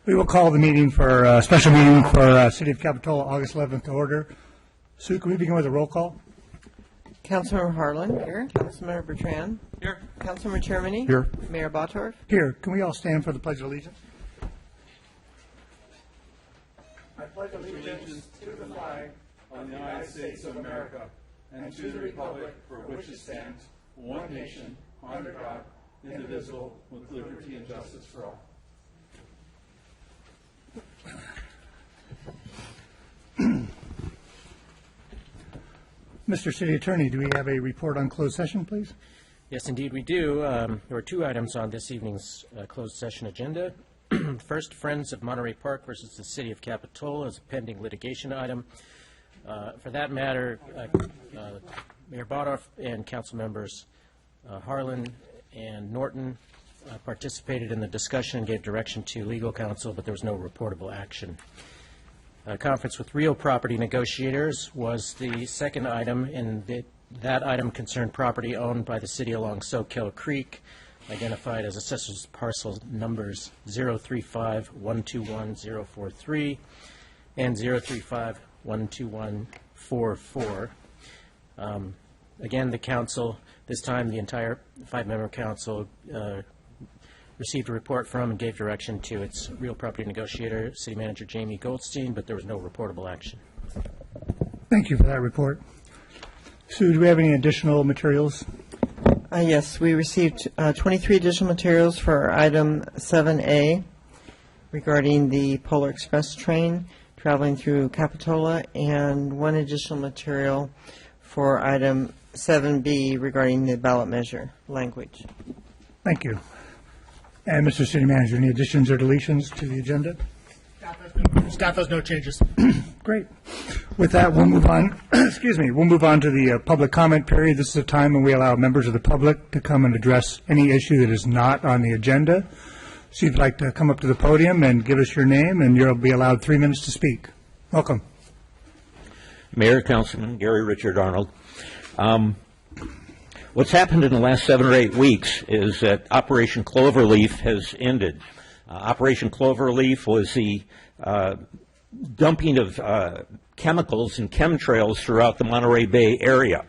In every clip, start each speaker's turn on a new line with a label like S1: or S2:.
S1: We will call the meeting for a special meeting for City of Capitola, August 11th to order. Sue, can we begin with a roll call?
S2: Councilmember Harlan. Here. Councilmember Bertrand.
S3: Here.
S2: Councilmember Germany.
S3: Here.
S2: Mayor Bottorff.
S1: Here. Can we all stand for the Pledge of Allegiance?
S3: I pledge allegiance to the flag of the United States of America and to the republic for which it stands, one nation, under God, indivisible, with liberty and justice for all.
S1: Mr. City Attorney, do we have a report on closed session, please?
S4: Yes, indeed, we do. There were two items on this evening's closed session agenda. First, Friends of Monterey Park versus the City of Capitola is a pending litigation item. For that matter, Mayor Bottorff and council members Harlan and Norton participated in the discussion and gave direction to legal counsel, but there was no reportable action. A conference with real property negotiators was the second item, and that item concerned property owned by the city along Soquel Creek, identified as assessors parcel numbers 035-121-043 and 035-121-44. Again, the council, this time the entire five-member council received a report from and gave direction to its real property negotiator, City Manager Jamie Goldstein, but there was no reportable action.
S1: Thank you for that report. Sue, do we have any additional materials?
S2: Yes, we received 23 additional materials for item 7A regarding the Polar Express train traveling through Capitola, and one additional material for item 7B regarding the ballot measure language.
S1: Thank you. And Mr. City Manager, any additions or deletions to the agenda?
S5: Staff has no changes.
S1: Great. With that, we'll move on. Excuse me. We'll move on to the public comment period. This is a time when we allow members of the public to come and address any issue that is not on the agenda. So if you'd like to come up to the podium and give us your name, and you'll be allowed 3 minutes to speak. Welcome.
S6: Mayor, Councilman Gary Richard Arnold. What's happened in the last 7 or 8 weeks is that Operation Cloverleaf has ended. Operation Cloverleaf was the dumping of chemicals and chemtrails throughout the Monterey Bay area.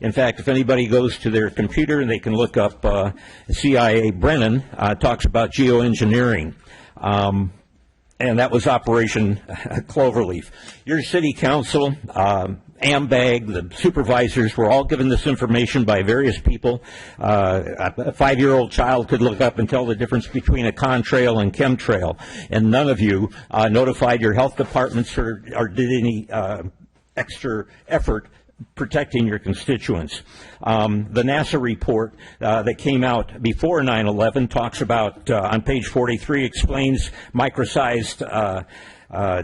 S6: In fact, if anybody goes to their computer and they can look up CIA Brennan, talks about geoengineering. And that was Operation Cloverleaf. Your city council, AMBAG, the supervisors were all given this information by various people. A 5-year-old child could look up and tell the difference between a contrail and chemtrail, and none of you notified your health departments or did any extra effort protecting your constituents. The NASA report that came out before 9/11 talks about, on page 43, explains micro-sized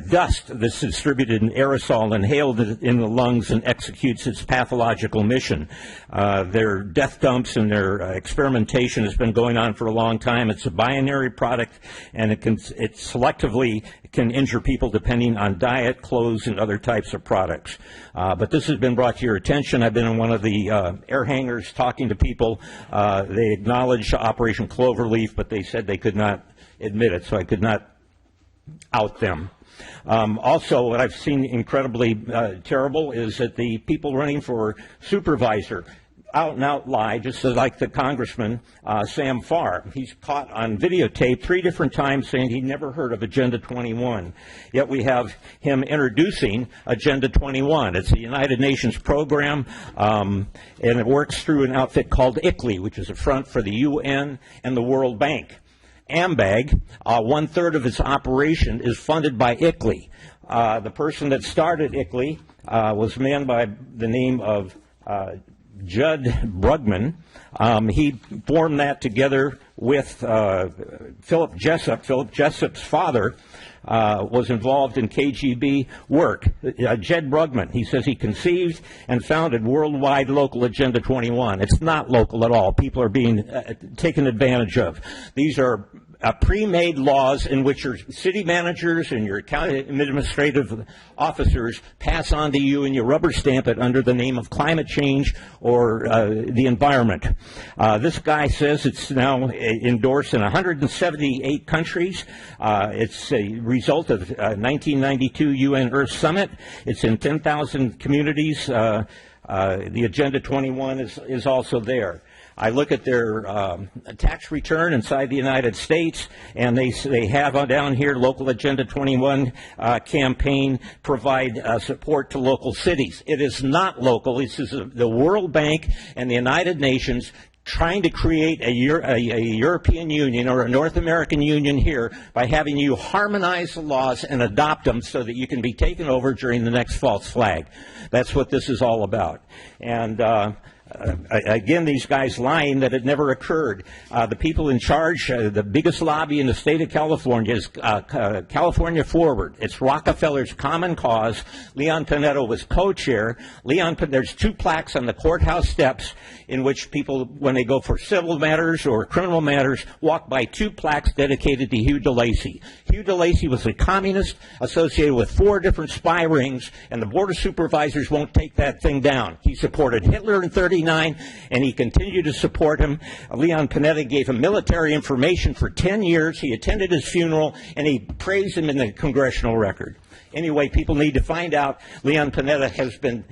S6: dust that's distributed in aerosol, inhaled in the lungs, and executes its pathological mission. Their death dumps and their experimentation has been going on for a long time. It's a binary product, and it selectively can injure people depending on diet, clothes, and other types of products. But this has been brought to your attention. I've been in one of the air hangars talking to people. They acknowledged Operation Cloverleaf, but they said they could not admit it, so I could not out them. Also, what I've seen incredibly terrible is that the people running for supervisor out and out lie, just like the Congressman Sam Farr. He's caught on videotape 3 different times saying he never heard of Agenda 21. Yet we have him introducing Agenda 21. It's a United Nations program, and it works through an outfit called ICLEI, which is a front for the UN and the World Bank. AMBAG, 1/3 of its operation is funded by ICLEI. The person that started ICLEI was a man by the name of Judd Brugman. He formed that together with Philip Jessup. Philip Jessup's father was involved in KGB work. Jed Brugman, he says he conceived and founded worldwide local Agenda 21. It's not local at all. People are being taken advantage of. These are pre-made laws in which your city managers and your county administrative officers pass on to you, and you rubber stamp it under the name of climate change or the environment. This guy says it's now endorsed in 178 countries. It's a result of 1992 UN Earth Summit. It's in 10,000 communities. The Agenda 21 is also there. I look at their tax return inside the United States, and they have down here local Agenda 21 campaign, provide support to local cities. It is not local. This is the World Bank and the United Nations trying to create a European Union or a North American Union here by having you harmonize the laws and adopt them so that you can be taken over during the next false flag. That's what this is all about. And again, these guys lying that it never occurred. The people in charge, the biggest lobby in the state of California is California Forward. It's Rockefeller's Common Cause. Leon Panetta was co-chair. There's 2 plaques on the courthouse steps in which people, when they go for civil matters or criminal matters, walk by 2 plaques dedicated to Hugh DeLacy. Hugh DeLacy was a communist associated with 4 different spy rings, and the Board of Supervisors won't take that thing down. He supported Hitler in 1939, and he continued to support him. Leon Panetta gave him military information for 10 years. He attended his funeral, and he praised him in the congressional record. Anyway, people need to find out Leon Panetta has been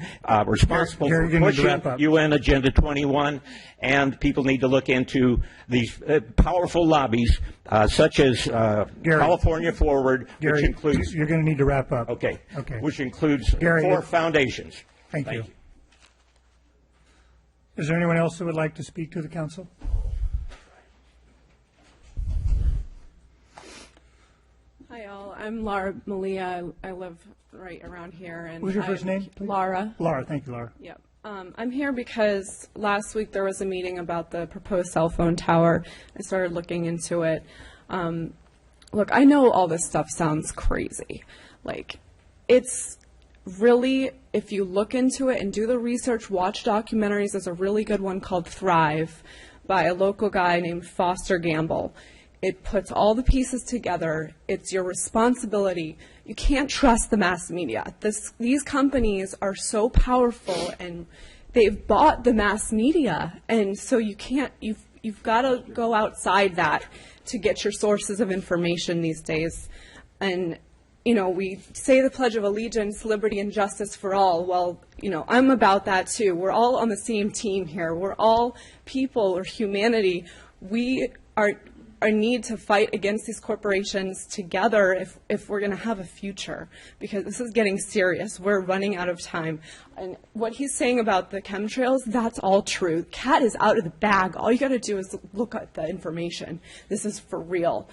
S6: responsible for pushing UN Agenda 21, and people need to look into these powerful lobbies such as California Forward, which includes...
S1: You're going to need to wrap up.
S6: Okay.
S1: Okay.
S6: Which includes 4 foundations.
S1: Thank you. Is there anyone else that would like to speak to the council?
S7: Hi, all. I'm Laura Malia. I live right around here. And
S1: What's your first name, please?
S7: Laura.
S1: Laura. Thank you, Laura.
S7: Yep. I'm here because last week there was a meeting about the proposed cell phone tower. I started looking into it. Look, I know all this stuff sounds crazy. Like, it's really, if you look into it and do the research, watch documentaries. There's a really good one called Thrive by a local guy named Foster Gamble. It puts all the pieces together. It's your responsibility. You can't trust the mass media. These companies are so powerful, and they've bought the mass media, and so you can't. You've got to go outside that to get your sources of information these days. And you know, we say the Pledge of Allegiance, liberty and justice for all. Well, you know, I'm about that too. We're all on the same team here. We're all people or humanity. We are need to fight against these corporations together if we're going to have a future, because this is getting serious. We're running out of time. And what he's saying about the chemtrails, that's all true. Cat is out of the bag. All you got to do is look at the information. This is for real.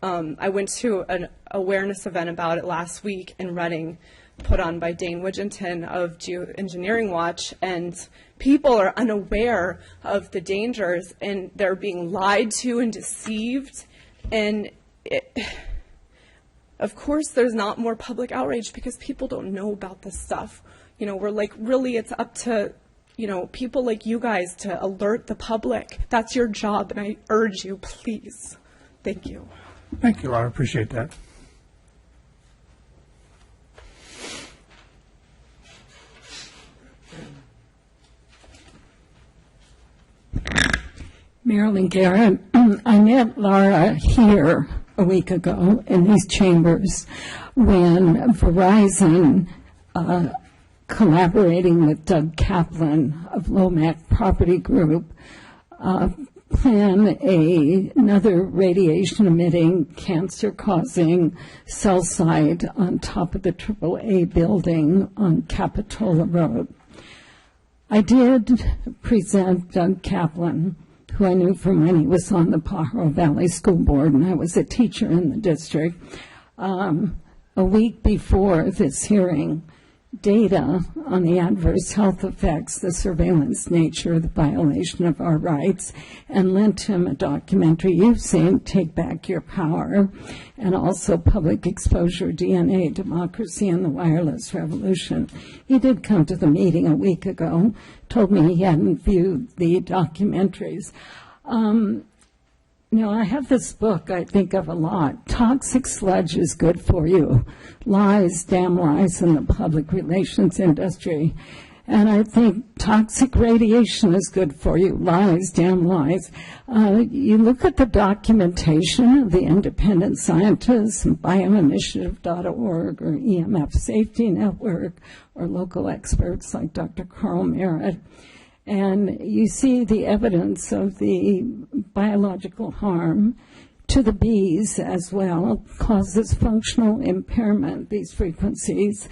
S7: I went to an awareness event about it last week in Reading, put on by Dane Widgington of Geoengineering Watch, and people are unaware of the dangers, and they're being lied to and deceived. And of course, there's not more public outrage because people don't know about this stuff. You know, we're like, really, it's up to, you know, people like you guys to alert the public. That's your job, and I urge you, please. Thank you.
S1: Thank you, Laura. Appreciate that.
S8: Marilyn Garrett. I met Laura here a week ago in these chambers when Verizon, collaborating with Doug Kaplan of Lomac Property Group, plan another radiation-emitting, cancer-causing cell site on top of the AAA building on Capitola Road. I did present Doug Kaplan, who I knew from when he was on the Pajaro Valley School Board, and I was a teacher in the district, a week before this hearing, data on the adverse health effects, the surveillance nature, the violation of our rights, and lent him a documentary you've seen, Take Back Your Power, and also Public Exposure, DNA, Democracy and the Wireless Revolution. He did come to the meeting a week ago, told me he hadn't viewed the documentaries. Now, I have this book I think of a lot. Toxic Sludge is Good for You. Lies, Damn Lies in the Public Relations Industry. And I think toxic radiation is good for you. Lies, damn lies. You look at the documentation of the independent scientists, bioinitiative.org or EMF Safety Network or local experts like Dr. Carl Merritt, and you see the evidence of the biological harm to the bees as well, causes functional impairment, these frequencies.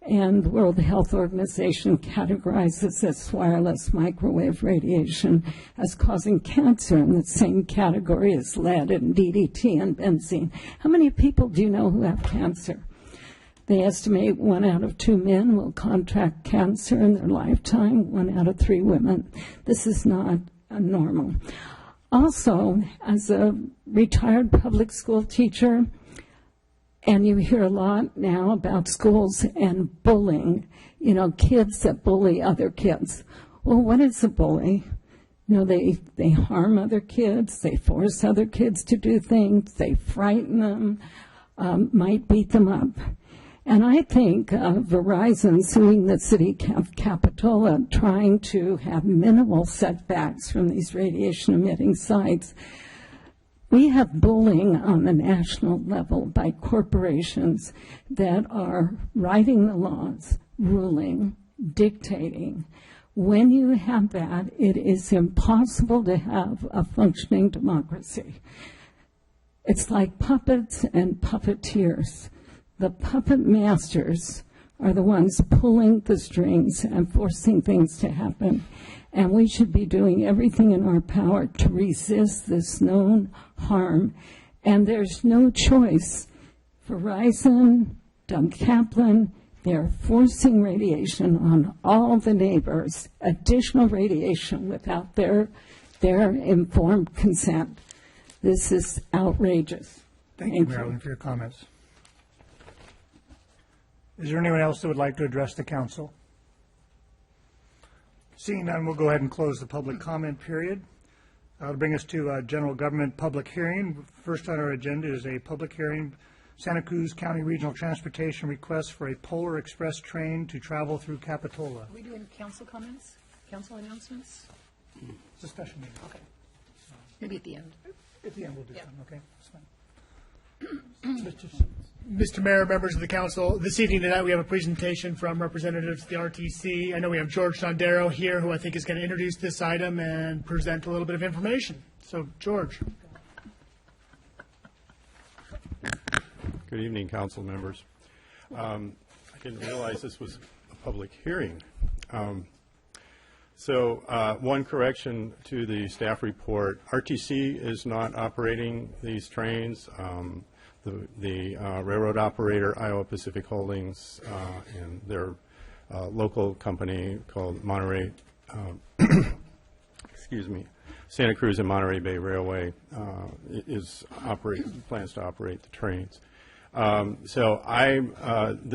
S8: And the World Health Organization categorizes this wireless microwave radiation as causing cancer in the same category as lead and DDT and benzene. How many people do you know who have cancer? They estimate 1 out of 2 men will contract cancer in their lifetime, 1 out of 3 women. This is not normal. Also, as a retired public school teacher, and you hear a lot now about schools and bullying, kids that bully other kids. Well, what is a bully? They harm other kids, they force other kids to do things, they frighten them, might beat them up. And I think Verizon suing the city of Capitola, trying to have minimal setbacks from these radiation-emitting sites. We have bullying on the national level by corporations that are writing the laws, ruling, dictating. When you have that, it is impossible to have a functioning democracy. It's like puppets and puppeteers. The puppet masters are the ones pulling the strings and forcing things to happen. And we should be doing everything in our power to resist this known harm. And there's no choice. Verizon, Doug Kaplan, they're forcing radiation on all the neighbors, additional radiation without their informed consent. This is outrageous.
S1: Thank you, Marilyn, for your comments. Is there anyone else that would like to address the council? Seeing none, we'll go ahead and close the public comment period. That'll bring us to general government public hearing. First on our agenda is a public hearing, Santa Cruz County Regional Transportation request for a Polar Express train to travel through Capitola.
S9: Are we doing council comments, council announcements?
S1: It's a special meeting.
S9: Okay. Maybe at the end.
S1: At the end, we'll do some, okay? That's fine.
S5: Mr. Mayor, members of the council, this evening tonight we have a presentation from Representatives the Rtc. I know we have George Tondero here, who I think is going to introduce this item and present a little bit of information. So, George.
S10: Good evening, council members. I didn't realize this was a public hearing. One correction to the staff report. RTC is not operating these trains. The railroad operator, Iowa Pacific Holdings, and their local company called Monterey, Santa Cruz and Monterey Bay Railway plans to operate the trains.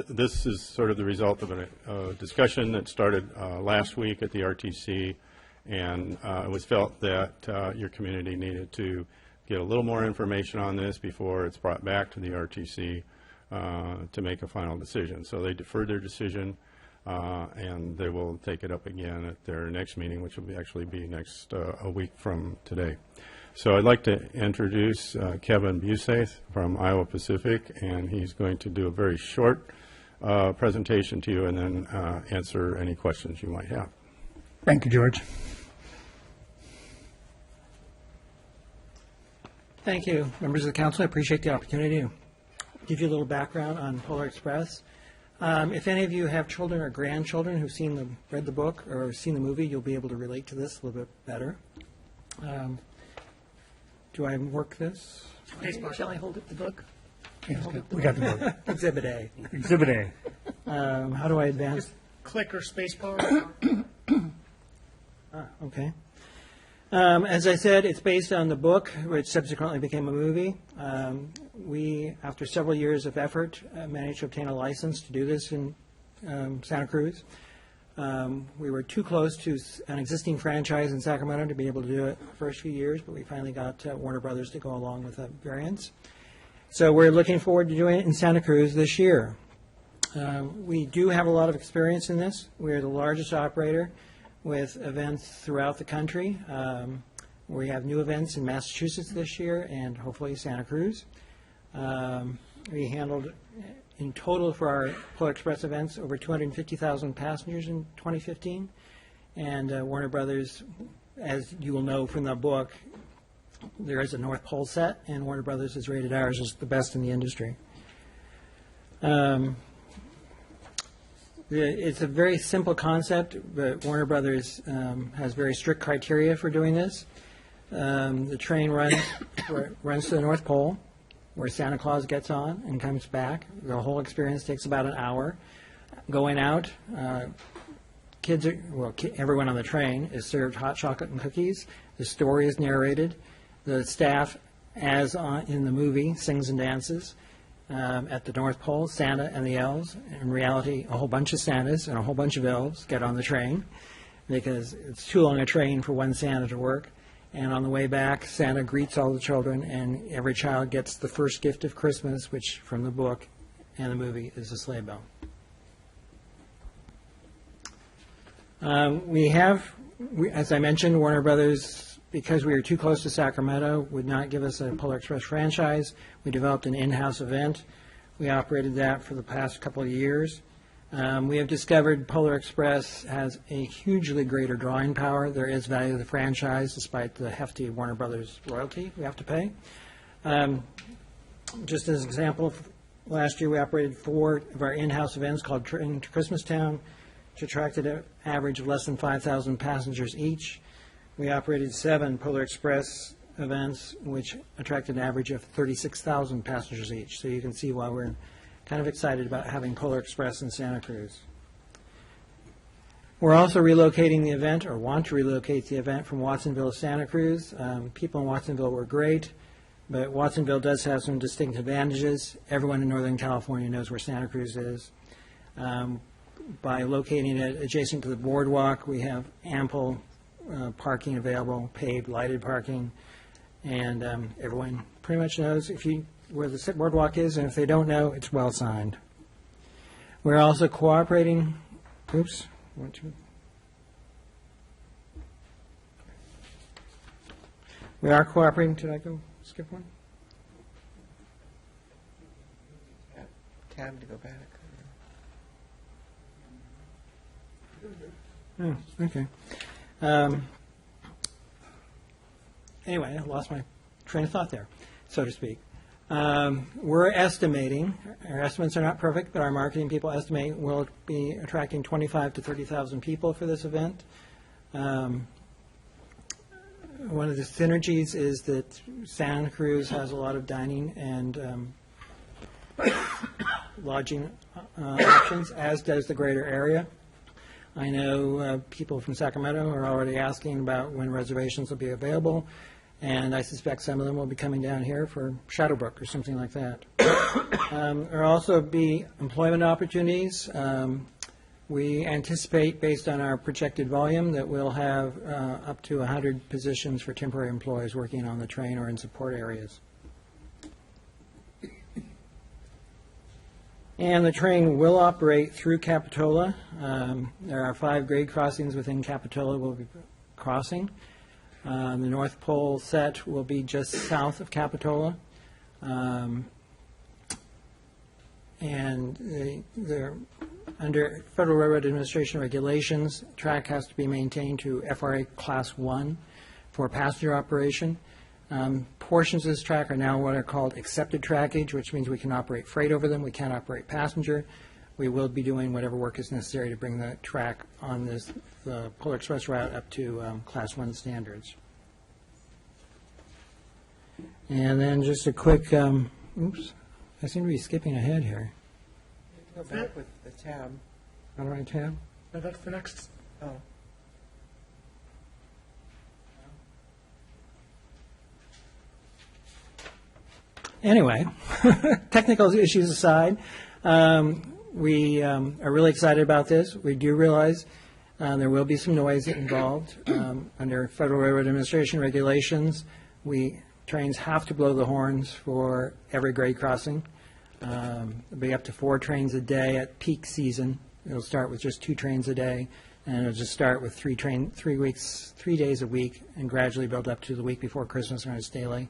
S10: This is sort of the result of a discussion that started last week at the RTC, and it was felt that your community needed to get a little more information on this before it's brought back to the RTC to make a final decision. So they deferred their decision, and they will take it up again at their next meeting, which will actually be next a week from today. So I'd like to introduce Kevin Busaith from Iowa Pacific, and he's going to do a very short presentation to you and then answer any questions you might have.
S1: Thank you, George.
S11: Thank you, members of the council. I appreciate the opportunity to give you a little background on Polar Express. If any of you have children or grandchildren who've read the book or seen the movie, you'll be able to relate to this a little bit better. Do I work this?
S9: Shall I hold up the book?
S1: Yes, we got the book.
S11: Exhibit A.
S1: Exhibit A.
S11: How do I advance?
S5: Just click or space bar.
S11: Okay. As I said, it's based on the book, which subsequently became a movie. We, after several years of effort, managed to obtain a license to do this in Santa Cruz. We were too close to an existing franchise in Sacramento to be able to do it the first few years, but we finally got Warner Brothers to go along with a variance. So we're looking forward to doing it in Santa Cruz this year. We do have a lot of experience in this. We're the largest operator with events throughout the country. We have new events in Massachusetts this year and hopefully Santa Cruz. We handled, in total for our Polar Express events, over 250,000 passengers in 2015. And Warner Brothers, as you will know from the book, there is a North Pole set, and Warner Brothers has rated ours as the best in the industry. It's a very simple concept, but Warner Brothers has very strict criteria for doing this. The train runs to the North Pole, where Santa Claus gets on and comes back. The whole experience takes about an hour. Going out, everyone on the train is served hot chocolate and cookies. The story is narrated. The staff, as in the movie, sings and dances. At the North Pole, Santa and the elves. In reality, a whole bunch of Santas and a whole bunch of elves get on the train because it's too long a train for one Santa to work. And on the way back, Santa greets all the children, and every child gets the first gift of Christmas, which from the book and the movie is a sleigh bell. As I mentioned, Warner Brothers, because we were too close to Sacramento, would not give us a Polar Express franchise. We developed an in-house event. We operated that for the past couple of years. We have discovered Polar Express has a hugely greater drawing power. There is value to the franchise, despite the hefty Warner Brothers royalty we have to pay. Just as an example, last year we operated 4 of our in-house events called Train to Christmastown, which attracted an average of less than 5,000 passengers each. We operated 7 Polar Express events, which attracted an average of 36,000 passengers each. So you can see why we're kind of excited about having Polar Express in Santa Cruz. We're also relocating the event, or want to relocate the event, from Watsonville to Santa Cruz. People in Watsonville were great, but Watsonville does have some distinct advantages. Everyone in Northern California knows where Santa Cruz is. By locating it adjacent to the boardwalk, we have ample parking available, paved, lighted parking, and everyone pretty much knows where the boardwalk is, and if they don't know, it's well signed. We're also cooperating. Oops. We are cooperating. Did I go skip one?
S2: Tab to go back.
S11: Oh, okay. Anyway, I lost my train of thought there, so to speak. We're estimating, our estimates are not perfect, but our marketing people estimate we'll be attracting 25,000 to 30,000 people for this event. One of the synergies is that Santa Cruz has a lot of dining and lodging options, as does the greater area. I know people from Sacramento are already asking about when reservations will be available, and I suspect some of them will be coming down here for Shadowbrook or something like that. There will also be employment opportunities. We anticipate, based on our projected volume, that we'll have up to 100 positions for temporary employees working on the train or in support areas. And the train will operate through Capitola. There are 5 grade crossings within Capitola we'll be crossing. The North Pole set will be just south of Capitola. And under Federal Railroad Administration regulations, track has to be maintained to FRA Class 1 for passenger operation. Portions of this track are now what are called accepted trackage, which means we can operate freight over them. We can't operate passenger. We will be doing whatever work is necessary to bring the track on the Polar Express route up to Class 1 standards. And then just a quick, oops, I seem to be skipping ahead here.
S2: Go back with the tab.
S11: How do I tab?
S5: No, that's the next.
S2: Oh.
S11: Anyway, technical issues aside, we are really excited about this. We do realize There will be some noise involved. Under Federal Railroad Administration regulations, trains have to blow the horns for every grade crossing. There'll be up to 4 trains a day at peak season. It'll start with just 2 trains a day, and it'll just start with 3 days a week, and gradually build up to the week before Christmas when it's daily.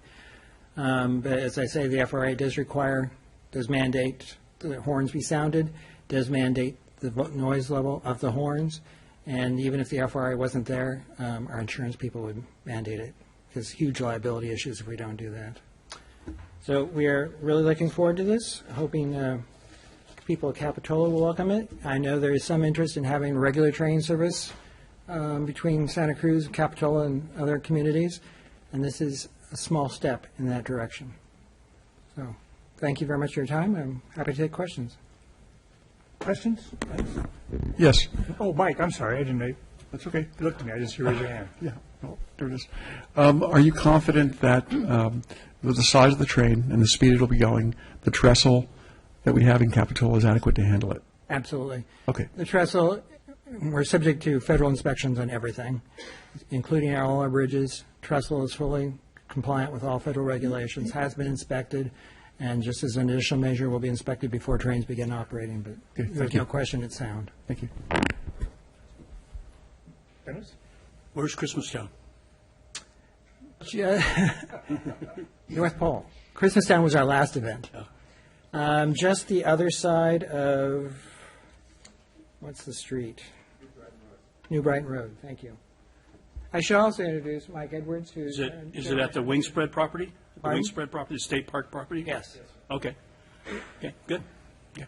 S11: But as I say, the FRA does mandate the horns be sounded, does mandate the noise level of the horns, and even if the FRA wasn't there, our insurance people would mandate it. There's huge liability issues if we don't do that. So we are really looking forward to this, hoping people at Capitola will welcome it. I know there is some interest in having regular train service between Santa Cruz, Capitola, and other communities, and this is a small step in that direction. So thank you very much for your time. I'm happy to take questions.
S1: Questions?
S3: Yes.
S1: Oh, Mike, I'm sorry, I didn't know.
S3: That's okay.
S1: You looked at me, I just raised your hand.
S3: Yeah, oh, there it is. Are you confident that with the size of the train and the speed it'll be going, the trestle that we have in Capitola is adequate to handle it?
S11: Absolutely.
S3: Okay.
S11: The trestle, we're subject to federal inspections on everything, including all our bridges. Trestle is fully compliant with all federal regulations, has been inspected, and just as an additional measure, will be inspected before trains begin operating. But there's no question it's sound.
S3: Thank you.
S1: Dennis?
S12: Where's Christmastown?
S11: North Pole. Christmastown was our last event. Just the other side of, what's the street? New Brighton Road. Thank you. I should also introduce Mike Edwards, who's...
S12: Is it at the Wingspread property? The
S11: Pardon?
S12: Wingspread property, the state park property?
S11: Yes.
S12: Okay. Okay, good. Yeah.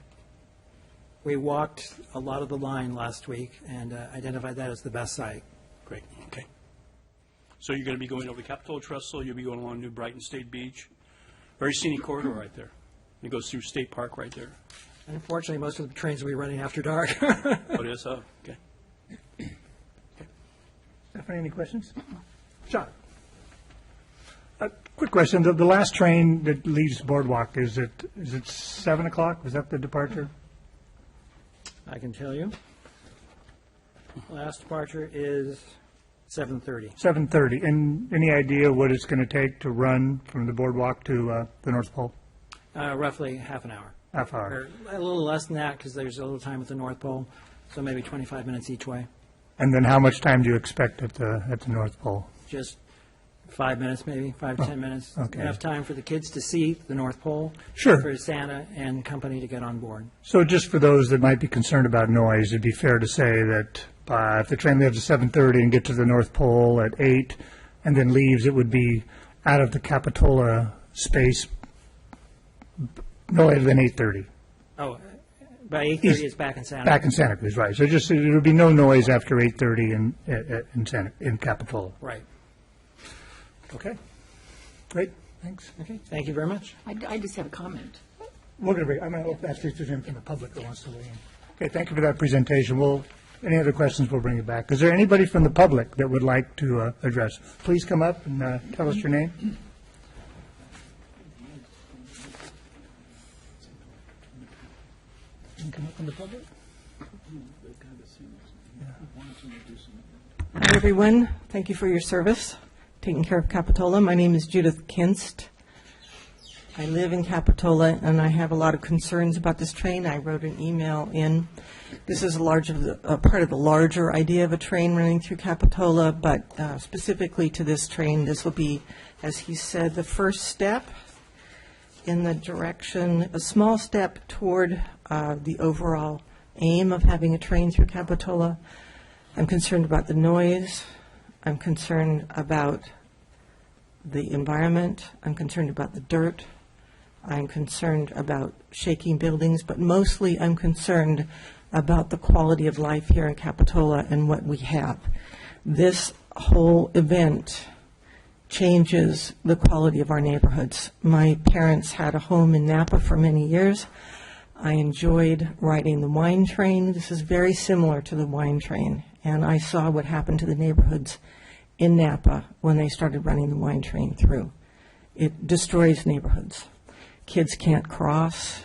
S11: We walked a lot of the line last week and identified that as the best site.
S12: Great, okay. So you're going to be going over the Capitola Trestle, you'll be going along New Brighton State Beach. Very scenic corridor right there. It goes through State Park right there.
S11: Unfortunately, most of the trains will be running after dark.
S12: Oh, it is? Oh, okay.
S1: Stephanie, any questions? John? Quick question. The last train that leaves Boardwalk, is it 7 o'clock? Was that the departure?
S11: I can tell you. Last departure is 7:30.
S1: 7:30. And any idea what it's going to take to run from the Boardwalk to the North Pole?
S11: Roughly half an hour.
S1: Half hour.
S11: Or a little less than that because there's a little time at the North Pole, so maybe 25 minutes each way.
S1: And then how much time do you expect at the North Pole?
S11: Just 5 minutes, maybe 5 to 10 minutes.
S1: okay.
S11: Enough time for the kids to see the North Pole.
S1: Sure.
S11: For Santa and company to get on board.
S1: So just for those that might be concerned about noise, it'd be fair to say that if the train leaves at 7:30 and get to the North Pole at 8 and then leaves, it would be out of the Capitola space no later than 8:30.
S11: Oh, by 8:30 it's back in Santa.
S1: Back in Santa Cruz, right. So just, there would be no noise after 8:30 in Capitola.
S11: Right.
S1: Okay. Great. Thanks.
S11: Okay. Thank you very much.
S9: I just have a comment.
S1: We're going to I'm going to ask if there's anyone from the public that wants to weigh in. Okay, thank you for that presentation. Any other questions, we'll bring it back. Is there anybody from the public that would like to address? Please come up and tell us your name. You can come up from the public.
S13: Hi, everyone. Thank you for your service, taking care of Capitola. My name is Judith Kinst. I live in Capitola, and I have a lot of concerns about this train. I wrote an email in. This is part of the larger idea of a train running through Capitola, but specifically to this train, this will be, as he said, the first step in the direction, a small step toward the overall aim of having a train through Capitola. I'm concerned about the noise. I'm concerned about the environment. I'm concerned about the dirt. I'm concerned about shaking buildings, but mostly I'm concerned about the quality of life here in Capitola and what we have. This whole event changes the quality of our neighborhoods. My parents had a home in Napa for many years. I enjoyed riding the wine train. This is very similar to the wine train, and I saw what happened to the neighborhoods in Napa when they started running the wine train through. It destroys neighborhoods. Kids can't cross.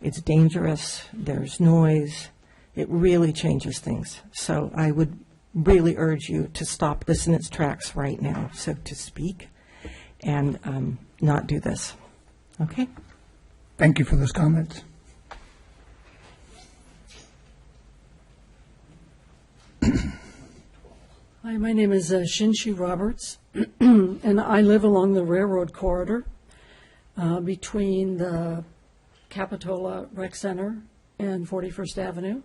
S13: It's dangerous. There's noise. it really changes things. So I would really urge you to stop this in its tracks right now, so to speak, and not do this. Okay?
S1: Thank you for those comments.
S14: Hi, my name is Shinshi Roberts, and I live along the railroad corridor between the Capitola Rec Center and 41st Avenue.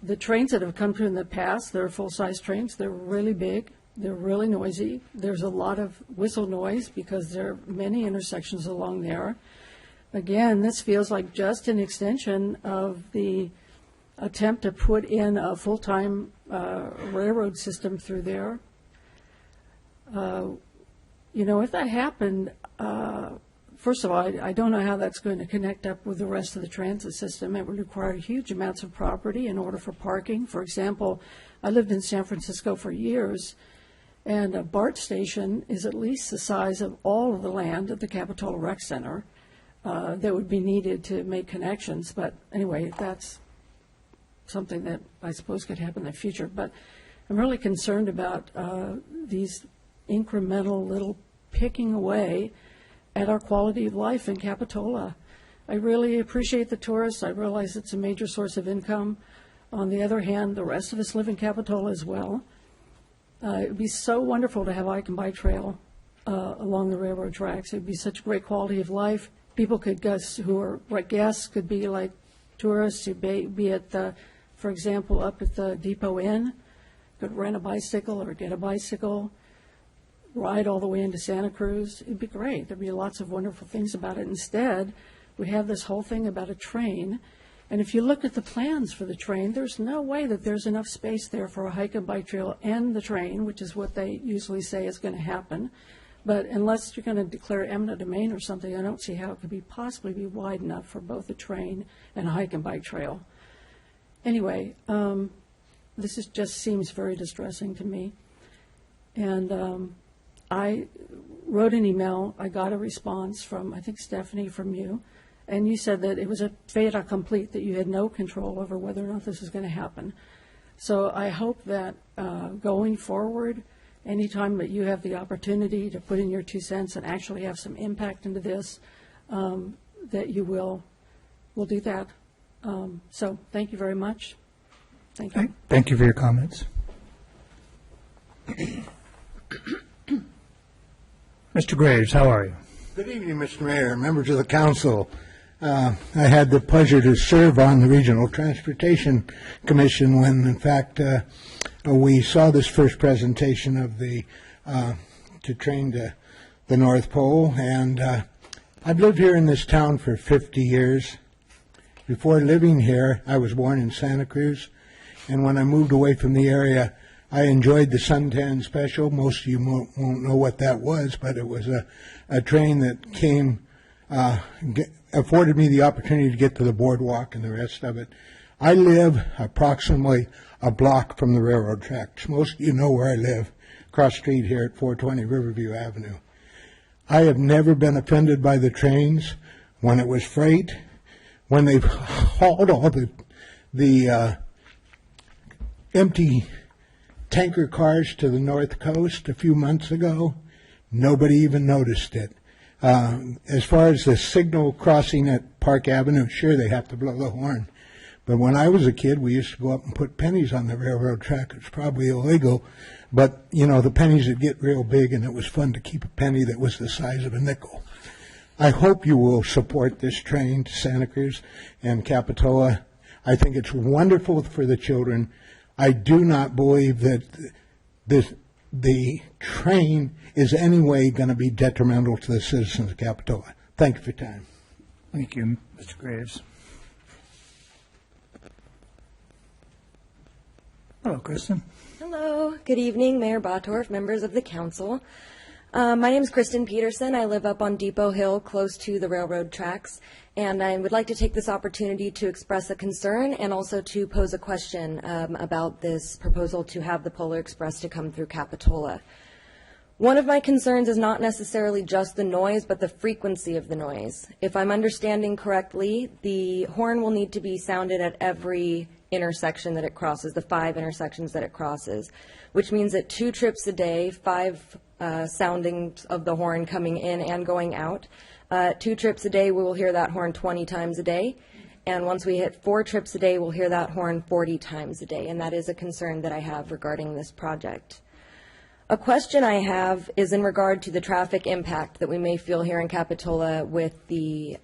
S14: The trains that have come through in the past, they're full-size trains. They're really big. They're really noisy. There's a lot of whistle noise because there are many intersections along there. Again, this feels like just an extension of the attempt to put in a full-time railroad system through there. If that happened, first of all, I don't know how that's going to connect up with the rest of the transit system. It would require huge amounts of property in order for parking. For example, I lived in San Francisco for years, and a BART station is at least the size of all of the land at the Capitola Rec Center that would be needed to make connections. But anyway, that's something that I suppose could happen in the future. But I'm really concerned about these incremental little picking away at our quality of life in Capitola. I really appreciate the tourists. I realize it's a major source of income. On the other hand, the rest of us live in Capitola as well. It would be so wonderful to have a hike and bike trail along the railroad tracks. It would be such great quality of life. People could who are guests could be like tourists who be at the, for example, up at the Depot Inn, could rent a bicycle or get a bicycle, ride all the way into Santa Cruz. It'd be great. There'd be lots of wonderful things about it. Instead, we have this whole thing about a train. And if you look at the plans for the train, there's no way that there's enough space there for a hike and bike trail and the train, which is what they usually say is going to happen. But unless you're going to declare eminent domain or something, I don't see how it could possibly be wide enough for both a train and a hike and bike trail. Anyway, this just seems very distressing to me. And I wrote an email. I got a response from, I think, Stephanie, from you. And you said that it was a fait accompli, that you had no control over whether or not this was going to happen. So I hope that going forward, anytime that you have the opportunity to put in your 2 cents and actually have some impact into this, that you will do that. So thank you very much. Thank you.
S1: Thank you for your comments. Mr. Graves, how are you?
S15: Good evening, Mr. Mayor, members of the council. I had the pleasure to serve on the Regional Transportation Commission when, in fact, we saw this first presentation of the to train to the North Pole. And I've lived here in this town for 50 years. Before living here, I was born in Santa Cruz. And when I moved away from the area, I enjoyed the Suntan Special. Most of you won't know what that was, but it was a train that came, afforded me the opportunity to get to the boardwalk and the rest of it. I live approximately a block from the railroad tracks. Most of you know where I live, across the street here at 420 Riverview Avenue. I have never been offended by the trains when it was freight, when they've hauled all the empty tanker cars to the North Coast a few months ago. Nobody even noticed it. As far as the signal crossing at Park Avenue, sure, they have to blow the horn. But when I was a kid, we used to go up and put pennies on the railroad track. It's probably illegal, but, the pennies would get real big, and it was fun to keep a penny that was the size of a nickel. I hope you will support this train to Santa Cruz and Capitola. I think it's wonderful for the children. I do not believe that the train is anyway going to be detrimental to the citizens of Capitola. Thank you for your time.
S1: Thank you, Mr. Graves. Hello, Kristen.
S16: Hello. Good evening, Mayor Bottorff, members of the council. My name is Kristen Peterson. I live up on Depot Hill, close to the railroad tracks, and I would like to take this opportunity to express a concern and also to pose a question about this proposal to have the Polar Express to come through Capitola. One of my concerns is not necessarily just the noise, but the frequency of the noise. If I'm understanding correctly, the horn will need to be sounded at every intersection that it crosses, the 5 intersections that it crosses, which means that 2 trips a day, 5 soundings of the horn coming in and going out. 2 trips a day, we will hear that horn 20 times a day. And once we hit 4 trips a day, we'll hear that horn 40 times a day. And that is a concern that I have regarding this project. A question I have is in regard to the traffic impact that we may feel here in Capitola with the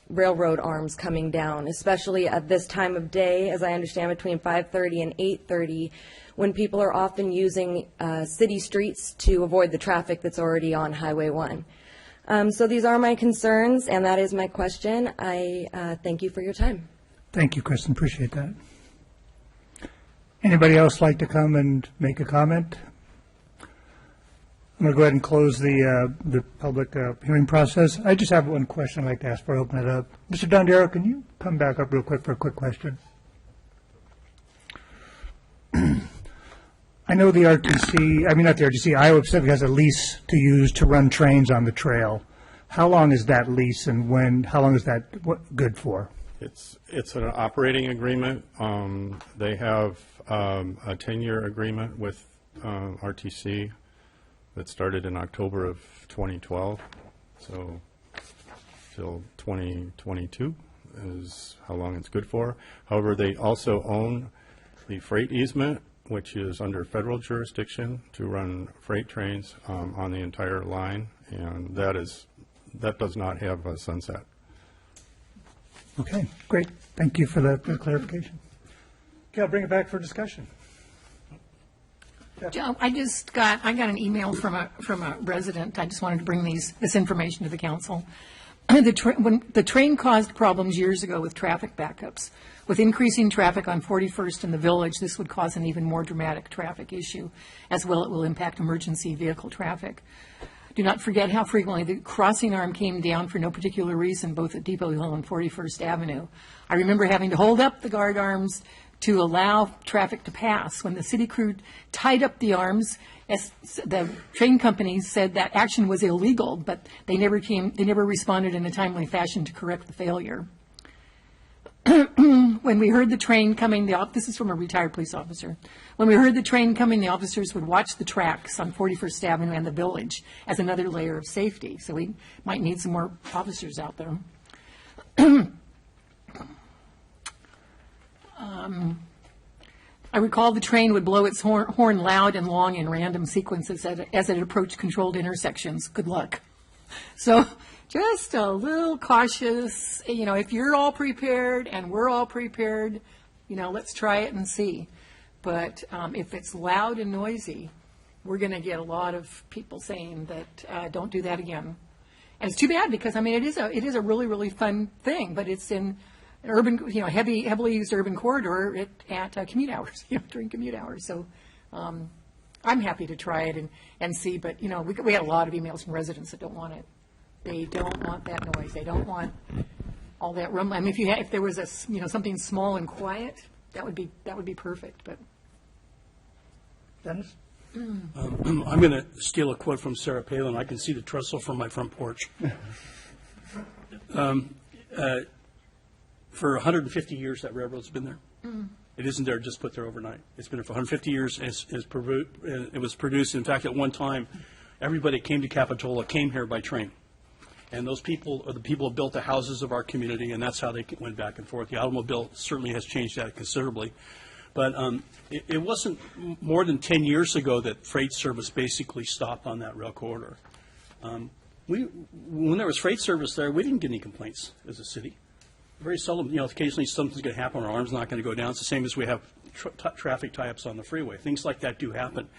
S16: railroad arms coming down, especially at this time of day, as I understand, between 5:30 and 8:30, when people are often using city streets to avoid the traffic that's already on Highway 1. So these are my concerns, and that is my question. I thank you for your time.
S1: Thank you, Kristen. Appreciate that. Anybody else like to come and make a comment? I'm going to go ahead and close the public hearing process. I just have one question I'd like to ask before I open it up. Mr. Dondero, can you come back up real quick for a quick question? I know the RTC, not the RTC, Iowa Pacific has a lease to use to run trains on the trail. How long is that lease, and how long is that good for?
S10: It's an operating agreement. They have a 10-year agreement with RTC that started in October of 2012, so till 2022 is how long it's good for. However, they also own the freight easement, which is under federal jurisdiction to run freight trains on the entire line, and that does not have a sunset.
S1: Okay, great. Thank you for the clarification. Okay, I'll bring it back for discussion.
S9: Joe, I got an email from a resident. I just wanted to bring this information to the council. When the train caused problems years ago with traffic backups. With increasing traffic on 41st in the village, this would cause an even more dramatic traffic issue. As well, it will impact emergency vehicle traffic. Do not forget how frequently the crossing arm came down for no particular reason, both at Depot Hill and 41st Avenue. I remember having to hold up the guard arms to allow traffic to pass. When the city crew tied up the arms, the train company said that action was illegal, but they never responded in a timely fashion to correct the failure. When we heard the train coming, this is from a retired police officer. When we heard the train coming, the officers would watch the tracks on 41st Avenue and the village as another layer of safety. So we might need some more officers out there. I recall the train would blow its horn loud and long in random sequences as it approached controlled intersections. Good luck. So just a little cautious. If you're all prepared and we're all prepared, let's try it and see. But if it's loud and noisy, we're going to get a lot of people saying that don't do that again. And it's too bad because, it is a really, really fun thing, but it's in urban, heavily used urban corridor at commute hours, during commute hours. So I'm happy to try it and see, but, we had a lot of emails from residents that don't want it. They don't want that noise. They don't want all that rumbling. If there was something small and quiet, that would be perfect, but.
S1: Dennis?
S12: I'm going to steal a quote from Sarah Palin. I can see the trestle from my front porch. For 150 years, that railroad's been there. It isn't there just put there overnight. It's been there for 150 years. It was produced. In fact, at one time, everybody that came to Capitola came here by train. And those people are the people who built the houses of our community, and that's how they went back and forth. The automobile certainly has changed that considerably. But it wasn't more than 10 years ago that freight service basically stopped on that rail corridor. When there was freight service there, we didn't get any complaints as a city. Very seldom, occasionally something's going to happen, our arm's not going to go down. It's the same as we have traffic tie-ups on the freeway. Things like that do happen.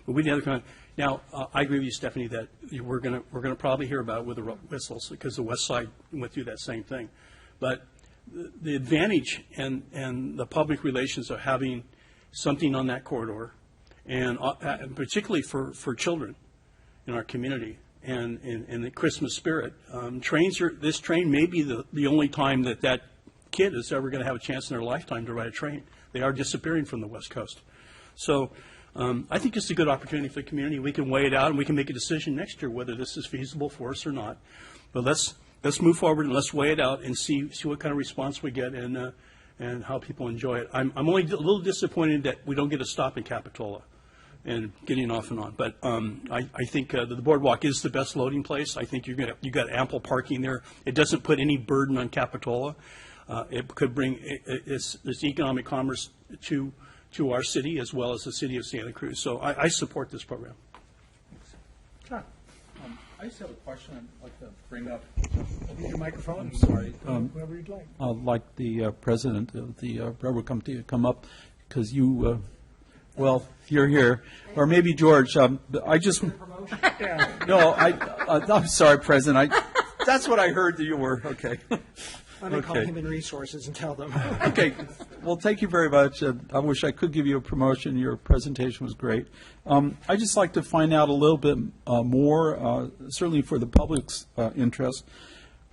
S12: But we didn't have Now, I agree with you, Stephanie, that we're going to probably hear about it with the whistles because the West Side went through that same thing. But the advantage and the public relations of having something on that corridor, and particularly for children in our community, and in the Christmas spirit, this train may be the only time that kid is ever going to have a chance in their lifetime to ride a train. They are disappearing from the West Coast. So I think it's a good opportunity for the community. We can weigh it out, and we can make a decision next year whether this is feasible for us or not. But let's move forward and let's weigh it out and see what kind of response we get and how people enjoy it. I'm only a little disappointed that we don't get a stop in Capitola and getting off and on. But I think the boardwalk is the best loading place. I think you got ample parking there. It doesn't put any burden on Capitola. It could bring this economic commerce to our city as well as the city of Santa Cruz. So I support this program.
S3: I just have a question I'd like to bring up.
S1: Your microphone.
S3: I'm sorry.
S1: Whoever you'd like.
S3: I'd like the president of the railroad company to come up because you, well, you're here. Or maybe George. I just. No, I'm sorry, President. That's what I heard that you were. Okay.
S11: Let me call Human Resources and tell them.
S3: Okay. Well, thank you very much. I wish I could give you a promotion. Your presentation was great. I'd just like to find out a little bit more, certainly for the public's interest.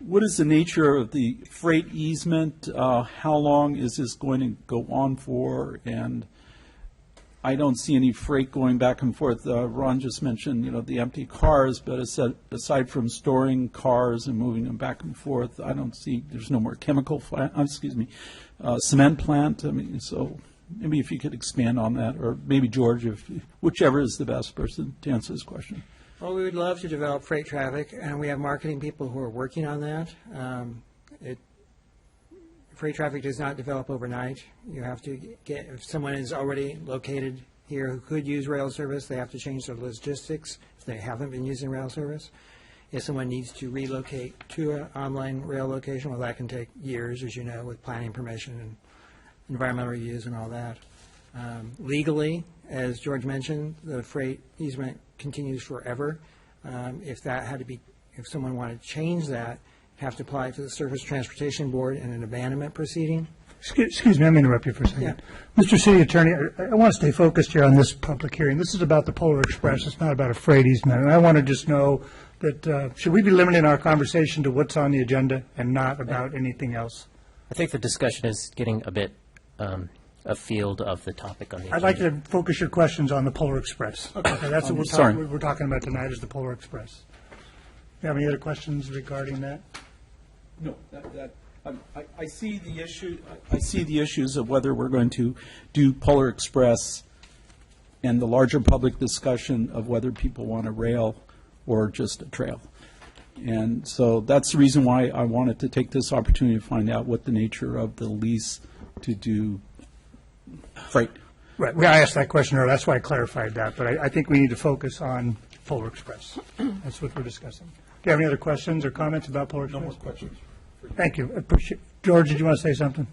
S3: What is the nature of the freight easement? How long is this going to go on for? And I don't see any freight going back and forth. Ron just mentioned, the empty cars, but aside from storing cars and moving them back and forth, I don't see, there's no more chemical plant, cement plant. I mean, so maybe if you could expand on that, or maybe George, whichever is the best person to answer this question.
S11: Well, we would love to develop freight traffic, and we have marketing people who are working on that. Freight traffic does not develop overnight. You have to get, if someone is already located here who could use rail service, they have to change their logistics if they haven't been using rail service. If someone needs to relocate to an online rail location, well, that can take years, as you know, with planning permission and environmental reviews and all that. Legally, as George mentioned, the freight easement continues forever. If someone wanted to change that, have to apply to the Surface Transportation Board in an abandonment proceeding.
S1: Excuse me, I'm going to interrupt you for a second. Yeah. Mr. City Attorney, I want to stay focused here on this public hearing. This is about the Polar Express. It's not about a freight easement. And I want to just know that should we be limiting our conversation to what's on the agenda and not about anything else?
S4: I think the discussion is getting a bit afield of the topic on the agenda.
S1: I'd like to focus your questions on the Polar Express. Okay, that's what we're talking about tonight is the Polar Express. Do you have any other questions regarding that?
S3: No, I see the issue. I see the issues of whether we're going to do Polar Express and the larger public discussion of whether people want a rail or just a trail. And so that's the reason why I wanted to take this opportunity to find out what the nature of the lease to do freight.
S1: Right. Well, I asked that question earlier. That's why I clarified that. But I think we need to focus on Polar Express. That's what we're discussing. Do you have any other questions or comments about Polar Express?
S10: No more questions.
S1: Thank you. George, did you want to say something?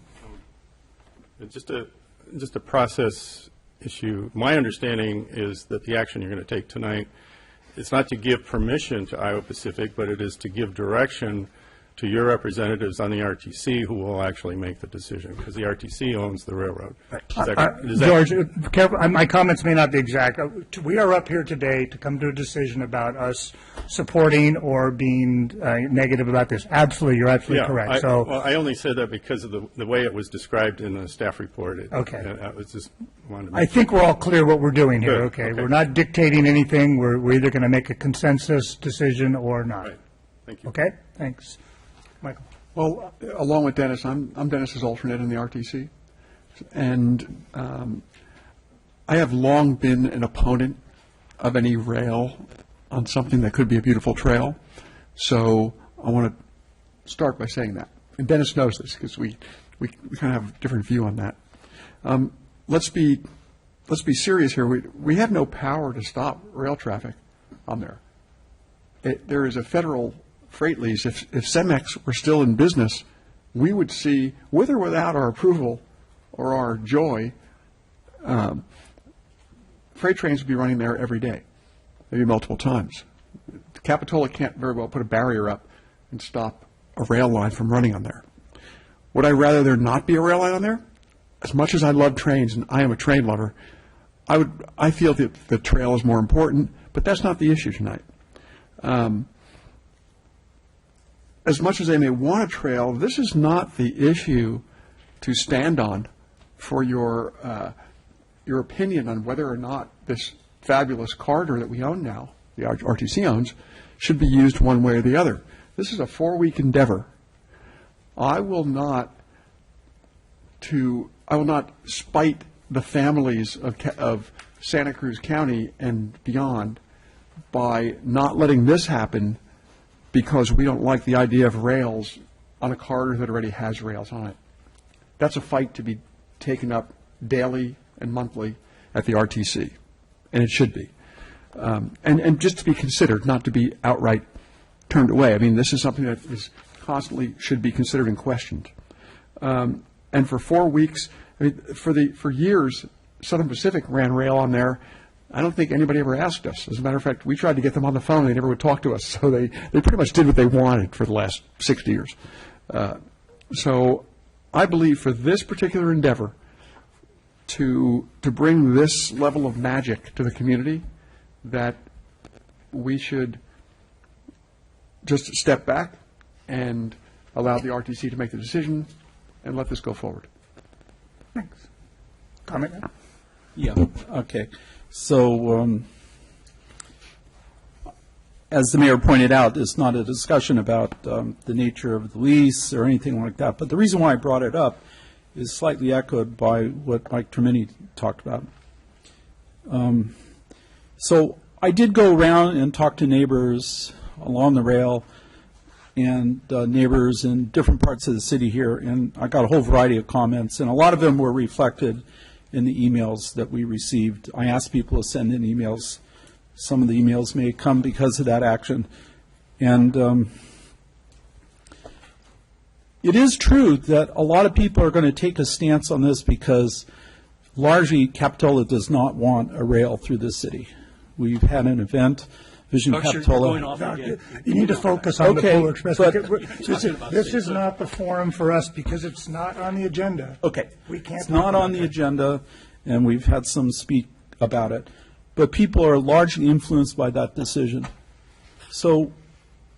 S10: Just a process issue. My understanding is that the action you're going to take tonight is not to give permission to Iowa Pacific, but it is to give direction to your representatives on the RTC who will actually make the decision, because the RTC owns the railroad.
S1: George, careful, my comments may not be exact. We are up here today to come to a decision about us supporting or being negative about this. Absolutely, you're absolutely correct.
S10: Well, I only said that because of the way it was described in the staff report.
S1: Okay.
S10: I
S1: think we're all clear what we're doing here. Okay. We're not dictating anything. We're either going to make a consensus decision or not.
S10: Right. Thank you.
S1: Okay. Thanks. Michael.
S17: Well, along with Dennis, I'm Dennis's alternate in the RTC, and I have long been an opponent of any rail on something that could be a beautiful trail. So I want to start by saying that, and Dennis knows this because we kind of have a different view on that. Let's be serious here. We have no power to stop rail traffic on there. There is a federal freight lease. If CEMEX were still in business, we would see, with or without our approval or our joy, freight trains would be running there every day, maybe multiple times. Capitola can't very well put a barrier up and stop a rail line from running on there. Would I rather there not be a rail line on there? As much as I love trains, and I am a train lover, I feel that the trail is more important, but that's not the issue tonight. As much as they may want a trail, this is not the issue to stand on for your your opinion on whether or not this fabulous corridor that we own now, the RTC owns, should be used one way or the other. This is a 4-week endeavor. I will not spite the families of Santa Cruz County and beyond by not letting this happen because we don't like the idea of rails on a corridor that already has rails on it. That's a fight to be taken up daily and monthly at the RTC, and it should be. And just to be considered, not to be outright turned away. I mean, this is something that is constantly should be considered and questioned. And for 4 weeks, I mean, for years, Southern Pacific ran rail on there. I don't think anybody ever asked us. As a matter of fact, we tried to get them on the phone. They never would talk to us. So they pretty much did what they wanted for the last 60 years. So I believe for this particular endeavor, to bring this level of magic to the community, that we should just step back and allow the RTC to make the decision and let this go forward.
S1: Thanks. Comment?
S18: Yeah, okay. So, as the mayor pointed out, it's not a discussion about the nature of the lease or anything like that. But the reason why I brought it up is slightly echoed by what Mike Tremini talked about. So I did go around and talk to neighbors along the rail and neighbors in different parts of the city here, and I got a whole variety of comments, and a lot of them were reflected in the emails that we received. I asked people to send in emails. Some of the emails may come because of that action. And it is true that a lot of people are going to take a stance on this because largely Capitola does not want a rail through the city. We've had an event, Vision Capitola.
S1: You need to focus on the Polar Express. This is not the forum for us because it's not on the agenda.
S18: Okay.
S1: We can't.
S18: It's not on the agenda, and we've had some speak about it. But people are largely influenced by that decision. So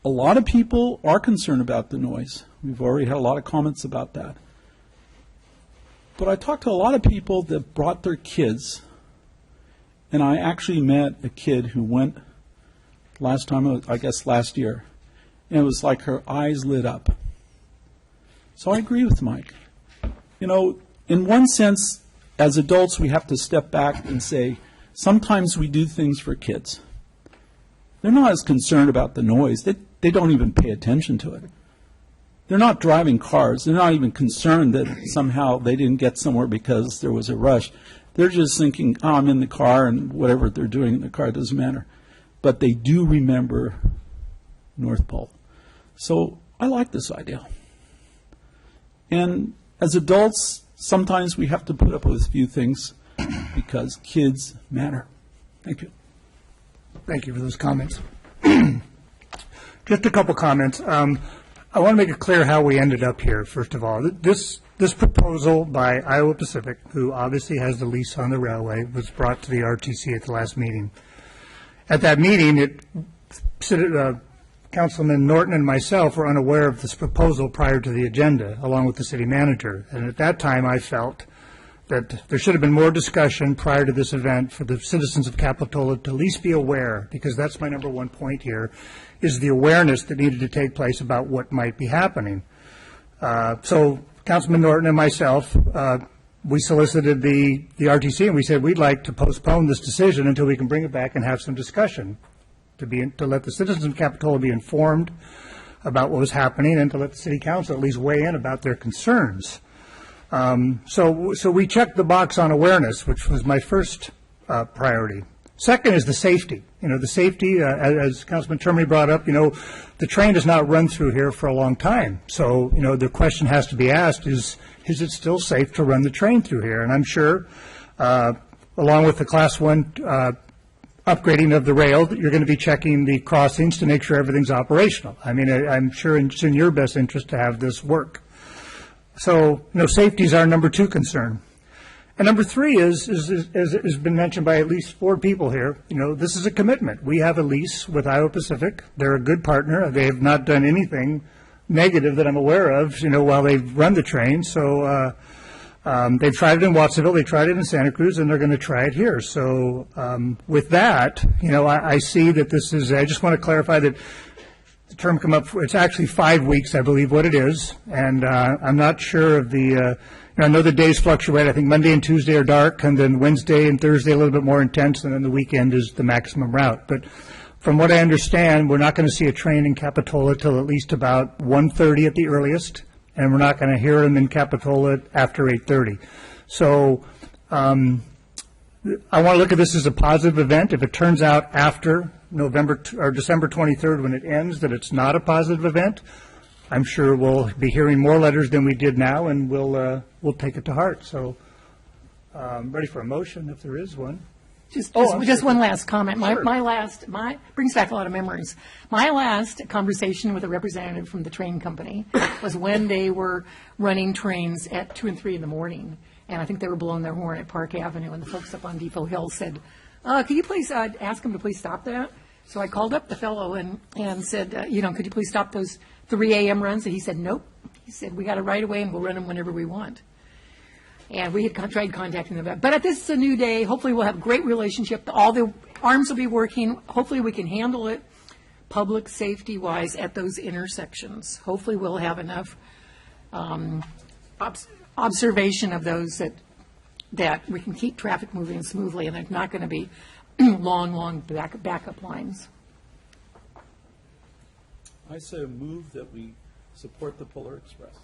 S18: a lot of people are concerned about the noise. We've already had a lot of comments about that. But I talked to a lot of people that brought their kids, and I actually met a kid who went last time, I guess last year, and it was like her eyes lit up. So I agree with Mike. You know, in one sense, as adults, we have to step back and say, sometimes we do things for kids. They're not as concerned about the noise. They don't even pay attention to it. They're not driving cars. They're not even concerned that somehow they didn't get somewhere because there was a rush. They're just thinking, oh, I'm in the car, and whatever they're doing in the car doesn't matter. But they do remember North Pole. So I like this idea. And as adults, sometimes we have to put up with a few things because kids matter. Thank you.
S1: Thank you for those comments. Just a couple comments. I want to make it clear how we ended up here, first of all. This proposal by Iowa Pacific, who obviously has the lease on the railway, was brought to the RTC at the last meeting. At that meeting, Councilman Norton and myself were unaware of this proposal prior to the agenda, along with the city manager. And at that time, I felt that there should have been more discussion prior to this event for the citizens of Capitola to at least be aware, because that's my number one point here, is the awareness that needed to take place about what might be happening. So Councilman Norton and myself, we solicited the RTC, and we said we'd like to postpone this decision until we can bring it back and have some discussion to let the citizens of Capitola be informed about what was happening and to let the city council at least weigh in about their concerns. So we checked the box on awareness, which was my first priority. Second is the safety. You know, the safety, as Councilman Termini brought up, you know, the train does not run through here for a long time. So, you know, the question has to be asked is it still safe to run the train through here? And I'm sure, along with the Class 1 upgrading of the rail, that you're going to be checking the crossings to make sure everything's operational. I mean, I'm sure it's in your best interest to have this work. So, you know, safety is our number two concern. And number three is, as has been mentioned by at least 4 people here, you know, this is a commitment. We have a lease with Iowa Pacific. They're a good partner. They have not done anything negative that I'm aware of, you know, while they've run the train. So They've tried it in Watsonville, they tried it in Santa Cruz, and they're going to try it here. So with that, I see that this is, I just want to clarify that the term come up, it's actually 5 weeks, I believe, what it is. And I'm not sure of the, I know the days fluctuate. I think Monday and Tuesday are dark, and then Wednesday and Thursday a little bit more intense, and then the weekend is the maximum route. But from what I understand, we're not going to see a train in Capitola till at least about 1:30 at the earliest, and we're not going to hear them in Capitola after 8:30. So I want to look at this as a positive event. If it turns out after December 23rd when it ends that it's not a positive event, I'm sure we'll be hearing more letters than we did now, and we'll take it to heart. So I'm ready for a motion if there is one.
S9: Just one last comment. My brings back a lot of memories. My last conversation with a representative from the train company was when they were running trains at 2 and 3 in the morning, and I think they were blowing their horn at Park Avenue, and the folks up on Depot Hill said, could you please ask them to please stop that? So I called up the fellow and said, could you please stop those 3 a.m. runs? And he said, nope. He said, we got it right away, and we'll run them whenever we want. And we had tried contacting them. But this is a new day. Hopefully we'll have a great relationship. All the arms will be working. Hopefully we can handle it public safety-wise at those intersections. Hopefully we'll have enough observation of those that we can keep traffic moving smoothly, and there's not going to be long backup lines.
S18: I say move that we support the Polar Express.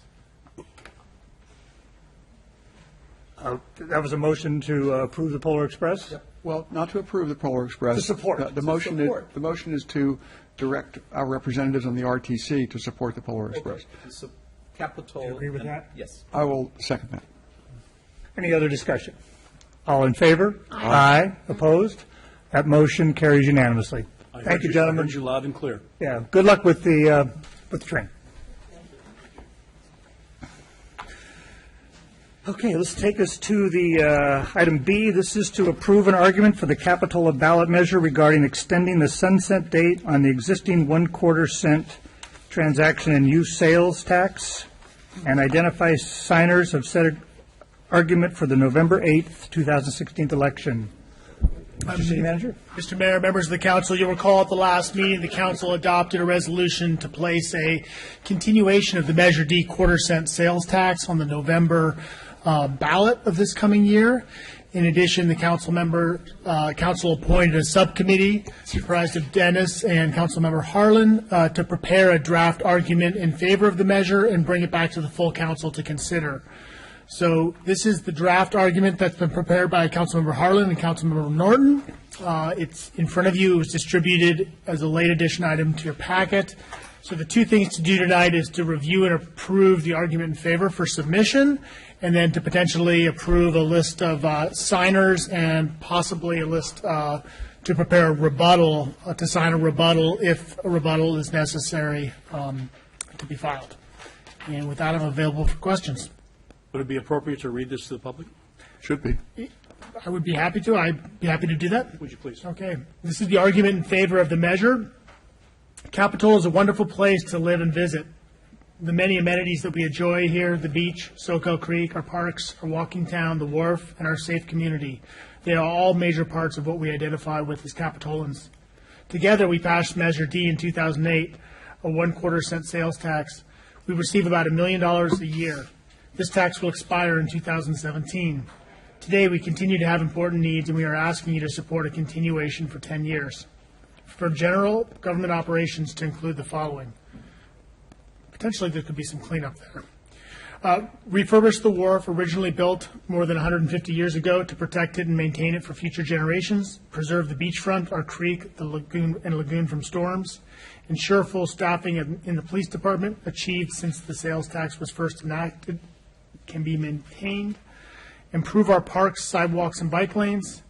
S1: That was a motion to approve the Polar Express?
S17: Yep. Well, not to approve the Polar Express.
S1: To support.
S17: The motion is to direct our representatives on the RTC to support the Polar Express.
S18: Capitol.
S1: Do you agree with that?
S18: Yes.
S17: I will second that.
S1: Any other discussion? All in favor? Aye. Opposed? That motion carries unanimously. Thank you, gentlemen.
S12: I heard you loud and clear.
S1: Yeah. Good luck with the train. Okay, let's take us to the item B. This is to approve an argument for the Capitola ballot measure regarding extending the sunset date on the existing 1/4 cent transaction and use sales tax and identify signers of said argument for the November 8th, 2016 election. Mr. City Manager?
S5: Mr. Mayor, members of the council, you'll recall at the last meeting, the council adopted a resolution to place a continuation of the Measure D 1/4 cent sales tax on the November ballot of this coming year. In addition, the council appointed a subcommittee comprised of Dennis and Councilmember Harlan to prepare a draft argument in favor of the measure and bring it back to the full council to consider. So this is the draft argument that's been prepared by Councilmember Harlan and Councilmember Norton. It's in front of you. It was distributed as a late addition item to your packet. So the two things to do tonight is to review and approve the argument in favor for submission, and then to potentially approve a list of signers and possibly a list to prepare a rebuttal, to sign a rebuttal if a rebuttal is necessary to be filed. And with that, I'm available for questions.
S12: Would it be appropriate to read this to the public?
S17: Should be.
S5: I would be happy to. I'd be happy to do that.
S12: Would you please?
S5: Okay. This is the argument in favor of the measure. Capitola is a wonderful place to live and visit. The many amenities that we enjoy here, the beach, Soquel Creek, our parks, our walking town, the wharf, and our safe community. They are all major parts of what we identify with as Capitolans. Together, we passed Measure D in 2008, a 1/4 cent sales tax. We receive about $1 million a year. This tax will expire in 2017. Today, we continue to have important needs, and we are asking you to support a continuation for 10 years. For general government operations to include the following. Potentially, there could be some cleanup there. Refurbish the wharf originally built more than 150 years ago to protect it and maintain it for future generations. Preserve the beachfront, our creek, the lagoon from storms. Ensure full staffing in the police department, achieved since the sales tax was first enacted, can be maintained. Improve our parks, sidewalks, and bike lanes.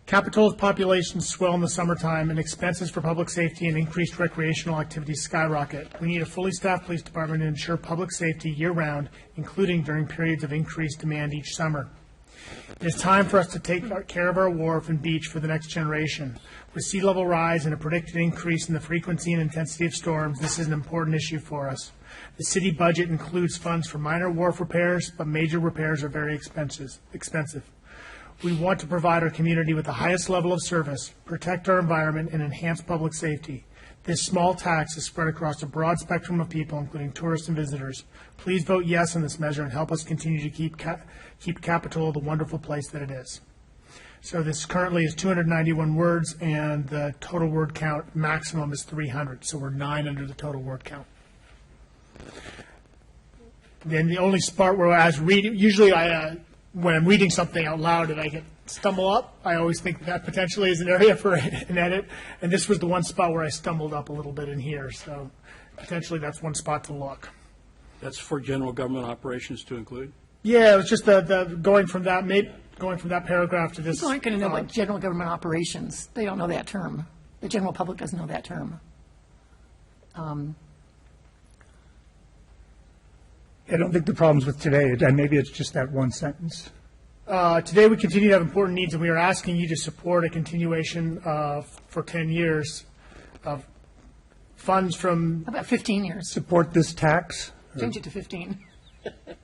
S5: Capitola's population swell in the summertime, and expenses for public safety and increased recreational activities skyrocket. We need a fully staffed police department to ensure public safety year-round, including during periods of increased demand each summer. It is time for us to take care of our wharf and beach for the next generation. With sea level rise and a predicted increase in the frequency and intensity of storms, this is an important issue for us. The city budget includes funds for minor wharf repairs, but major repairs are very expensive. We want to provide our community with the highest level of service, protect our environment, and enhance public safety. This small tax is spread across a broad spectrum of people, including tourists and visitors. Please vote yes on this measure and help us continue to keep Capitola the wonderful place that it is. So this currently is 291 words, and the total word count maximum is 300. So we're 9 under the total word count. Then the only part where I was reading, usually when I'm reading something out loud and I get stumble up, I always think that potentially is an area for an edit. And this was the one spot where I stumbled up a little bit in here. So potentially that's one spot to look.
S12: That's for general government operations to include?
S5: Yeah, it was just the going from that paragraph to this.
S9: People aren't going to know what general government operations. They don't know that term. The general public doesn't know that term.
S1: I don't think the problem's with today, and maybe it's just that one sentence.
S5: Today, we continue to have important needs, and we are asking you to support a continuation for 10 years of funds from.
S9: How about 15 years?
S1: Support this tax?
S9: Change it to 15.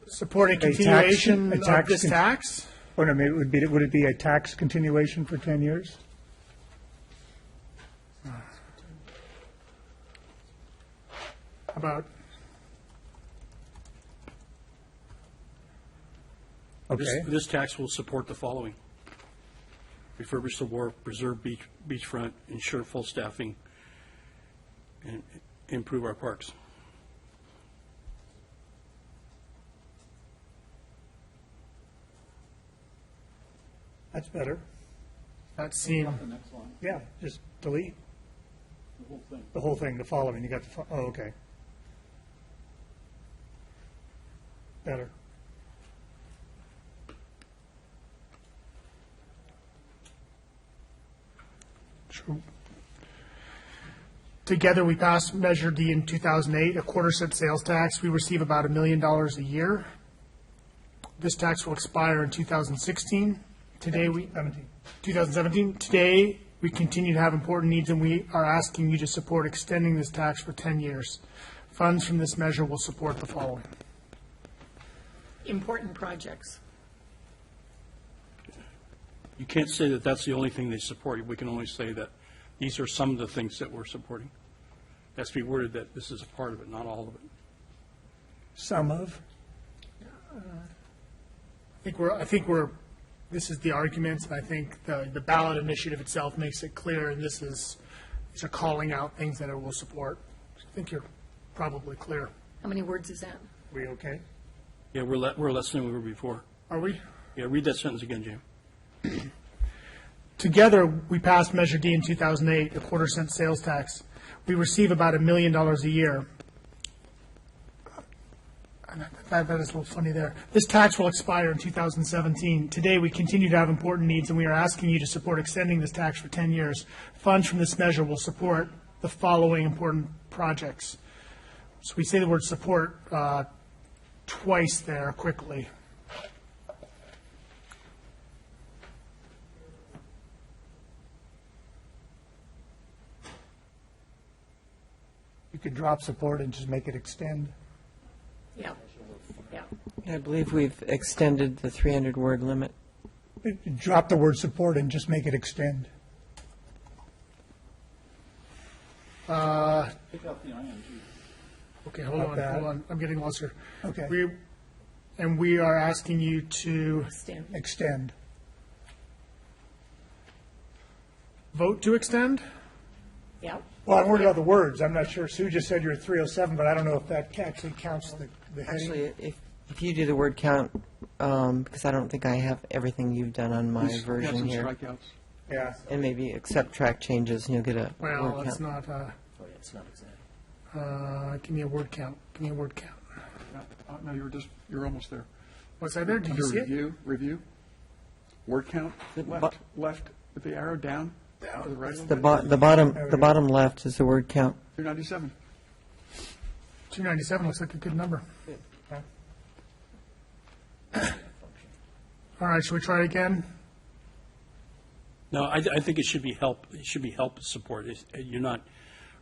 S5: Support a continuation of this tax?
S1: Or no, maybe would it be a tax continuation for 10 years?
S5: About.
S1: Okay.
S12: This tax will support the following: refurbish the wharf, preserve beachfront, ensure full staffing, and improve our parks.
S1: That's better.
S5: That seemed.
S1: Yeah, just delete.
S3: The whole thing.
S1: The whole thing, the following. You got oh, okay. Better.
S5: True. Together, we passed Measure D in 2008, a quarter-cent sales tax. We receive about $1 million a year. This tax will expire in 2016. Today, 2017. Today, we continue to have important needs, and we are asking you to support extending this tax for 10 years. Funds from this measure will support the following.
S9: Important projects.
S12: You can't say that that's the only thing they support. We can only say that these are some of the things that we're supporting. It has to be worded that this is a part of it, not all of it.
S1: Some of?
S5: I think we're this is the argument, and I think the ballot initiative itself makes it clear, and these are calling out things that it will support. I think you're probably clear.
S9: How many words is that?
S5: Are we okay?
S12: Yeah, we're less than we were before.
S5: Are we?
S12: Yeah, read that sentence again, James.
S5: Together, we passed Measure D in 2008, a quarter-cent sales tax. We receive about $1 million a year. That is a little funny there. This tax will expire in 2017. Today, we continue to have important needs, and we are asking you to support extending this tax for 10 years. Funds from this measure will support the following important projects. So we say the word support twice there quickly.
S1: You could drop support and just make it extend.
S9: Yeah. Yeah.
S2: I believe we've extended the 300-word limit.
S1: Drop the word support and just make it extend.
S3: Take out the ing.
S5: Okay, hold on. I'm getting lost here.
S1: Okay.
S5: We are asking you to
S1: Extend.
S5: vote to extend?
S9: Yeah.
S1: Well, I'm worried about the words. I'm not sure. Sue just said you're 307, but I don't know if that actually counts the heading.
S2: Actually, if you do the word count, because I don't think I have everything you've done on my version here.
S17: Strikeouts.
S1: Yeah.
S2: And maybe accept track changes, and you'll get a
S5: Well,
S2: word
S5: it's
S2: count.
S5: not,
S4: It's not exact.
S5: give me a word count. Give me a word count.
S17: No, you're almost there.
S5: What's that there? Did you see it?
S17: Review. Word count. Left with the arrow down. To the right.
S2: The bottom left is the word count.
S17: 297.
S5: 297 looks like a good number. All right, should we try it again?
S12: No, I think it should be help. It should be help support. You're not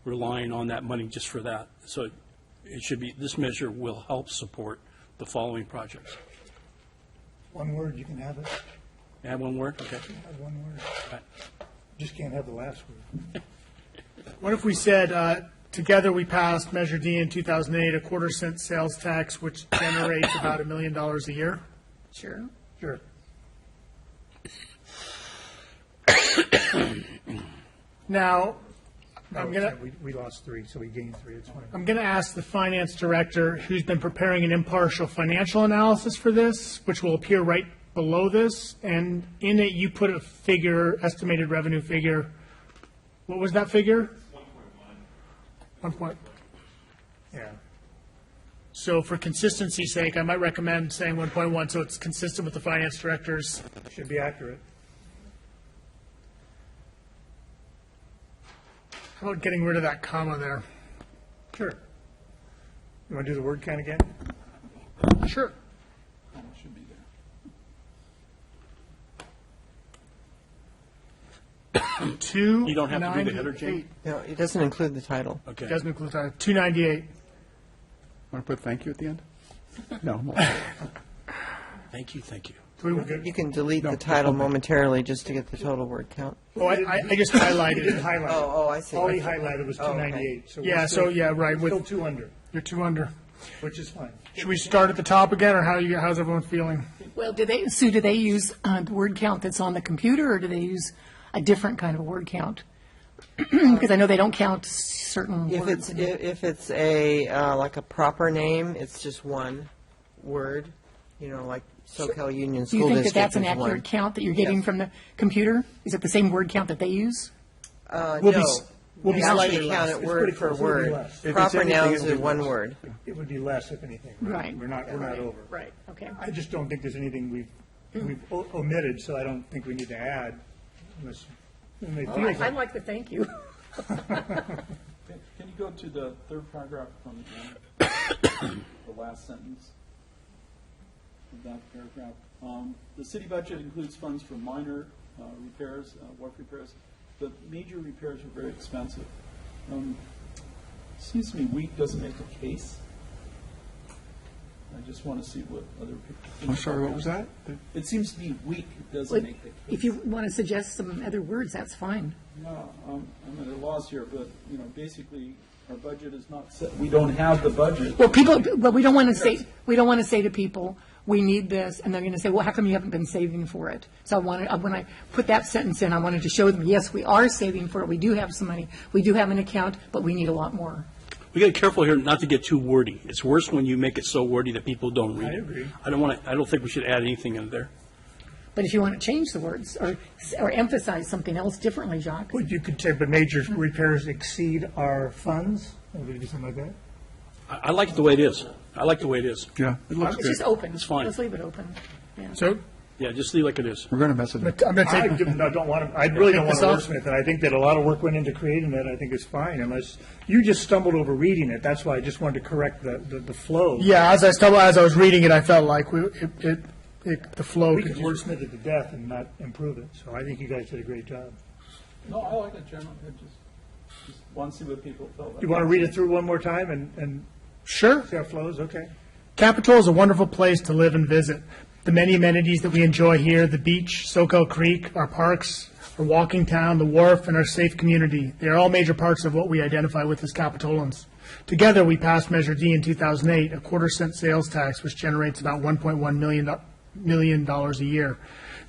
S12: relying on that money just for that. So it should be, this measure will help support the following projects.
S1: One word, you can have it.
S12: Add one word? Okay.
S1: Add one word.
S12: Right.
S1: Just can't have the last word.
S5: What if we said, together we passed Measure D in 2008, a quarter-cent sales tax, which generates about $1 million a year?
S9: Sure.
S1: Sure.
S5: Now,
S1: We lost 3, so we gained 3. It's fine.
S5: I'm going to ask the finance director, who's been preparing an impartial financial analysis for this, which will appear right below this, and in it you put a figure, estimated revenue figure. What was that figure? 1 point.
S1: Yeah.
S5: So for consistency's sake, I might recommend saying 1.1 so it's consistent with the finance director's.
S1: Should be accurate.
S5: How about getting rid of that comma there?
S1: Sure. You want to do the word count again?
S5: Sure.
S18: Should be there.
S12: You don't have to do the header, Jane?
S2: No, it doesn't include the title.
S12: Okay.
S5: Doesn't include the title. 298.
S17: Want to put thank you at the end? No.
S12: Thank you, thank you.
S2: You can delete the title momentarily just to get the total word count.
S5: Oh, I just highlighted it.
S2: Oh, I see.
S1: All he highlighted was
S2: Oh, okay.
S1: 298. So
S5: Yeah,
S1: we're still,
S5: so, yeah, right,
S1: We're
S5: with-
S1: still 2 under,
S5: You're 2 under.
S1: which is fine.
S5: Should we start at the top again, or how's everyone feeling?
S9: Well, do they use the word count that's on the computer, or do they use a different kind of word count? Because I know they don't count certain
S2: If
S9: words.
S2: it's a like a proper name, it's just one word. Like SoCal Union
S9: Do you
S2: School
S9: think that
S2: District
S9: that's an
S2: is one.
S9: accurate count that you're getting
S2: Yes.
S9: from the computer? Is it the same word count that they use?
S5: We'll
S2: No.
S5: be
S2: We
S5: slightly
S2: actually
S5: less.
S2: count it
S1: It's
S2: word
S1: pretty
S2: for
S1: close. It'll be
S2: word.
S1: less. If it's
S2: Proper
S1: anything,
S2: nouns
S1: it'll
S2: are
S1: be
S2: one
S1: less.
S2: word.
S1: It would be less, if anything.
S9: Right.
S1: We're not over.
S9: Right, okay.
S1: I just don't think there's anything we've omitted, so I don't think we need to add unless it may feel
S9: I like the thank you.
S18: Can you go to the third paragraph from the end, the last sentence of that paragraph? The city budget includes funds for minor repairs, wharf repairs, but major repairs are very expensive. Seems to me weak doesn't make a case. I just want to see what other people think.
S17: I'm sorry,
S18: about
S17: what was that?
S18: It seems to be weak doesn't make the case.
S9: If you want to suggest some other words, that's fine.
S18: No, I'm at a loss here, but, basically, our budget is not set. We don't have the budget.
S9: Well, we don't want to say to people, we need this, and they're going to say, well, how come you haven't been saving for it? So when I put that sentence in, I wanted to show them, yes, we are saving for it. We do have some money. We do have an account, but we need a lot more.
S12: We got to be careful here not to get too wordy. It's worse when you make it so wordy that people don't read it.
S1: I agree.
S12: I don't think we should add anything in there.
S9: But if you want to change the words or emphasize something else differently, Jacques.
S1: Well, you could say, but major repairs exceed our funds, or maybe something like that.
S12: I like it the way it is. I like the way it is.
S17: Yeah, it looks
S9: It's
S17: good.
S9: just open.
S12: It's fine.
S9: Let's leave it open. Yeah.
S5: So
S12: Yeah, just leave it like it is.
S17: We're going to mess it up.
S5: I'm going to
S1: I
S5: take.
S1: don't want to, I really don't want to
S5: Take this off?
S1: wordsmith it. I think that a lot of work went into creating that. I think it's fine, unless you just stumbled over reading it. That's why I just wanted to correct the flow.
S5: Yeah, as I was reading it, I felt like the flow.
S1: We could wordsmith it to death and not improve it. So I think you guys did a great job.
S18: No, I like it generally. I just want to see what people felt about.
S1: You want to read it through one more time and
S5: Sure.
S1: see how it flows? Okay.
S5: Capitol is a wonderful place to live and visit. The many amenities that we enjoy here, the beach, SoCal Creek, our parks, our walking town, the wharf, and our safe community, they are all major parts of what we identify with as Capitolans. Together, we passed Measure D in 2008, a quarter-cent sales tax, which generates about $1.1 million a year.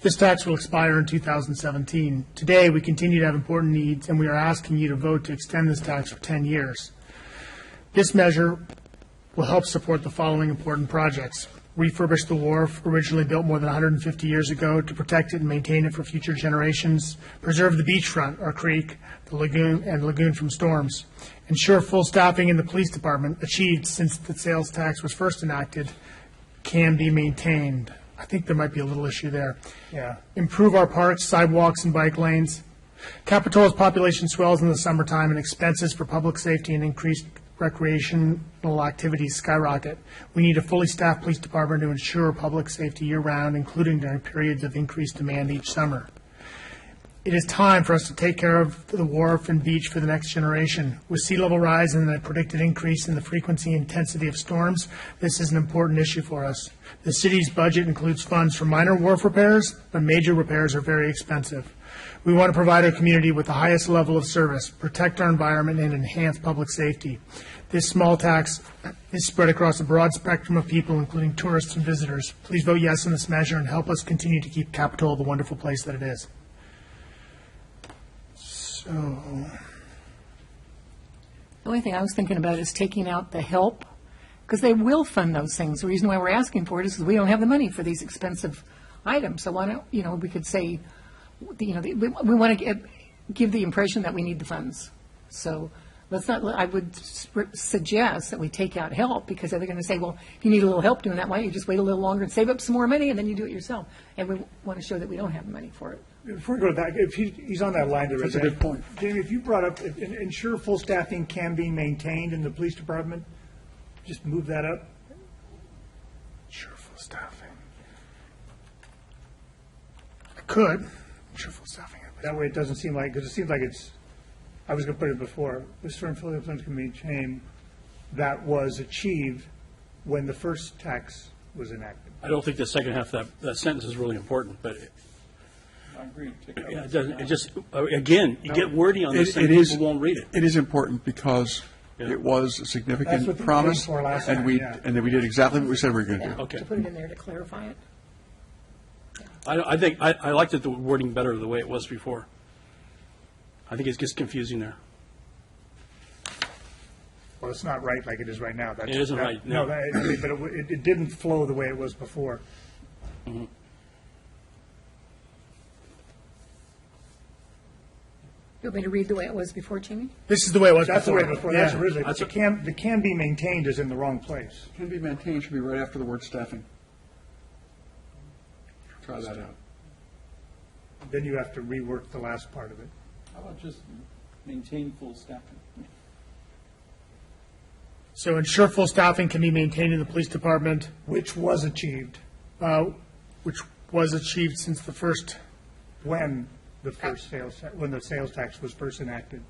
S5: This tax will expire in 2017. Today, we continue to have important needs, and we are asking you to vote to extend this tax for 10 years. This measure will help support the following important projects. Refurbish the wharf, originally built more than 150 years ago, to protect it and maintain it for future generations. Preserve the beachfront, our creek, the lagoon from storms. Ensure full staffing in the police department, achieved since the sales tax was first enacted, can be maintained. I think there might be a little issue there.
S1: Yeah.
S5: Improve our parks, sidewalks, and bike lanes. Capitol's population swells in the summertime, and expenses for public safety and increased recreational activities skyrocket. We need a fully staffed police department to ensure public safety year-round, including during periods of increased demand each summer. It is time for us to take care of the wharf and beach for the next generation. With sea level rise and the predicted increase in the frequency and intensity of storms, this is an important issue for us. The city's budget includes funds for minor wharf repairs, but major repairs are very expensive. We want to provide our community with the highest level of service, protect our environment, and enhance public safety. This small tax is spread across a broad spectrum of people, including tourists and visitors. Please vote yes on this measure and help us continue to keep Capitola the wonderful place that it is. So,
S9: The only thing I was thinking about is taking out the help, because they will fund those things. The reason why we're asking for it is because we don't have the money for these expensive items. So why don't, we could say, we want to give the impression that we need the funds. So let's not, I would suggest that we take out help, because they're going to say, well, if you need a little help doing that, why don't you just wait a little longer and save up some more money, and then you do it yourself. And we want to show that we don't have the money for it.
S1: Before we go back, if he's on that line there.
S17: That's a good point.
S1: Jamie, if you brought up, ensure full staffing can be maintained in the police department, just move that up.
S5: Ensure full staffing. I could. Ensure full staffing.
S1: That way it doesn't seem like, because it seems like it's, I was going to put it before, this firm fully implemented can be maintained, that was achieved when the first tax was enacted.
S12: I don't think the second half of that sentence is really important, but
S18: I agree.
S12: it just, again, you get wordy on this thing, people won't read it.
S17: It is important because it was a
S1: That's
S17: significant
S1: what they
S17: promise,
S1: paid for last
S17: and
S1: time,
S17: we
S1: yeah.
S17: and then we did exactly what we said we were going to do.
S12: Okay.
S9: To put it in there to clarify it.
S12: I think, I liked the wording better the way it was before. I think it gets confusing there.
S1: Well, it's not right like it is right now.
S12: It isn't right,
S1: No,
S12: no.
S1: but it didn't flow the way it was before.
S12: Mhm.
S9: You want me to read the way it was before, Jamie?
S5: This is the way it was
S1: That's the way
S5: before.
S1: before, that's
S5: Yeah.
S1: originally, but the can be maintained is in the wrong place.
S17: Can be maintained should be right after the word staffing. Try that out.
S1: Then you have to rework the last part of it.
S18: How about just maintain full staffing?
S5: So ensure full staffing can be maintained in the police department,
S1: Which was achieved
S5: which was achieved since the first.
S1: when the first when the sales tax was first enacted.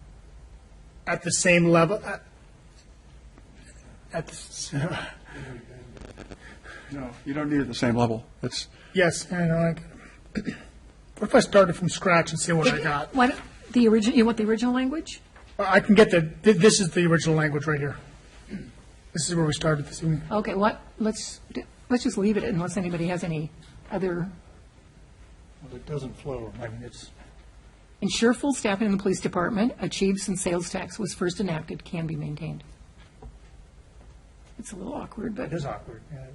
S5: At the same level.
S17: No, you don't need it at the same level. It's
S5: Yes, I know. What if I started from scratch and see what I got?
S9: What, the original, you want the original language?
S5: I can get this is the original language right here. This is where we started this evening.
S9: Okay, let's just leave it unless anybody has any other.
S1: Well, it doesn't flow. I mean, it's.
S9: Ensure full staffing in the police department achieved since sales tax was first enacted can be maintained. It's a little awkward, but.
S1: It is awkward, yeah.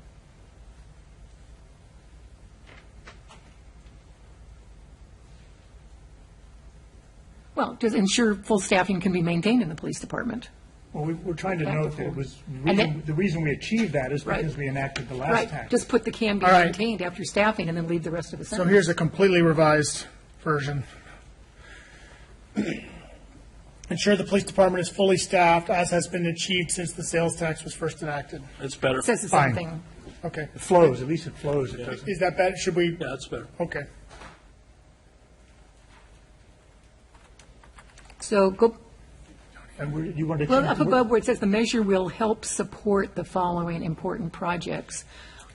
S9: Well, just ensure full staffing can be maintained in the police department.
S1: Well, we're trying to
S9: Back
S1: note
S9: to
S1: that it
S9: full.
S1: was,
S9: And then-
S1: the reason we achieved that is
S9: Right.
S1: because we enacted the last
S9: Right,
S1: tax.
S9: just put the can be
S5: All right.
S9: maintained after staffing and then leave the rest of the
S5: So
S9: sentence.
S5: here's a completely revised version. Ensure the police department is fully staffed as has been achieved since the sales tax was first enacted.
S12: It's better.
S9: It says the
S1: Fine.
S9: same thing.
S5: Okay.
S1: It flows, at least it flows. It doesn't.
S5: Is that better? Should we?
S12: Yeah, that's better.
S5: Okay.
S9: So go,
S1: And you want to.
S9: well, up above where it says the measure will help support the following important projects.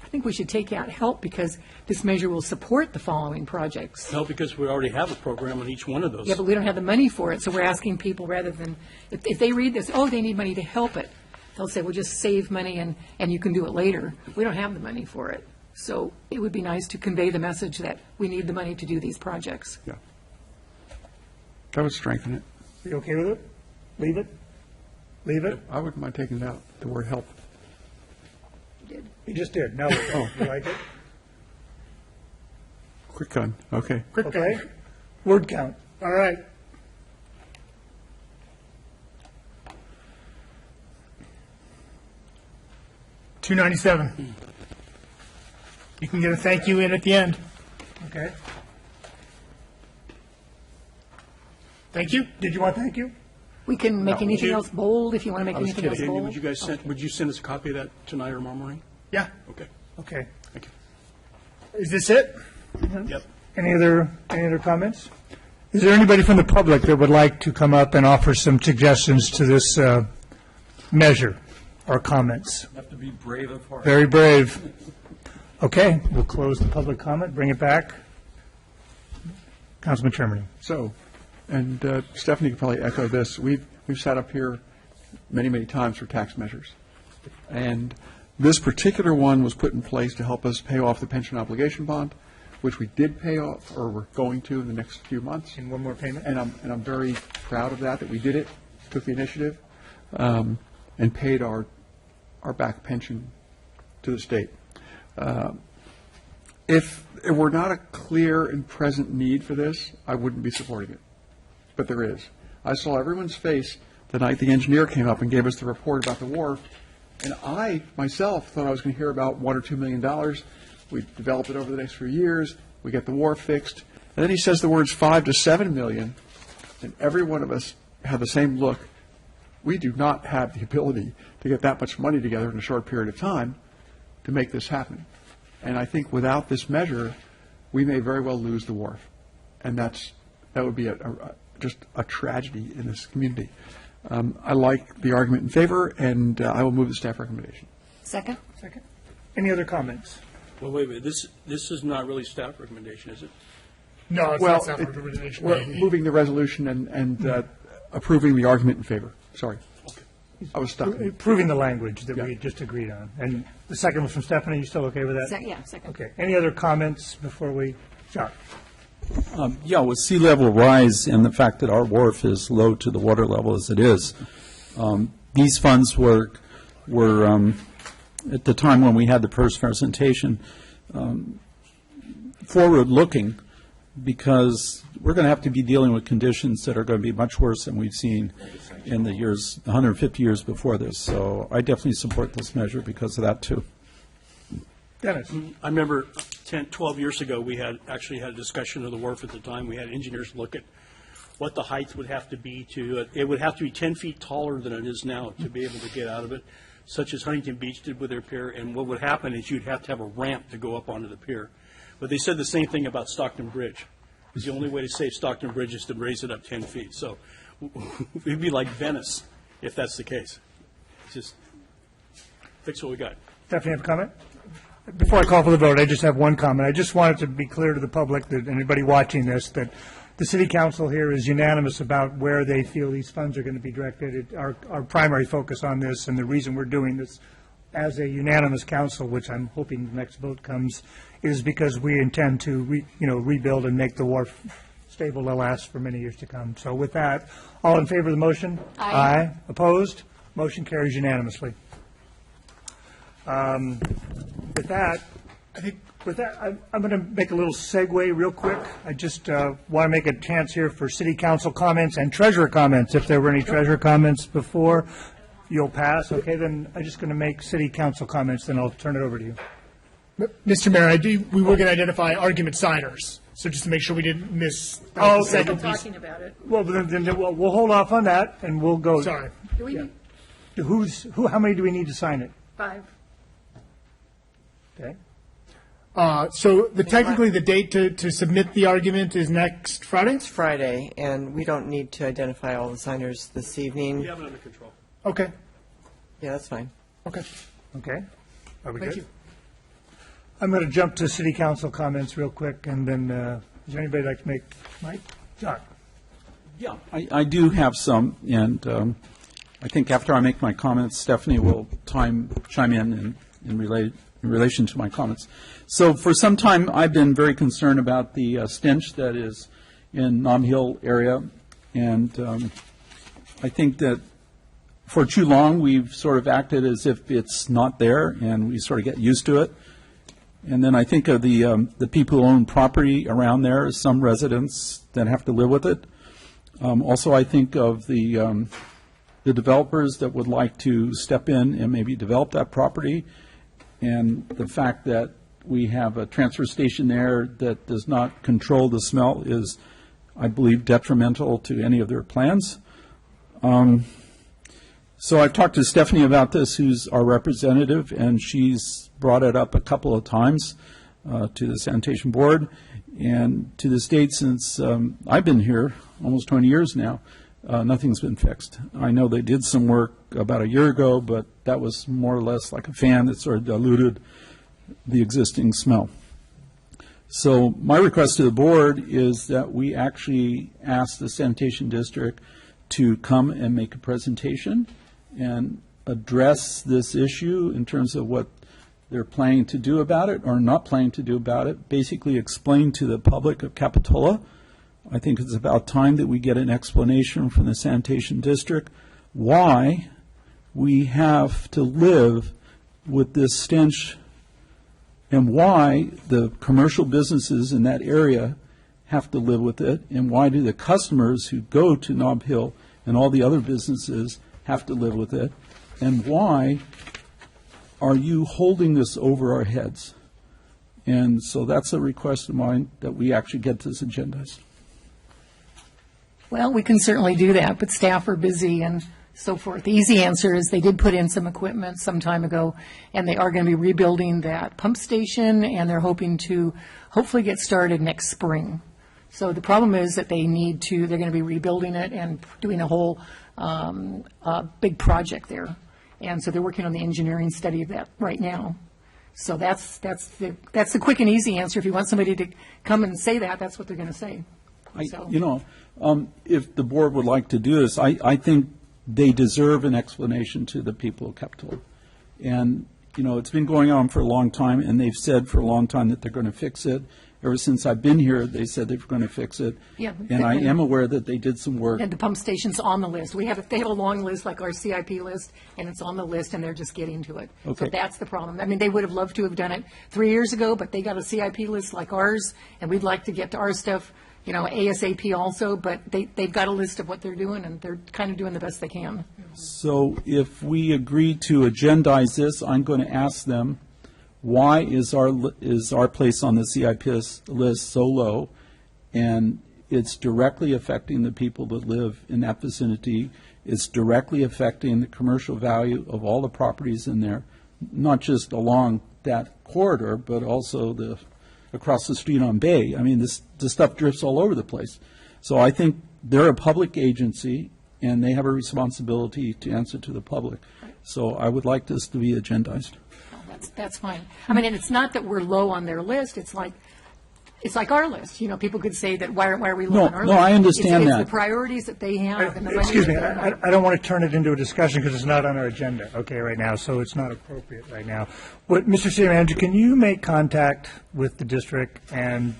S9: I think we should take out help because this measure will support the following projects.
S12: No, because we already have a program on each one of those.
S9: Yeah, but we don't have the money for it, so we're asking people rather than, if they read this, oh, they need money to help it, they'll say, well, just save money and you can do it later. We don't have the money for it. So it would be nice to convey the message that we need the money to do these projects.
S17: yeah. That would strengthen it.
S1: Are you okay with it? Leave it? Leave it?
S17: I wouldn't mind taking it out, the word help.
S1: You just did. Now you like it?
S17: Quick gun, okay.
S1: Okay. Word count.
S5: All right. $297. You can get a thank you in at the end.
S1: Okay.
S5: Thank you.
S1: Did you want thank you?
S9: We can make anything
S12: you-
S9: else bold if you want to make
S12: I was
S9: anything else
S12: kidding.
S9: bold.
S12: Would you guys send, would you send us a copy of that tonight or tomorrow morning?
S5: Yeah.
S12: Okay.
S1: Okay.
S12: Thank you.
S5: Is this it?
S12: Yep.
S1: Any other comments? Is there anybody from the public that would like to come up and offer some suggestions to this measure or comments?
S18: You have to be brave of heart.
S1: Very brave. Okay, we'll close the public comment, bring it back. Councilman Termini.
S17: So, and Stephanie could probably echo this. We've sat up here many times for tax measures. And this particular one was put in place to help us pay off the pension obligation bond, which we did pay off, or we're going to in the next few months.
S1: And one more payment?
S17: And I'm very proud of that we did it, took the initiative, and paid our back pension to the state. If it were not a clear and present need for this, I wouldn't be supporting it. But there is. I saw everyone's face the night the engineer came up and gave us the report about the wharf, and I, myself, thought I was going to hear about $1 or $2 million. We develop it over the next few years. We get the wharf fixed. And then he says the words $5 to $7 million, and every one of us had the same look. We do not have the ability to get that much money together in a short period of time to make this happen. And I think without this measure, we may very well lose the wharf. And that would be just a tragedy in this community. I like the argument in favor, and I will move the staff recommendation.
S9: Second?
S1: Second. Any other comments?
S12: Well, wait. This is not really staff recommendation, is it?
S5: No, it's not staff recommendation.
S17: We're moving the resolution and approving the argument in favor. Sorry. I was stuck.
S1: Approving the language that we just agreed on. And the second was from Stephanie. You still okay with that?
S9: Yeah, second.
S1: Okay. Any other comments before we start?
S18: Yeah, with sea level rise and the fact that our wharf is low to the water level as it is, these funds were at the time when we had the first presentation, forward-looking, because we're going to have to be dealing with conditions that are going to be much worse than we've seen in the years, 150 years before this. So I definitely support this measure because of that, too.
S1: Dennis.
S12: I remember 12 years ago, we actually had a discussion of the wharf at the time. We had engineers look at what the height would have to be it would have to be 10 feet taller than it is now to be able to get out of it, such as Huntington Beach did with their pier. And what would happen is you'd have to have a ramp to go up onto the pier. But they said the same thing about Stockton Bridge. Because the only way to save Stockton Bridge is to raise it up 10 feet. So we'd be like Venice if that's the case. Just fix what we got.
S1: Stephanie, have a comment? Before I call for the vote, I just have one comment. I just wanted to be clear to the public, that anybody watching this, that the City Council here is unanimous about where they feel these funds are going to be directed. Our primary focus on this, and the reason we're doing this as a unanimous council, which I'm hoping the next vote comes, is because we intend to rebuild and make the wharf stable to last for many years to come. So with that, all in favor of the motion?
S9: Aye.
S1: Opposed? Motion carries unanimously. With that, I'm going to make a little segue real quick. I just want to make a chance here for City Council comments and Treasurer comments. If there were any Treasurer comments before, you'll pass. Okay, then I'm just going to make City Council comments, then I'll turn it over to you.
S5: Mr. Mayor, we were going to identify argument signers, so just to make sure we didn't miss the second piece.
S9: Talking about it.
S1: Well, then we'll hold off on that, and we'll go.
S5: Sorry.
S9: Do we need
S1: How many do we need to sign it?
S9: 5?
S1: Okay.
S5: So technically the date to submit the argument is next Friday?
S2: It's Friday, and we don't need to identify all the signers this evening.
S12: We have it under control.
S5: Okay.
S2: Yeah, that's fine.
S5: Okay.
S1: Okay. Are we
S5: Thank
S1: good?
S5: you.
S1: I'm going to jump to City Council comments real quick, and then is there anybody like to make? Mike? John?
S18: Yeah, I do have some, and I think after I make my comments, Stephanie will chime in relation to my comments. So for some time, I've been very concerned about the stench that is in Nom Hill area, and I think that for too long, we've sort of acted as if it's not there, and we sort of get used to it. And then I think of the people who own property around there, some residents that have to live with it. Also, I think of the developers that would like to step in and maybe develop that property, and the fact that we have a transfer station there that does not control the smell is, I believe, detrimental to any of their plans. So I've talked to Stephanie about this, who's our representative, and she's brought it up a couple of times. to the Sanitation Board. And to this date, since I've been here, almost 20 years now, nothing's been fixed. I know they did some work about a year ago, but that was more or less like a fan that sort of diluted the existing smell. So my request to the board is that we actually ask the sanitation district to come and make a presentation and address this issue in terms of what they're planning to do about it or not planning to do about it, basically explain to the public of Capitola. I think it's about time that we get an explanation from the sanitation district why we have to live with this stench and why the commercial businesses in that area have to live with it, and why do the customers who go to Nob Hill and all the other businesses have to live with it, and why are you holding this over our heads? And so that's a request of mine, that we actually get this agendized.
S9: Well, we can certainly do that, but staff are busy and so forth. The easy answer is they did put in some equipment some time ago, and they are going to be rebuilding that pump station, and they're hoping to hopefully get started next spring. So the problem is that they're going to be rebuilding it and doing a whole big project there. And so they're working on the engineering study of that right now. So that's the quick and easy answer. If you want somebody to come and say that, that's what they're going to say.
S18: If the board would like to do this, I think they deserve an explanation to the people of Capitola. And, it's been going on for a long time, and they've said for a long time that they're going to fix it. Ever since I've been here, they said they were going to fix it.
S9: Yeah.
S18: And I am aware that they did some work.
S9: And the pump station's on the list. They have a long list like our CIP list, and it's on the list, and they're just getting to it.
S18: Okay.
S9: So that's the problem. I mean, they would have loved to have done it 3 years ago, but they got a CIP list like ours, and we'd like to get to our stuff, ASAP also, but they've got a list of what they're doing, and they're kind of doing the best they can.
S18: So if we agree to agendize this, I'm going to ask them, why is our place on the CIP list so low? And it's directly affecting the people that live in that vicinity. It's directly affecting the commercial value of all the properties in there, not just along that corridor, but also across the street on Bay. I mean, this stuff drifts all over the place. So I think they're a public agency, and they have a responsibility to answer to the public. So I would like this to be agendized.
S9: That's fine. I mean, and it's not that we're low on their list. It's like our list. People could say that why are we low on our list?
S18: No, I understand
S9: it's
S18: that.
S9: the priorities that they have. And the
S1: Excuse me, I don't want to turn it into a discussion because it's not on our agenda, right now, so it's not appropriate right now. Mr. City Manager, can you make contact with the district and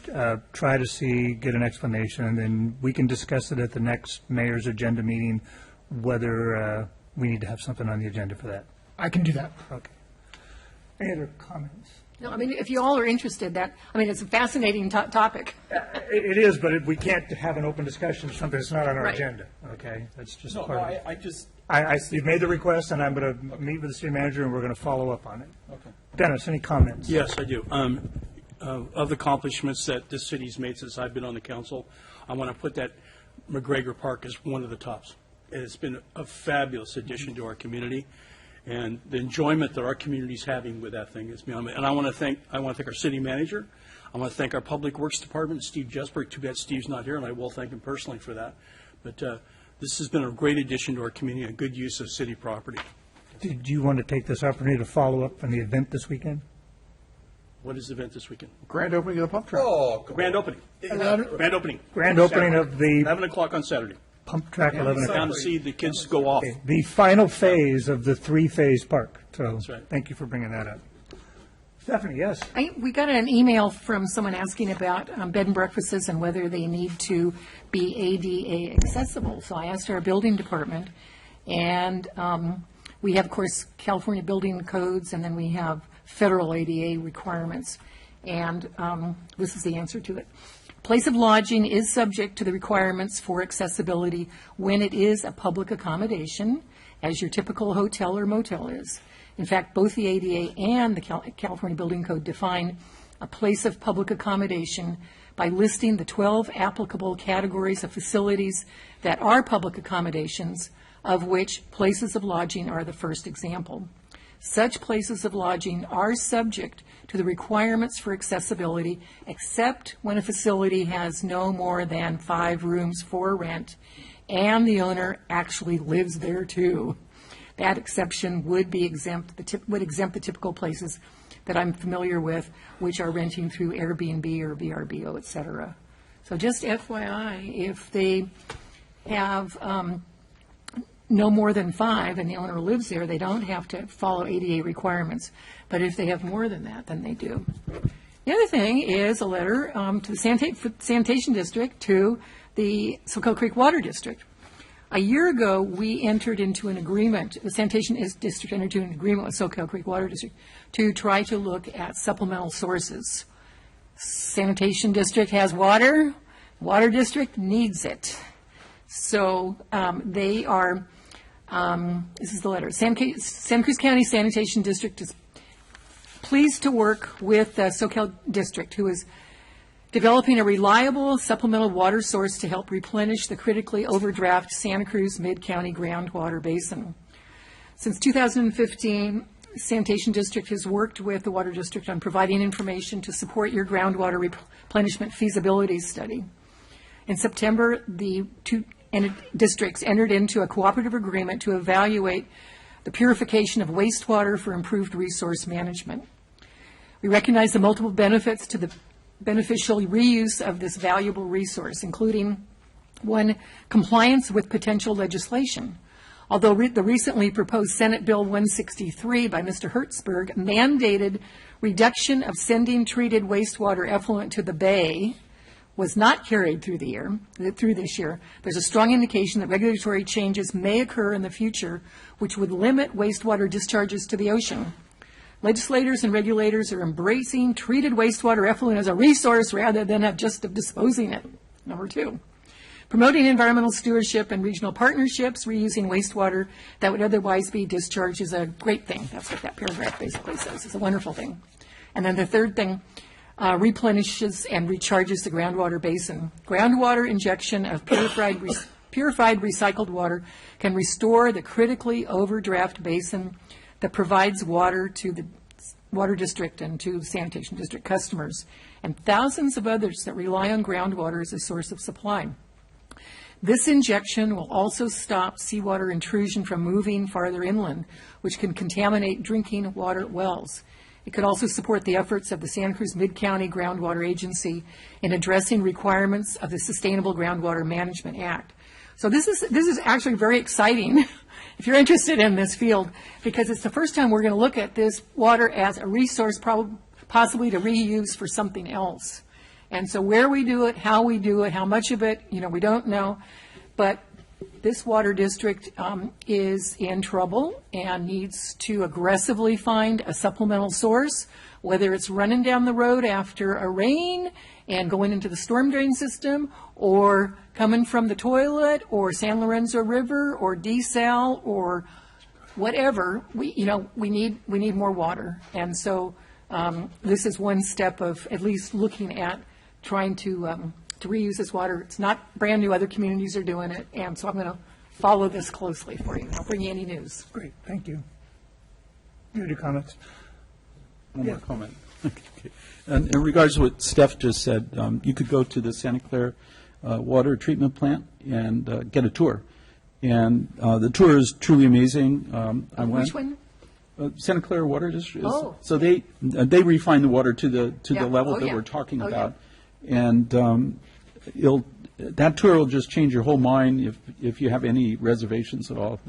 S1: try to get an explanation, and then we can discuss it at the next mayor's agenda meeting, whether we need to have something on the agenda for that?
S5: I can do that.
S1: Okay. Any other comments?
S9: No, I mean, if you all are interested, it's a fascinating topic.
S1: It is, but we can't have an open discussion of something that's not on our
S9: Right.
S1: agenda, okay? That's just
S18: No,
S1: part of it.
S18: I just...
S1: You've made the request, and I'm going to meet with the city manager, and we're going to follow up on it.
S18: Okay.
S1: Dennis, any comments?
S12: Yes, I do. Of the accomplishments that this city's made since I've been on the council, I want to put that McGregor Park as one of the tops. It's been a fabulous addition to our community, and the enjoyment that our community's having with that thing is beyond me. And I want to thank our city manager. I want to thank our Public Works Department, Steve Jesberg. Too bad Steve's not here, and I will thank him personally for that. But this has been a great addition to our community, a good use of city property.
S1: Did you want to take this opportunity to follow up on the event this weekend?
S12: What is the event this weekend?
S17: Grand opening of the pump track.
S12: Grand opening. Grand opening.
S1: Grand opening of the
S12: 11 o'clock on Saturday.
S1: pump track 11
S12: Down to see the kids go off.
S1: The final phase of the three-phase park. So
S12: That's right.
S1: thank you for bringing that up. Stephanie, yes.
S9: We got an email from someone asking about bed and breakfasts and whether they need to be ADA accessible. So I asked our building department, and we have, of course, California building codes, and then we have federal ADA requirements. And this is the answer to it. Place of lodging is subject to the requirements for accessibility when it is a public accommodation, as your typical hotel or motel is. In fact, both the ADA and the California Building Code define a place of public accommodation by listing the 12 applicable categories of facilities that are public accommodations, of which places of lodging are the first example. Such places of lodging are subject to the requirements for accessibility, except when a facility has no more than 5 rooms for rent and the owner actually lives there too. That exception would be exempt the typical places that I'm familiar with, which are renting through Airbnb or VRBO, et cetera. So just FYI, if they have no more than 5 and the owner lives there, they don't have to follow ADA requirements. But if they have more than that, then they do. The other thing is a letter to the Sanitation District to the Soquel Creek Water District. A year ago, we entered into an agreement, the Sanitation District entered into an agreement with Soquel Creek Water District to try to look at supplemental sources. Sanitation District has water, Water District needs it. So they are, this is the letter, Santa Cruz County Sanitation District is pleased to work with the Soquel District, who is developing a reliable supplemental water source to help replenish the critically overdraft Santa Cruz Mid-County groundwater basin. Since 2015, Sanitation District has worked with the Water District on providing information to support your groundwater replenishment feasibility study. In September, the two districts entered into a cooperative agreement to evaluate the purification of wastewater for improved resource management. We recognize the multiple benefits to the beneficial reuse of this valuable resource, including, 1, compliance with potential legislation. Although the recently proposed Senate Bill 163 by Mr. Hertzberg mandated reduction of sending treated wastewater effluent to the bay was not carried through this year, there's a strong indication that regulatory changes may occur in the future which would limit wastewater discharges to the ocean. Legislators and regulators are embracing treated wastewater effluent as a resource rather than just disposing it. Number 2, promoting environmental stewardship and regional partnerships, reusing wastewater that would otherwise be discharged is a great thing. That's what that paragraph basically says. It's a wonderful thing. And then the third thing, replenishes and recharges the groundwater basin. Groundwater injection of purified recycled water can restore the critically overdraft basin that provides water to the Water District and to Sanitation District customers, and thousands of others that rely on groundwater as a source of supply. This injection will also stop seawater intrusion from moving farther inland, which can contaminate drinking water wells. It could also support the efforts of the Santa Cruz Mid-County Groundwater Agency in addressing requirements of the Sustainable Groundwater Management Act. So this is actually very exciting if you're interested in this field, because it's the first time we're going to look at this water as a resource possibly to reuse for something else. And so where we do it, how much of it, we don't know. But this water district is in trouble and needs to aggressively find a supplemental source, whether it's running down the road after a rain and going into the storm drain system, or coming from the toilet, or San Lorenzo River, or desal, or whatever. We need more water, and so this is one step of at least looking at trying to reuse this water. It's not brand new; other communities are doing it, and so I'm going to follow this closely for you. I'll bring you any news.
S1: Great, thank you. Any comments?
S18: One more comment. Okay. And in regards to what Steph just said, you could go to the Santa Clara water treatment plant and get a tour. And the tour is truly amazing. I went.
S9: Which one?
S18: Santa Clara Water District.
S9: Oh.
S18: So they refine the water to the level that we're talking about. And that tour will just change your whole mind if you have any reservations at all.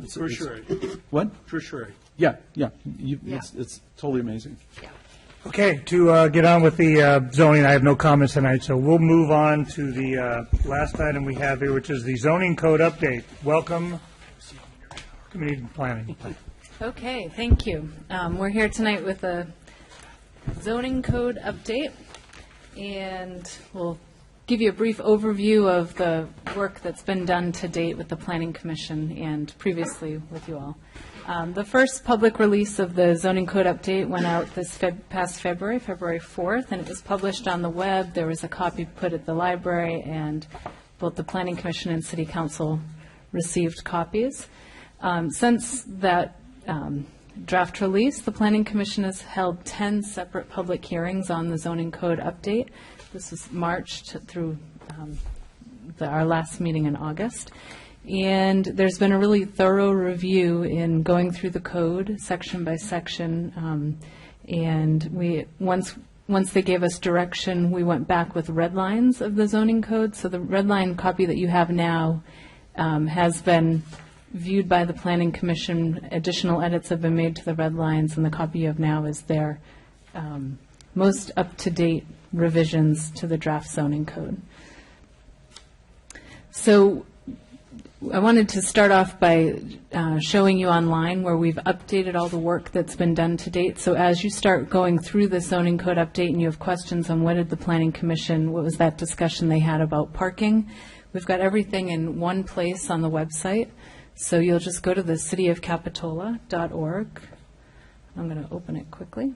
S18: What?
S12: For sure.
S18: Yeah. It's totally amazing.
S9: Yeah.
S1: Okay, to get on with the zoning, I have no comments tonight, so we'll move on to the last item we have here, which is the zoning code update. Welcome, Community Planning.
S19: Okay, thank you. We're here tonight with a zoning code update, and we'll give you a brief overview of the work that's been done to date with the Planning Commission and previously with you all. The first public release of the zoning code update went out this past February 4th, and it was published on the web. There was a copy put at the library, and both the Planning Commission and City Council received copies. Since that draft release, the Planning Commission has held 10 separate public hearings on the zoning code update. This was March through our last meeting in August. And there's been a really thorough review in going through the code section by section. And we once they gave us direction, we went back with red lines of the zoning code. So the red line copy that you have now has been viewed by the Planning Commission. Additional edits have been made to the red lines, and the copy you have now is their most up-to-date revisions to the draft zoning code. So I wanted to start off by showing you online where we've updated all the work that's been done to date. So as you start going through the zoning code update and you have questions on what did the Planning Commission, what was that discussion they had about parking, we've got everything in one place on the website. So you'll just go to the cityofcapitola.org. I'm going to open it quickly.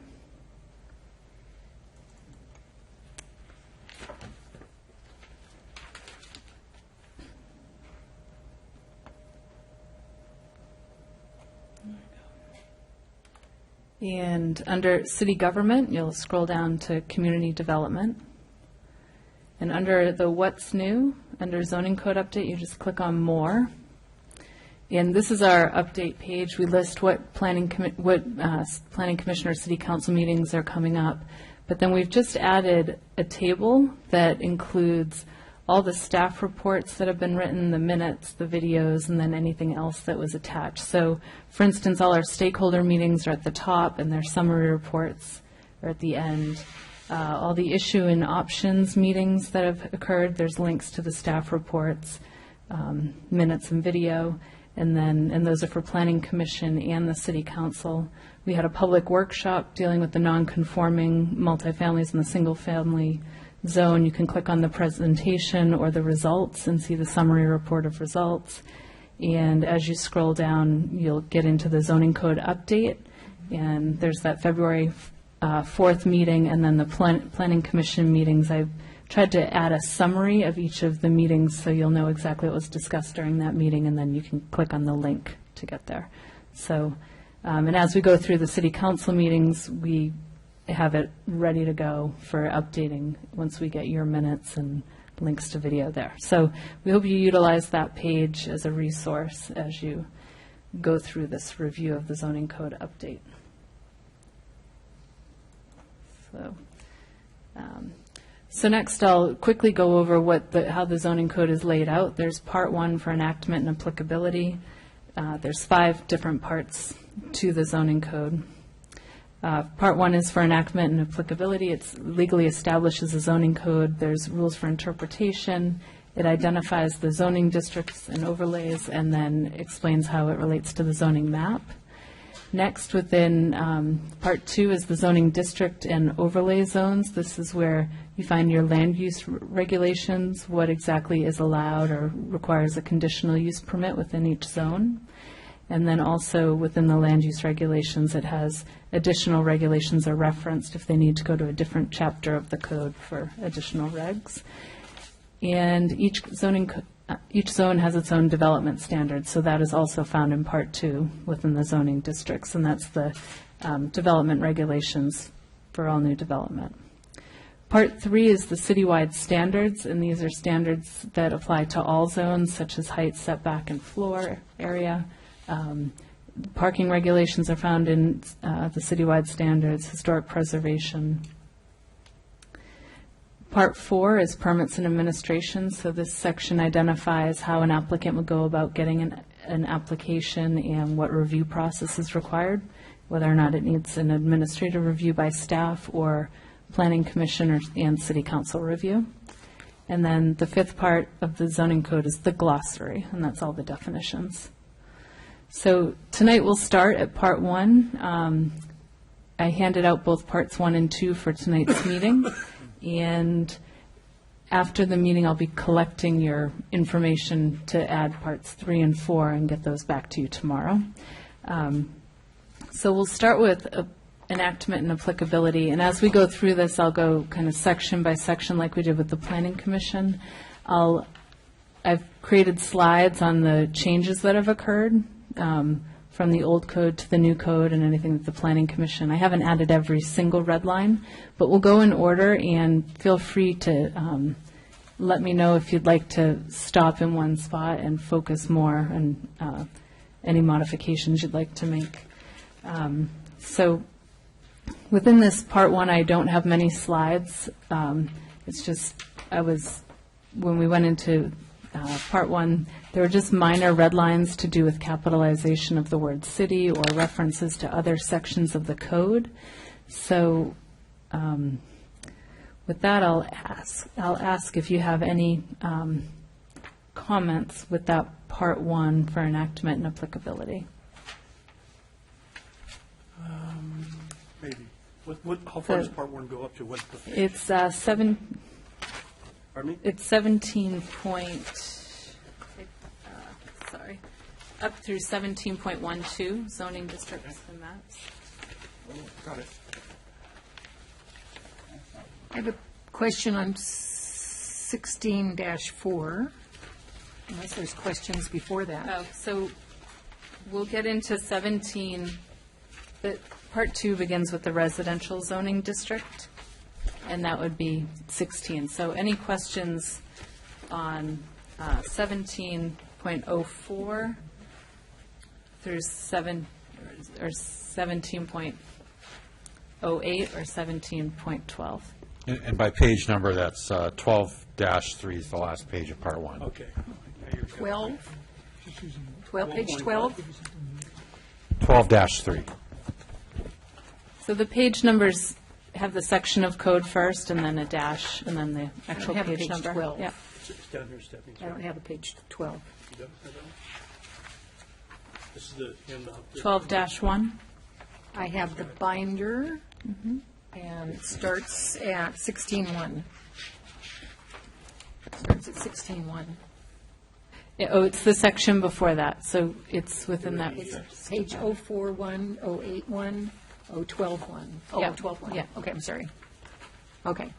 S19: And under city government, you'll scroll down to community development. And under the what's new, under zoning code update, you just click on more. And this is our update page. We list what planning commission or city council meetings are coming up. But then we've just added a table that includes all the staff reports that have been written, the minutes, the videos, and then anything else that was attached. So, for instance, all our stakeholder meetings are at the top, and their summary reports are at the end. All the issue and options meetings that have occurred, there's links to the staff reports, minutes and video, and those are for Planning Commission and the City Council. We had a public workshop dealing with the non-conforming multifamilies and the single-family zone. You can click on the presentation or the results and see the summary report of results. And as you scroll down, you'll get into the zoning code update. And there's that February 4th meeting, and then the Planning Commission meetings. I've tried to add a summary of each of the meetings so you'll know exactly what was discussed during that meeting, and then you can click on the link to get there. So, and as we go through the City Council meetings, we have it ready to go for updating once we get your minutes and links to video there. So we hope you utilize that page as a resource as you go through this review of the zoning code update. So next I'll quickly go over how the zoning code is laid out. There's part 1 for enactment and applicability. There's 5 different parts to the zoning code. Part 1 is for enactment and applicability. It legally establishes a zoning code. There's rules for interpretation. It identifies the zoning districts and overlays, and then explains how it relates to the zoning map. Next, within Part 2 is the zoning district and overlay zones. This is where you find your land use regulations, what exactly is allowed or requires a conditional use permit within each zone. And then also within the land use regulations, it has additional regulations are referenced if they need to go to a different chapter of the code for additional regs. And each zone has its own development standards, so that is also found in Part 2 within the zoning districts, and that's the development regulations for all new development. Part 3 is the citywide standards, and these are standards that apply to all zones, such as height, setback, and floor area. Parking regulations are found in the citywide standards, historic preservation. Part 4 is permits and administration. So this section identifies how an applicant would go about getting an application and what review process is required, whether or not it needs an administrative review by staff or Planning Commission and City Council review. And then the 5th part of the zoning code is the glossary, and that's all the definitions. So tonight we'll start at Part 1. I handed out both Parts 1 and 2 for tonight's meeting. And after the meeting, I'll be collecting your information to add Parts 3 and 4 and get those back to you tomorrow. So we'll start with enactment and applicability. And as we go through this, I'll go kind of section by section like we did with the Planning Commission. I've created slides on the changes that have occurred from the old code to the new code and anything that the Planning Commission. I haven't added every single red line, but we'll go in order, and feel free to let me know if you'd like to stop in one spot and focus more on any modifications you'd like to make. So within this part one, I don't have many slides. It's just, when we went into part one, there were just minor red lines to do with capitalization of the word city or references to other sections of the code. So with that, I'll ask if you have any comments with that part one for enactment and applicability.
S12: Maybe. How far does part one go up to?
S19: It's
S12: Pardon me?
S19: It's 17 up through 17.12 zoning districts and maps.
S12: Got it.
S9: I have a question on 16-4, unless there's questions before that.
S19: Oh, so we'll get into 17. But part two begins with the residential zoning district, and that would be 16. So any questions on 17.04 through 17.08 or 17.12?
S20: And by page number, that's 12-3 is the last page of part one.
S12: Okay.
S9: 12? 12, page 12?
S20: 12-3.
S19: So the page numbers have the section of code first, and then a dash, and then the actual
S9: have
S19: page
S9: page
S19: number.
S9: 12.
S19: Yeah.
S12: It's down here, Stephanie.
S9: I don't have a page 12.
S12: You don't have that one? This is the handout.
S19: 12-1.
S9: I have the binder, and it starts at 16.1. Starts at 16.1.
S19: Oh, it's the section before that, so it's within that.
S9: It's page 041, 081, 012.1. Oh,
S19: Yeah.
S9: 012.1.
S19: Yeah.
S9: Okay, I'm sorry. Okay.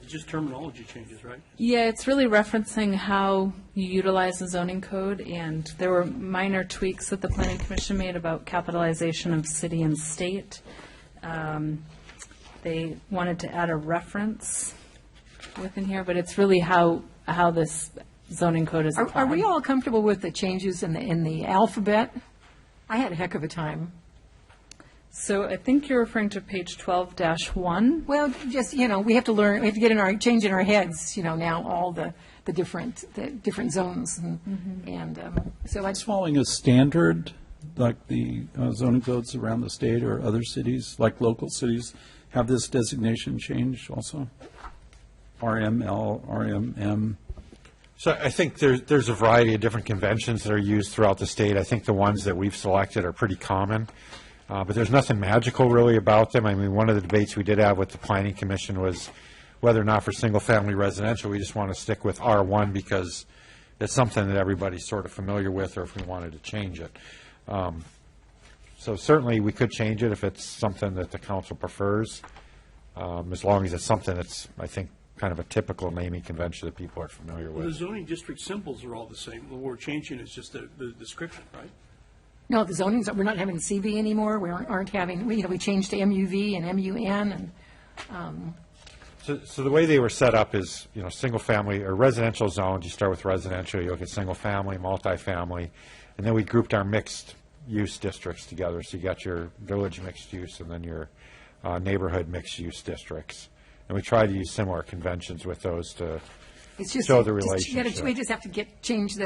S12: It's just terminology changes, right?
S19: Yeah, it's really referencing how you utilize the zoning code, and there were minor tweaks that the Planning Commission made about capitalization of city and state. They wanted to add a reference within here, but it's really how this zoning code is applied.
S9: Are we all comfortable with the changes in the alphabet? I had a heck of a time.
S19: So I think you're referring to page 12-1.
S9: Well, just, we have to learn, we have to get change in our heads, now all the different zones. And so
S18: It's following a standard, like the zoning codes around the state or other cities, like local cities, have this designation change also? RML, RMM.
S20: So I think there's a variety of different conventions that are used throughout the state. I think the ones that we've selected are pretty common, but there's nothing magical really about them. I mean, one of the debates we did have with the Planning Commission was whether or not for single-family residential, we just want to stick with R1 because it's something that everybody's sort of familiar with, or if we wanted to change it. So certainly we could change it if it's something that the council prefers, as long as it's something that's, I think, kind of a typical naming convention that people are familiar
S12: Well, the
S20: with.
S12: zoning district symbols are all the same. What we're changing is just the description, right?
S9: no, the zonings, we're not having CV anymore. We aren't having, we changed to MUV and MUN. And
S20: So the way they were set up is, single-family or residential zones, you start with residential, you look at single-family, multifamily, and then we grouped our mixed-use districts together. So you got your village mixed use and then your neighborhood mixed-use districts. And we try to use similar conventions with those to
S9: it's just,
S20: show the
S9: just-
S20: relationship.
S9: we just have to change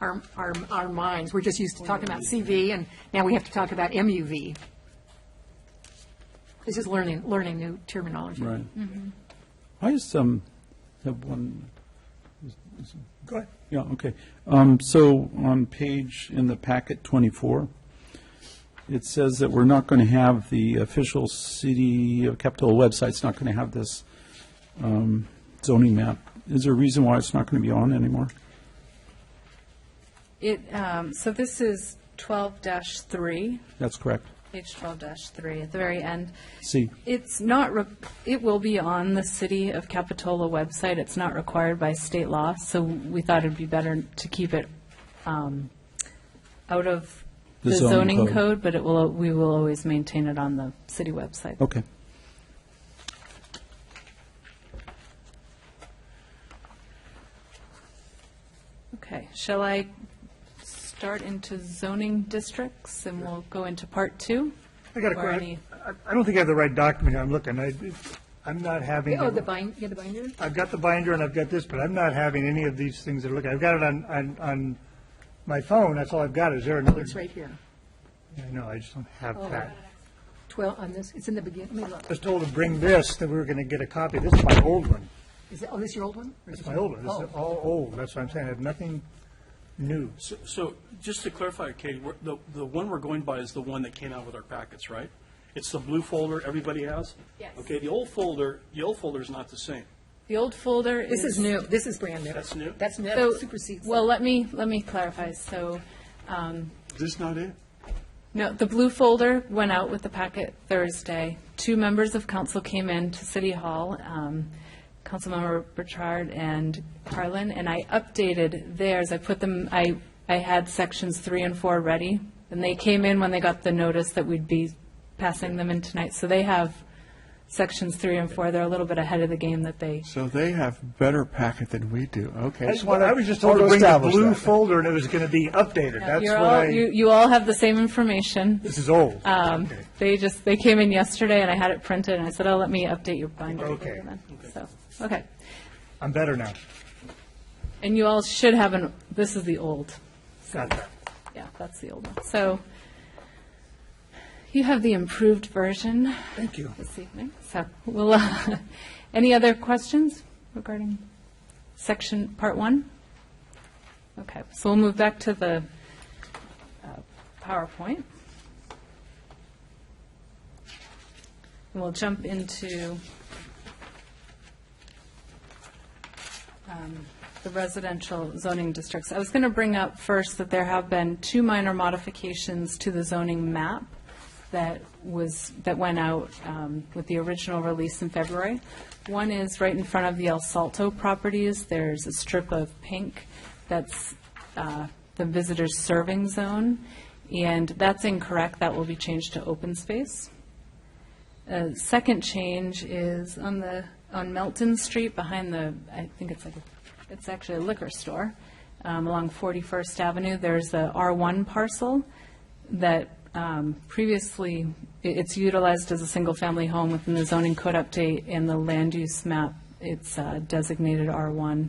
S9: our minds. We're just used to talking about CV, and now we have to talk about MUV. It's just learning new terminology.
S18: Right. I just have one.
S1: Go ahead.
S18: Yeah, okay. So on page in the packet 24, it says that we're not going to have the official City of Capitola website's not going to have this zoning map. Is there a reason why it's not going to be on anymore?
S19: So this is 12-3.
S18: That's correct.
S19: Page 12-3 at the very end.
S18: See.
S19: It's not, it will be on the City of Capitola website. It's not required by state law, so we thought it'd be better to keep it out of the zoning code, but we will always maintain it on the city website.
S18: Okay.
S19: Okay, shall I start into zoning districts, and we'll go into part 2?
S1: I got a question. I don't think I have the right document here. I'm looking. I'm not having.
S9: Oh, the binder?
S1: I've got the binder and I've got this, but I'm not having any of these things that are looking. I've got it on my phone. That's all I've got. Is there another?
S9: It's right here.
S1: Yeah, no, I just don't have that.
S9: 12 on this. It's in the beginning. Let me look.
S1: I was told to bring this, that we were going to get a copy. This is my old one.
S9: Is it, this your old one?
S1: It's my old one. This is all old. That's what I'm saying. I have nothing new.
S12: So just to clarify, Katie, the one we're going by is the one that came out with our packets, right? It's the blue folder everybody has?
S19: Yes.
S12: Okay, the old folder is not the same.
S19: The old folder
S9: This is new. This is brand new.
S12: That's new?
S9: That's new.
S19: So,
S9: That supersedes.
S19: well, let me clarify. So,
S17: Is this not it?
S19: no, the blue folder went out with the packet Thursday. 2 members of council came in to City Hall, Councilmember Bertrand and Harlan, and I updated theirs. I put them. I had sections 3 and 4 ready, and they came in when they got the notice that we'd be passing them in tonight. So they have sections 3 and 4. They're a little bit ahead of the game that they.
S17: So they have better packet than we do. Okay.
S1: I was just told to bring the blue folder and it was going to be updated. That's
S19: You're
S1: what
S19: all, you all have the same information.
S1: This is old.
S19: Okay. They came in yesterday and I had it printed and I said, oh, let me update your binder.
S1: Okay.
S19: So, okay.
S1: I'm better now.
S19: And you all should have this is the old.
S1: Got that.
S19: Yeah, that's the old one. So you have the improved version.
S1: Thank you.
S19: This evening. So we'll, any other questions regarding section part 1? Okay, so we'll move back to the PowerPoint. And we'll jump into the residential zoning districts. I was going to bring up first that there have been 2 minor modifications to the zoning map that went out with the original release in February. One is right in front of the El Salto properties. There's a strip of pink that's the visitors serving zone, and that's incorrect. That will be changed to open space. Second change is on Melton Street behind I think it's actually a liquor store along 41st Avenue. There's a R1 parcel that previously it's utilized as a single-family home. Within the zoning code update and the land use map, it's designated R1.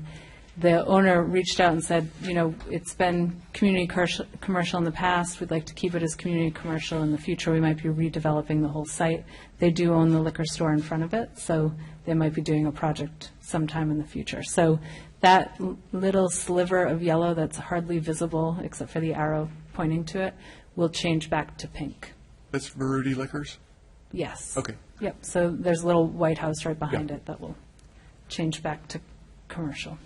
S19: The owner reached out and said, it's been community commercial in the past. We'd like to keep it as community commercial in the future. We might be redeveloping the whole site. They do own the liquor store in front of it, so they might be doing a project sometime in the future. So that little sliver of yellow that's hardly visible, except for the arrow pointing to it, will change back to pink.
S17: That's Veruti Liquors?
S19: Yes.
S17: Okay.
S19: Yep, so there's a little white house right behind it that will change back to commercial.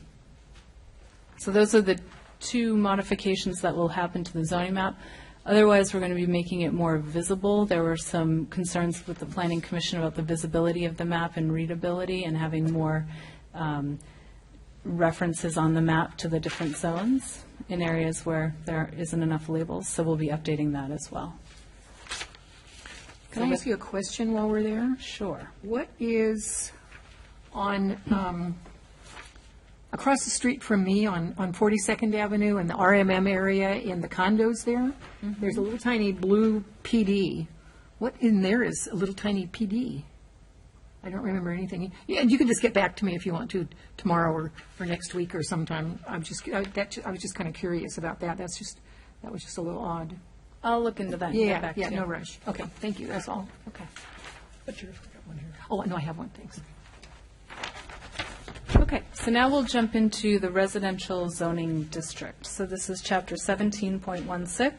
S19: So those are the 2 modifications that will happen to the zoning map. Otherwise, we're going to be making it more visible. There were some concerns with the Planning Commission about the visibility of the map and readability and having more references on the map to the different zones in areas where there isn't enough labels. So we'll be updating that as well.
S9: Can I ask you a question while we're there?
S19: Sure.
S9: What is on across the street from me on 42nd Avenue and the RMM area in the condos there?
S19: Mm-hmm.
S9: There's a little tiny blue PD. What in there is a little tiny PD? I don't remember anything. Yeah, you can just get back to me if you want to tomorrow or next week or sometime. I was just kind of curious about that. That was just a little odd.
S19: I'll look into that and get back to you.
S9: No rush. Okay, thank you. That's all.
S19: Okay.
S9: Oh, no, I have one. Thanks.
S19: Okay, so now we'll jump into the residential zoning district. So this is chapter 17.16.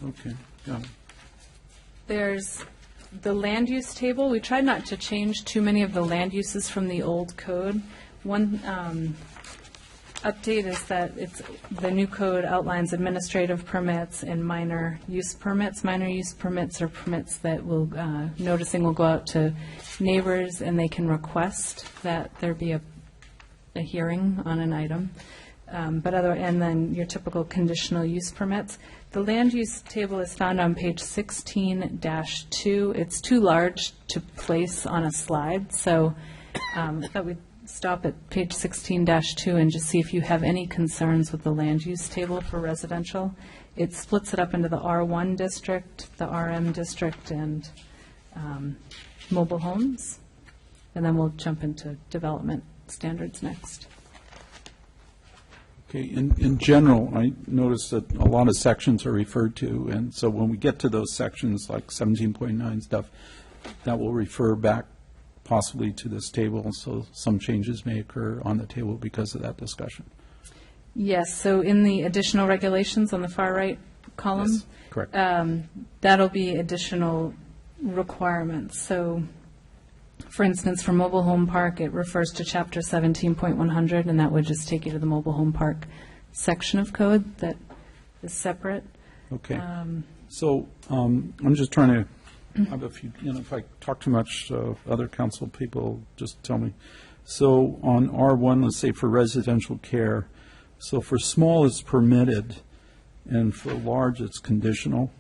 S18: Okay, got it.
S19: There's the land use table. We tried not to change too many of the land uses from the old code. One update is that the new code outlines administrative permits and minor use permits. Minor use permits are permits that noticing will go out to neighbors, and they can request that there be a hearing on an item. And then your typical conditional use permits. The land use table is found on page 16-2. It's too large to place on a slide, so I thought we'd stop at page 16-2 and just see if you have any concerns with the land use table for residential. It splits it up into the R1 district, the RM district, and mobile homes. And then we'll jump into development standards next.
S18: Okay, in general, I noticed that a lot of sections are referred to, and so when we get to those sections, like 17.9 stuff, that will refer back possibly to this table, so some changes may occur on the table because of that discussion.
S19: Yes, so in the additional regulations on the far right column,
S18: Yes, correct.
S19: That'll be additional requirements. So, for instance, for mobile home park, it refers to Chapter 17.100, and that would just take you to the mobile home park section of code that is separate.
S18: Okay. So I'm just trying to have a few, if I talk too much, other council people just tell me. So on R1, let's say for residential care, so for small it's permitted, and for large it's conditional.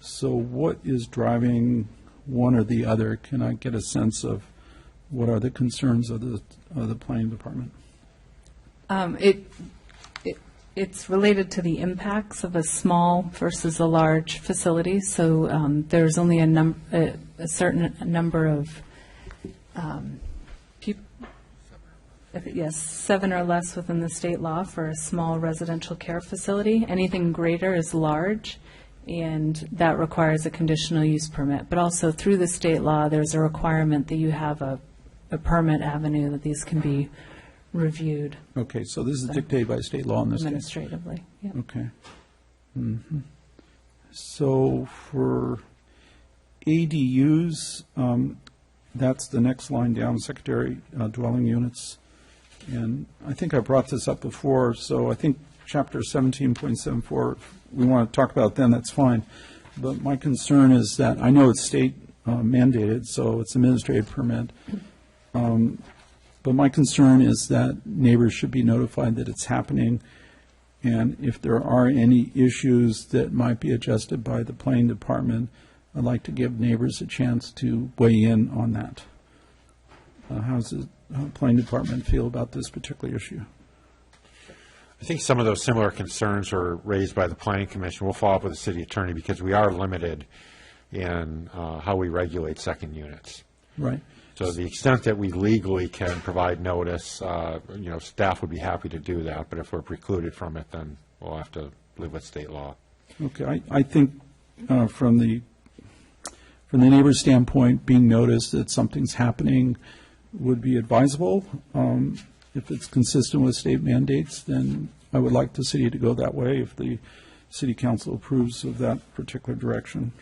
S18: So what is driving one or the other? Can I get a sense of what are the concerns of the planning department?
S19: It's related to the impacts of a small versus a large facility. So there's only a certain number of people. Yes, 7 or less within the state law for a small residential care facility. Anything greater is large, and that requires a conditional use permit. But also through the state law, there's a requirement that you have a permit avenue that these can be reviewed.
S18: Okay, so this is dictated by state law in this case?
S19: Administratively, yeah.
S18: Okay. Mm-hmm. So for ADUs, that's the next line down, secondary dwelling units. And I think I brought this up before, so I think Chapter 17.74, we want to talk about then, that's fine. But my concern is that, I know it's state mandated, so it's administrative permit. But my concern is that neighbors should be notified that it's happening, and if there are any issues that might be adjusted by the planning department, I'd like to give neighbors a chance to weigh in on that. How does the planning department feel about this particular issue?
S20: I think some of those similar concerns are raised by the Planning Commission. We'll follow up with the city attorney because we are limited in how we regulate second units.
S18: Right.
S20: So the extent that we legally can provide notice, staff would be happy to do that. But if we're precluded from it, then we'll have to live with state law.
S18: Okay. I think from the neighbor's standpoint, being noticed that something's happening would be advisable. If it's consistent with state mandates, then I would like the city to go that way if the city council approves of that particular direction.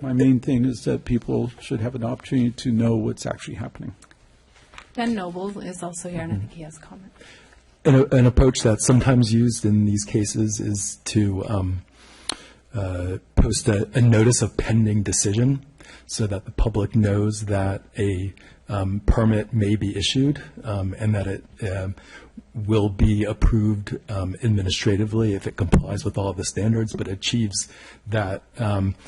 S18: My main thing is that people should have an opportunity to know what's actually happening.
S19: Ben Noble is also here, and I think he has a comment.
S21: An approach that's sometimes used in these cases is to post a notice of pending decision so that the public knows that a permit may be issued and that it will be approved administratively if it complies with all of the standards, but achieves that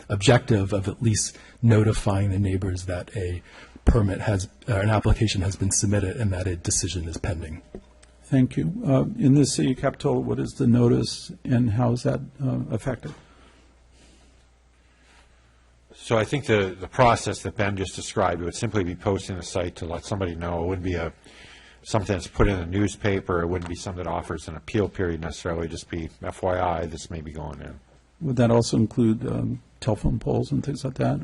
S21: objective of at least notifying the neighbors that a permit an application has been submitted and that a decision is pending.
S18: Thank you. In the city of Capitola, what is the notice and how is that effective?
S20: So I think the process that Ben just described, it would simply be posting the site to let somebody know. It wouldn't be something that's put in a newspaper. It wouldn't be something that offers an appeal period necessarily. Just be FYI, this may be going in.
S18: Would that also include telephone poles and things like that?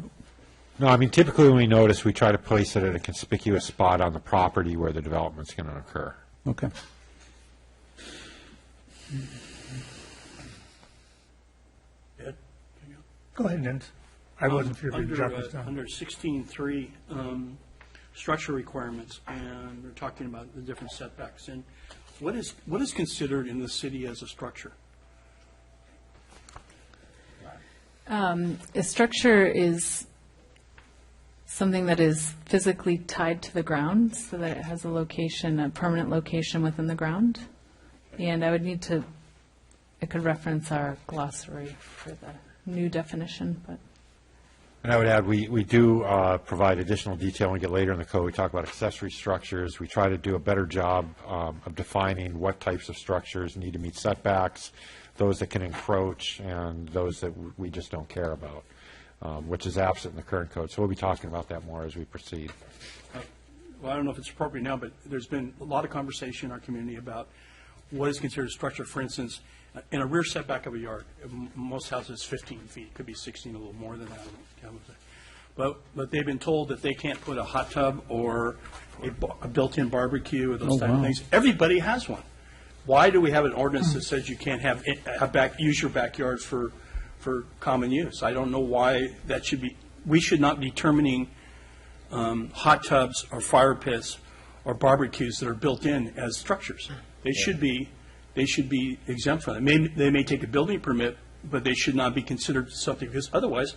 S20: No, I mean, typically when we notice, we try to place it at a conspicuous spot on the property where the development's going to occur.
S18: Okay.
S12: Ed?
S1: Go ahead, Nins. I wasn't sure if you dropped this down.
S12: Under 16.3, structure requirements, and we're talking about the different setbacks. And What is considered in the city as a structure?
S19: A structure is something that is physically tied to the ground so that it has a location, a permanent location within the ground. And I could reference our glossary for the new definition, but.
S20: And I would add, we do provide additional detail when we get later in the code. We talk about accessory structures. We try to do a better job of defining what types of structures need to meet setbacks, those that can encroach, and those that we just don't care about, which is absent in the current code. So we'll be talking about that more as we proceed.
S12: Well, I don't know if it's appropriate now, but there's been a lot of conversation in our community about what is considered a structure. For instance, in a rear setback of a yard, most houses 15 feet, could be 16, a little more than that. But they've been told that they can't put a hot tub or a built-in barbecue or those type of things. Everybody has one. Why do we have an ordinance that says you can't use your backyard for common use? I don't know why that should be. We should not be determining hot tubs or fire pits or barbecues that are built in as structures. They should be exempt from it. They may take a building permit, but they should not be considered something, because otherwise,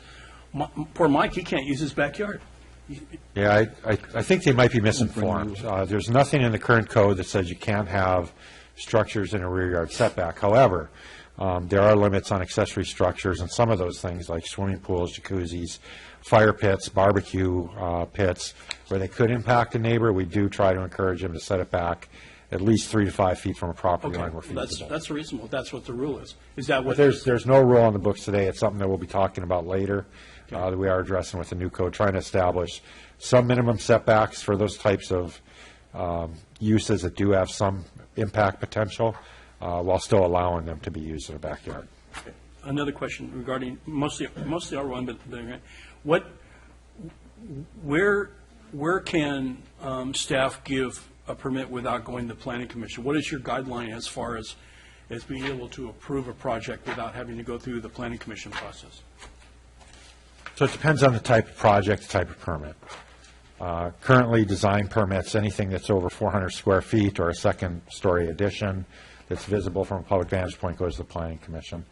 S12: poor Mike, he can't use his backyard.
S20: Yeah, I think they might be misinformed. There's nothing in the current code that says you can't have structures in a rear yard setback. However, there are limits on accessory structures, and some of those things like swimming pools, jacuzzis, fire pits, barbecue pits, where they could impact a neighbor, we do try to encourage them to set it back at least 3 to 5 feet from a property line where feasible.
S12: That's reasonable. That's what the rule is. Is that what?
S20: But there's no rule on the books today. It's something that we'll be talking about later, that we are addressing with the new code, trying to establish some minimum setbacks for those types of uses that do have some impact potential, while still allowing them to be used in a backyard.
S12: Okay. Another question regarding mostly R1, but where can staff give a permit without going to the Planning Commission? What is your guideline as far as being able to approve a project without having to go through the Planning Commission process?
S20: So it depends on the type of project, the type of permit. Currently, design permits, anything that's over 400 square feet or a second-story addition that's visible from a public vantage point, goes to the Planning Commission.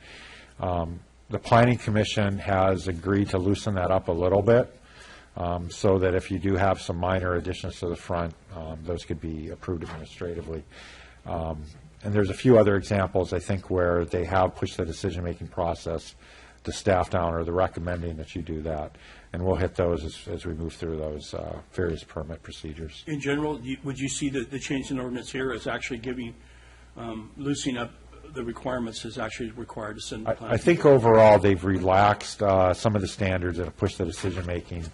S20: The Planning Commission has agreed to loosen that up a little bit, so that if you do have some minor additions to the front, those could be approved administratively. And there's a few other examples, I think, where they have pushed the decision-making process to staff down, or they're recommending that you do that. And we'll hit those as we move through those various permit procedures.
S12: In general, would you see the change in ordinance here as actually giving, loosening up the requirements is actually required to send the plan?
S20: I think overall they've relaxed some of the standards that have pushed the decision-making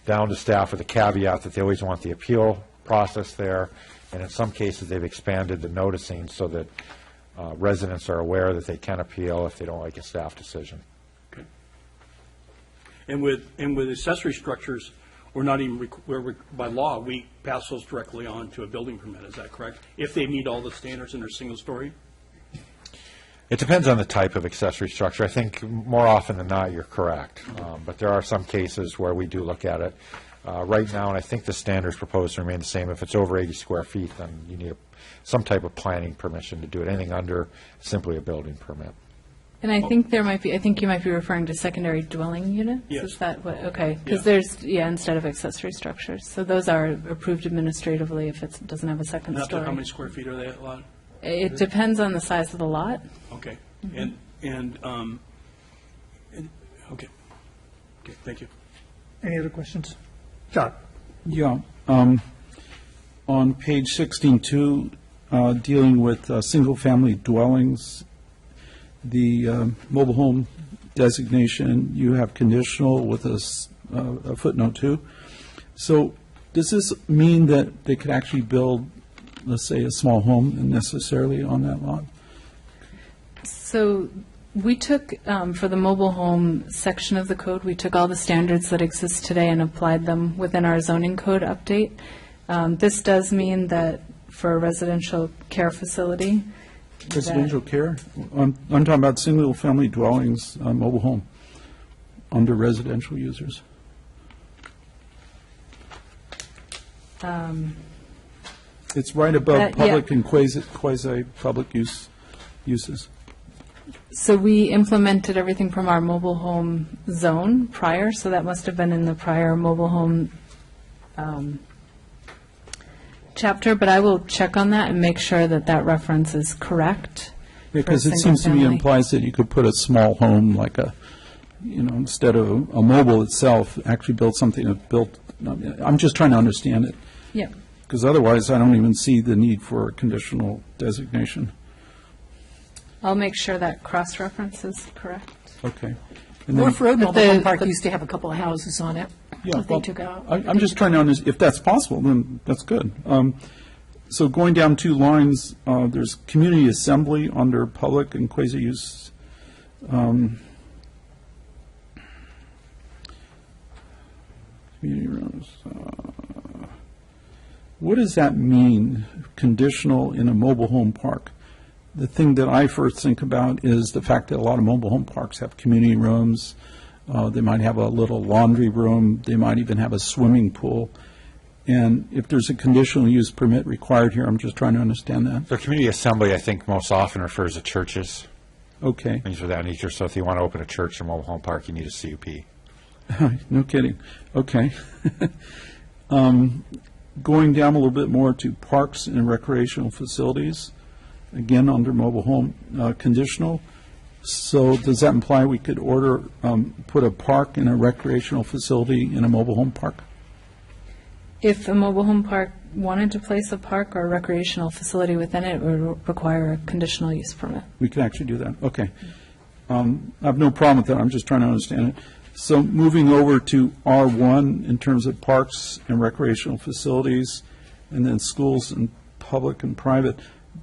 S20: down to staff, with a caveat that they always want the appeal process there. And in some cases, they've expanded the noticing so that residents are aware that they can appeal if they don't like a staff decision.
S12: Okay. And with accessory structures, we're not even, by law, we pass those directly on to a building permit. Is that correct? If they meet all the standards and they're single story?
S20: It depends on the type of accessory structure. I think more often than not, you're correct. But there are some cases where we do look at it. Right now, and I think the standards proposed to remain the same. If it's over 80 square feet, then you need some type of planning permission to do it. Anything under, simply a building permit.
S19: And I think you might be referring to secondary dwelling units?
S12: Yes.
S19: Is that what, okay, because there's, instead of accessory structures. So those are approved administratively if it doesn't have a second story.
S12: How many square feet are they at lot?
S19: It depends on the size of the lot.
S12: Okay.
S19: Mm-hmm.
S12: Okay, thank you.
S1: Any other questions? John?
S18: Yeah. On page 16.2, dealing with single-family dwellings, the mobile home designation, you have conditional with a footnote 2. So does this mean that they could actually build, let's say, a small home necessarily on that lot?
S19: So we took, for the mobile home section of the code, we took all the standards that exist today and applied them within our zoning code update. This does mean that for a residential care facility.
S18: Residential care? I'm talking about single-family dwellings, mobile home, under residential users. It's right above
S19: Yeah.
S18: public and quasi-public uses.
S19: So we implemented everything from our mobile home zone prior, so that must have been in the prior mobile home chapter, but I will check on that and make sure that that reference is correct.
S18: Because
S19: for a
S18: it seems to me
S19: single-family.
S18: implies that you could put a small home, like instead of a mobile itself, actually build something I'm just trying to understand it.
S19: Yep.
S18: Because otherwise, I don't even see the need for a conditional designation.
S19: I'll make sure that cross-reference is correct.
S18: Okay.
S9: North Road
S19: But
S9: Mobile Home
S19: the-
S9: Park
S19: the-
S9: used to have a couple of houses on it that they took out.
S18: I'm just trying to understand, if that's possible, then that's good. So going down 2 lines, there's community assembly under public and quasi-use. Community rooms. What does that mean, conditional in a mobile home park? The thing that I first think about is the fact that a lot of mobile home parks have community rooms. They might have a little laundry room. They might even have a swimming pool. And if there's a conditional use permit required here, I'm just trying to understand that.
S20: So community assembly, I think, most often refers to churches.
S18: Okay.
S20: Things of that nature. So if you want to open a church or mobile home park, you need a CUP.
S18: No kidding. Okay. Going down a little bit more to parks and recreational facilities, again, under mobile home conditional. So does that imply we could put a park in a recreational facility in a mobile home park?
S19: If a mobile home park wanted to place a park or a recreational facility within it, it would require a conditional use permit.
S18: We could actually do that. Okay. I have no problem with that. I'm just trying to understand it. So moving over to R1 in terms of parks and recreational facilities, and then schools and public and private,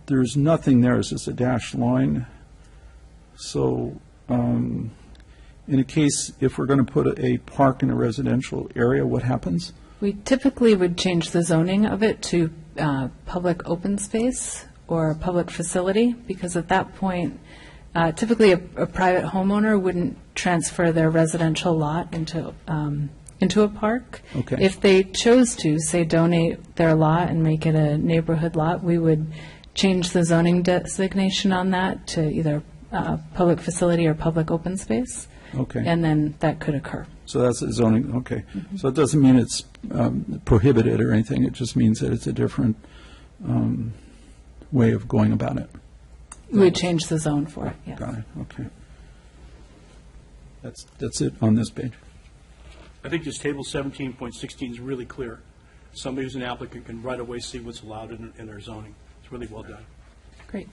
S18: there's nothing there. It's just a dashed line. So in a case, if we're going to put a park in a residential area, what happens?
S19: We typically would change the zoning of it to public open space or public facility, because at that point, typically a private homeowner wouldn't transfer their residential lot into a park.
S18: Okay.
S19: If they chose to, say, donate their lot and make it a neighborhood lot, we would change the zoning designation on that to either public facility or public open space.
S18: Okay.
S19: And then that could occur.
S18: So that's the zoning, okay. So it doesn't mean it's prohibited or anything, it just means that it's a different way of going about it.
S19: We would change the zone for it, yes.
S18: Got it, okay. That's it on this page.
S12: I think this table 17.16 is really clear. Somebody who's an applicant can right away see what's allowed in their zoning. It's really well done.
S19: Great.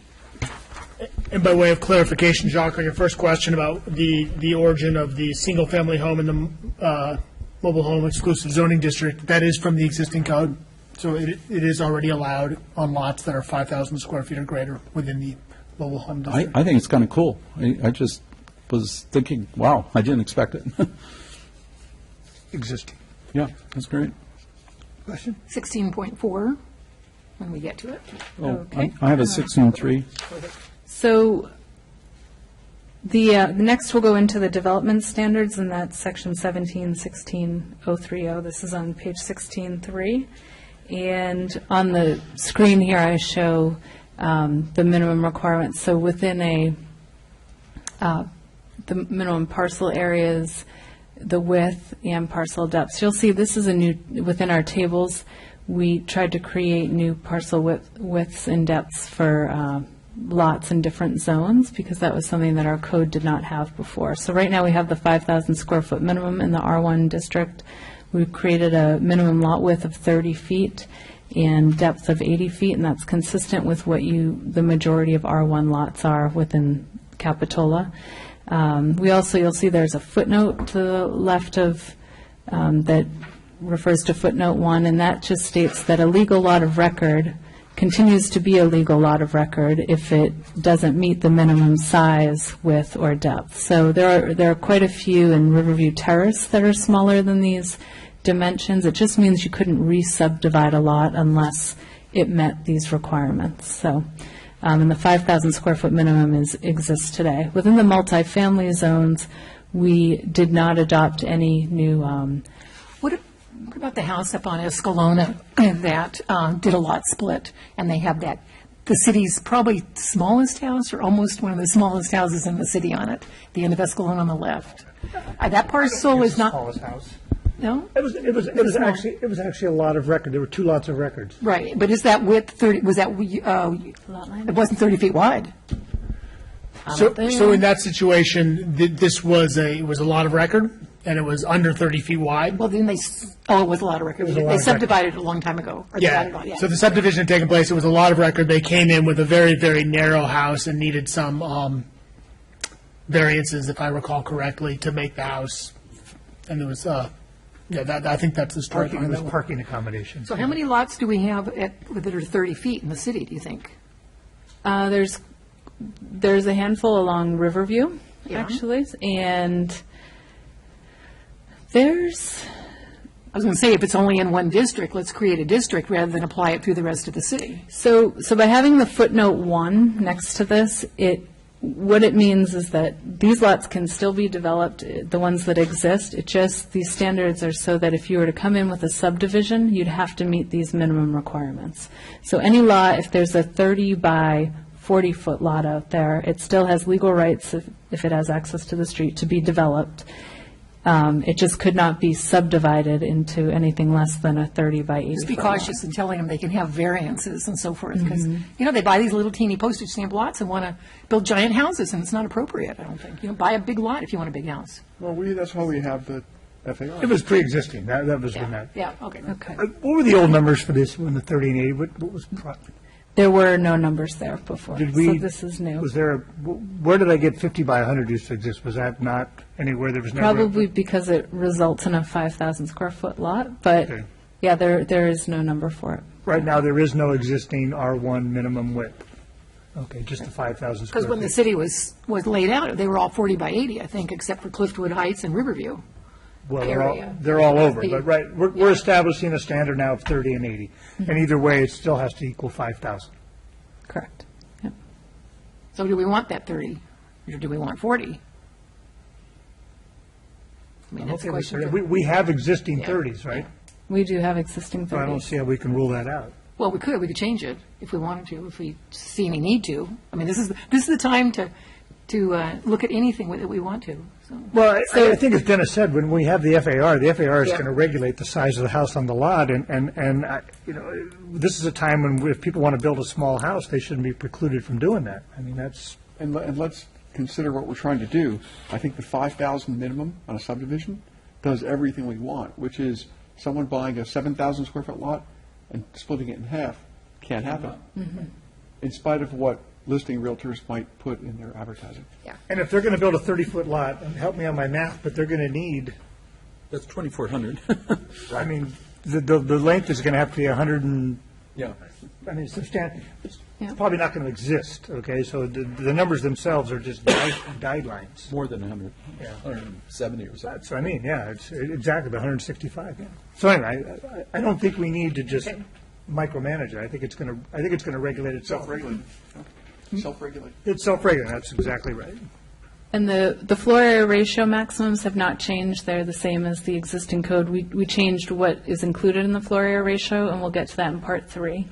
S5: And by way of clarification, Jacques, on your first question about the origin of the single-family home in the mobile home exclusive zoning district, that is from the existing code. So it is already allowed on lots that are 5,000 square feet or greater within the mobile home district.
S18: I think it's kind of cool. I just was thinking, wow, I didn't expect it.
S1: Existing.
S18: Yeah, that's great.
S1: Question?
S9: 16.4, when we get to it.
S18: Oh,
S19: Okay.
S18: I have a 16.3.
S19: So the next we'll go into the development standards, and that's section 17.16.030. This is on page 16.3. And on the screen here, I show the minimum requirements. So within the minimum parcel areas, the width and parcel depths. You'll see this is within our tables, we tried to create new parcel widths and depths for lots in different zones, because that was something that our code did not have before. So right now we have the 5,000 square foot minimum in the R1 district. We've created a minimum lot width of 30 feet and depth of 80 feet, and that's consistent with what the majority of R1 lots are within Capitola. You'll see there's a footnote to the left of that refers to footnote 1, and that just states that a legal lot of record continues to be a legal lot of record if it doesn't meet the minimum size, width, or depth. So there are quite a few in Riverview Terrace that are smaller than these dimensions. It just means you couldn't re-subdivide a lot unless it met these requirements. So, and the 5,000 square foot minimum exists today. Within the multifamily zones, we did not adopt any new.
S9: What about the house up on Escalona that did a lot split, and they have that, the city's probably smallest house, or almost one of the smallest houses in the city on it, the end of Escalona on the left. That parcel is not.
S1: Smallest house.
S9: No?
S1: It was actually a lot of record. There were 2 lots of records.
S9: Right, but is that width 30, was that, it wasn't 30 feet wide?
S5: So in that situation, this was it was a lot of record, and it was under 30 feet wide?
S9: Well, then it was a lot of record. They subdivided it a long time ago.
S5: Yeah, so the subdivision had taken place, it was a lot of record. They came in with a very, very narrow house and needed some variances, if I recall correctly, to make the house. And there was, I think that's the story.
S1: It was parking accommodations.
S9: So how many lots do we have that are 30 feet in the city, do you think?
S19: There's a handful along Riverview, actually, and I
S9: was going to say, if it's only in one district, let's create a district rather than apply it through the rest of the city.
S19: So by having the footnote 1 next to this, what it means is that these lots can still be developed, the ones that exist. It just, these standards are so that if you were to come in with a subdivision, you'd have to meet these minimum requirements. So any lot, if there's a 30 by 40-foot lot out there, it still has legal rights, if it has access to the street, to be developed. It just could not be subdivided into anything less than a 30 by 80.
S9: Just be cautious in telling them they can have variances and so forth, because, they buy these little teeny postage stamp lots and want to build giant houses, and it's not appropriate, I don't think. Buy a big lot if you want a big house.
S17: Well, that's why we have the FAR.
S1: It was pre-existing. That was when that.
S9: Yeah, okay.
S1: What were the old numbers for this one, the 30 and 80? What was
S19: There were no numbers there before, so this is new.
S1: Was there where did I get 50 by 100 used to exist? Was that not anywhere? There was never.
S19: Probably because it results in a 5,000 square foot lot, but yeah, there is no number for it.
S1: Right now, there is no existing R1 minimum width. Okay, just the 5,000 square feet.
S9: Because when the city was laid out, they were all 40 by 80, I think, except for Cliftwood Heights and Riverview.
S1: Well, they're all over, but we're establishing a standard now of 30 and 80, and either way, it still has to equal 5,000.
S19: Correct.
S9: Yep. So do we want that 30, or do we want 40? I mean, that's a question.
S1: We have existing 30s, right?
S19: We do have existing 30s.
S1: So I don't see how we can rule that out.
S9: Well, we could change it if we wanted to, if we see any need to. I mean, this is the time to look at anything that we want to. So.
S1: Well, I think as Dennis said, when we have the FAR is going to regulate the size of the house on the lot, and this is a time when if people want to build a small house, they shouldn't be precluded from doing that. I mean, that's.
S17: And let's consider what we're trying to do. I think the 5,000 minimum on a subdivision does everything we want, which is someone buying a 7,000 square foot lot and splitting it in half can't happen, in spite of what listing realtors might put in their advertising.
S1: Yeah. And if they're going to build a 30-foot lot, and help me on my math, but they're going to need.
S18: That's 2,400.
S1: I mean, the length is going to have to be 100 and.
S18: Yeah.
S1: I mean, substantial. It's probably not going to exist. Okay, so the numbers themselves are just guidelines.
S18: More than 100. Yeah. 170 or something.
S1: That's what I mean. Yeah, it's exactly the 165. Yeah. So anyway, I don't think we need to just micromanage it. I think it's going to regulate itself.
S17: Self-regulate.
S1: It's self-regulating. That's exactly right.
S19: And the floor area ratio maximums have not changed. They're the same as the existing code. We changed what is included in the floor area ratio, and we'll get to that in Part 3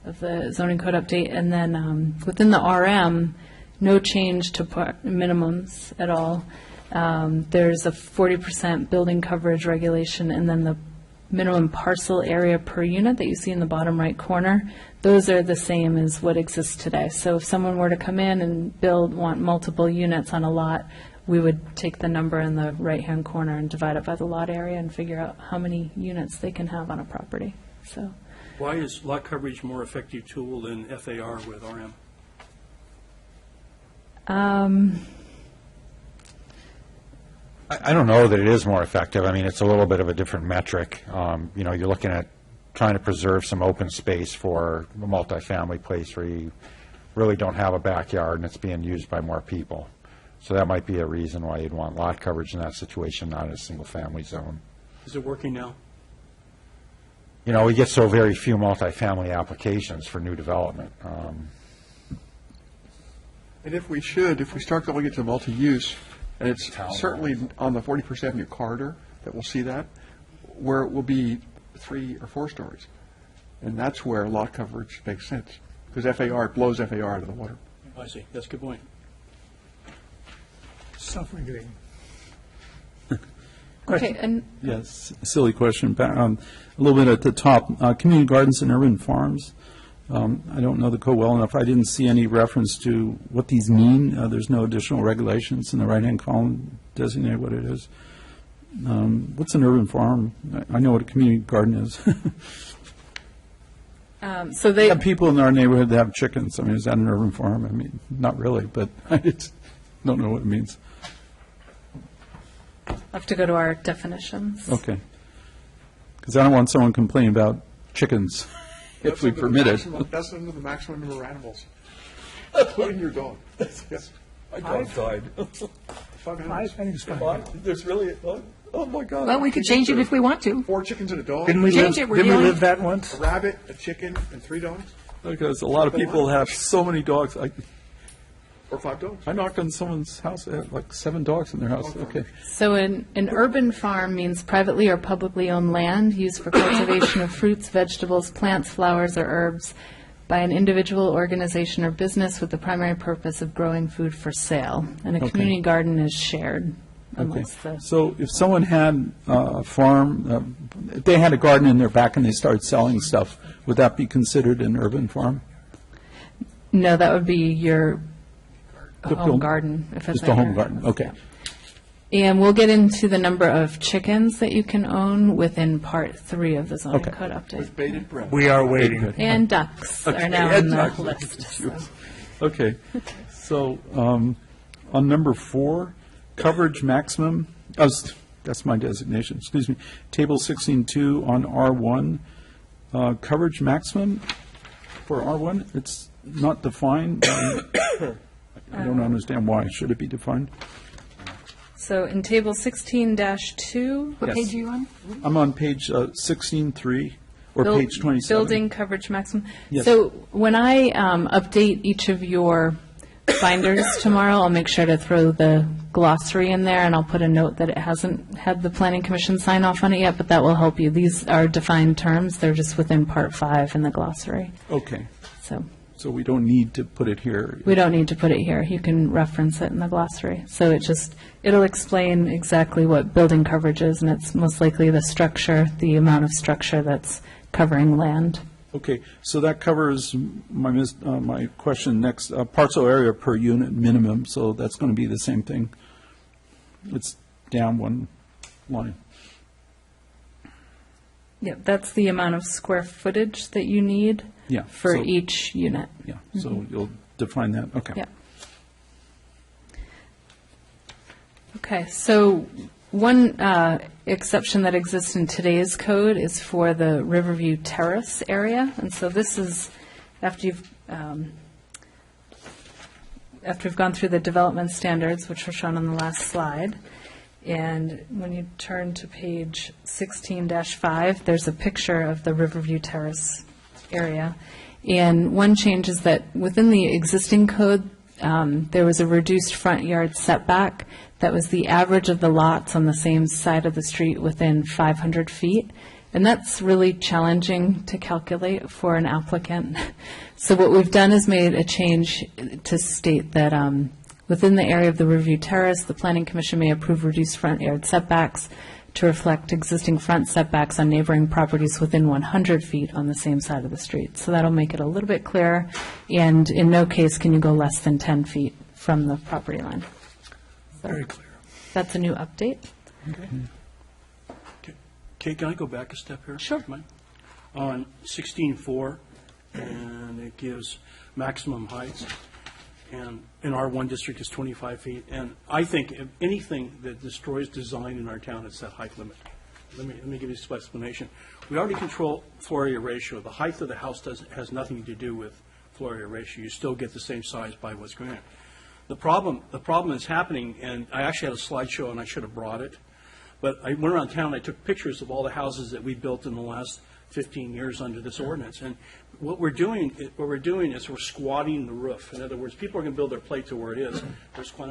S19: of the zoning code update. And then within the RM, no change to minimums at all. There's a 40% building coverage regulation, and then the minimum parcel area per unit that you see in the bottom right corner, those are the same as what exists today. So if someone were to come in and want multiple units on a lot, we would take the number in the right-hand corner and divide it by the lot area and figure out how many units they can have on a property. So,
S12: why is lot coverage a more effective tool than FAR with RM?
S20: I don't know that it is more effective. I mean, it's a little bit of a different metric. You're looking at trying to preserve some open space for a multifamily place where you really don't have a backyard and it's being used by more people. So that might be a reason why you'd want lot coverage in that situation, not in a single-family zone.
S12: Is it working now?
S20: We get so very few multifamily applications for new development.
S17: And if we start going into multi-use, and it's certainly on the 41st Avenue corridor that we'll see that, where it will be 3 or 4 stories. And that's where lot coverage makes sense, because FAR blows FAR out of the water.
S12: I see. That's a good point.
S1: Self-regulating.
S7: Okay, and
S18: Yes, silly question. A little bit at the top, community gardens and urban farms. I don't know the code well enough. I didn't see any reference to what these mean. There's no additional regulations in the right-hand column designate what it is. What's an urban farm? I know what a community garden is.
S19: So they
S18: We have people in our neighborhood that have chickens. I mean, is that an urban farm? I mean, not really, but I just don't know what it means.
S19: I'll have to go to our definitions.
S18: Okay. Because I don't want someone complaining about chickens if we permit it.
S17: That's under the maximum number of animals, including your dog. Yes. My dog died. 5 animals.
S1: I think it's fine.
S17: There's really, oh my God.
S9: Well, we could change it if we want to.
S17: 4 chickens and a dog.
S1: Didn't we
S9: Change it, we're
S1: didn't we
S9: dealing-
S1: live that once?
S17: A rabbit, a chicken, and 3 dogs?
S18: Because a lot of people have so many dogs.
S17: Or 5 dogs?
S18: I knocked on someone's house, they had like 7 dogs in their house. Okay.
S19: So an urban farm means privately or publicly owned land used for cultivation of fruits, vegetables, plants, flowers, or herbs by an individual, organization, or business with the primary purpose of growing food for sale. And a
S18: Okay.
S19: community garden is shared
S18: Okay.
S19: amongst the...
S18: So if someone had a farm, if they had a garden in their back and they started selling stuff, would that be considered an urban farm?
S19: No, that would be your
S18: The
S19: home
S18: build-
S19: garden. If it's
S18: Just a home
S19: your-
S18: garden, okay.
S19: And we'll get into the number of chickens that you can own within Part 3 of the zoning
S18: Okay.
S19: code update.
S17: Bated breath.
S1: We are waiting.
S19: And ducks are
S18: Okay,
S19: now
S18: and
S19: on the
S18: ducks.
S19: list. so.
S18: Okay. So on number 4, coverage maximum, that's my designation, excuse me. Table 16.2 on R1, coverage maximum for R1, it's not defined. I don't understand why. Should it be defined?
S19: So in Table 16-2.
S9: What
S18: Yes.
S9: page are you on?
S18: I'm on page 16.3, or
S19: buil-
S18: page 27.
S19: Building coverage maximum.
S18: Yes.
S19: So when I update each of your binders tomorrow, I'll make sure to throw the glossary in there, and I'll put a note that it hasn't had the Planning Commission sign off on it yet, but that will help you. These are defined terms. They're just within Part 5 in the glossary.
S18: Okay.
S19: So
S18: we don't need to put it here.
S19: we don't need to put it here. You can reference it in the glossary. So it'll explain exactly what building coverage is, and it's most likely the structure, the amount of structure that's covering land.
S18: Okay, so that covers my question next, parcel area per unit minimum, so that's going to be the same thing. It's down one line.
S19: Yeah, that's the amount of square footage that you need
S18: Yeah,
S19: for
S18: so-
S19: each unit.
S18: Yeah, so you'll define that, okay.
S19: Yeah. Okay, so one exception that exists in today's code is for the Riverview Terrace area, and so this is after we've gone through the development standards, which were shown on the last slide. And when you turn to page 16-5, there's a picture of the Riverview Terrace area. And one change is that within the existing code, there was a reduced front yard setback that was the average of the lots on the same side of the street within 500 feet. And that's really challenging to calculate for an applicant. So what we've done is made a change to state that within the area of the Riverview Terrace, the Planning Commission may approve reduced front yard setbacks to reflect existing front setbacks on neighboring properties within 100 feet on the same side of the street. So that'll make it a little bit clearer, and in no case can you go less than 10 feet from the property line. So
S1: Very clear.
S19: that's a new update.
S12: Okay, can I go back a step here?
S19: Sure.
S12: Mike? On 16.4, and it gives maximum heights, and in R1 district is 25 feet. And I think if anything that destroys design in our town, it's that height limit. Let me give you some explanation. We already control floor area ratio. The height of the house has nothing to do with floor area ratio. You still get the same size by what's granted. The problem that's happening, and I actually had a slideshow, and I should have brought it, but I went around town and I took pictures of all the houses that we built in the last 15 years under this ordinance. And what we're doing is we're squatting the roof. In other words, people are going to build their plate to where it is.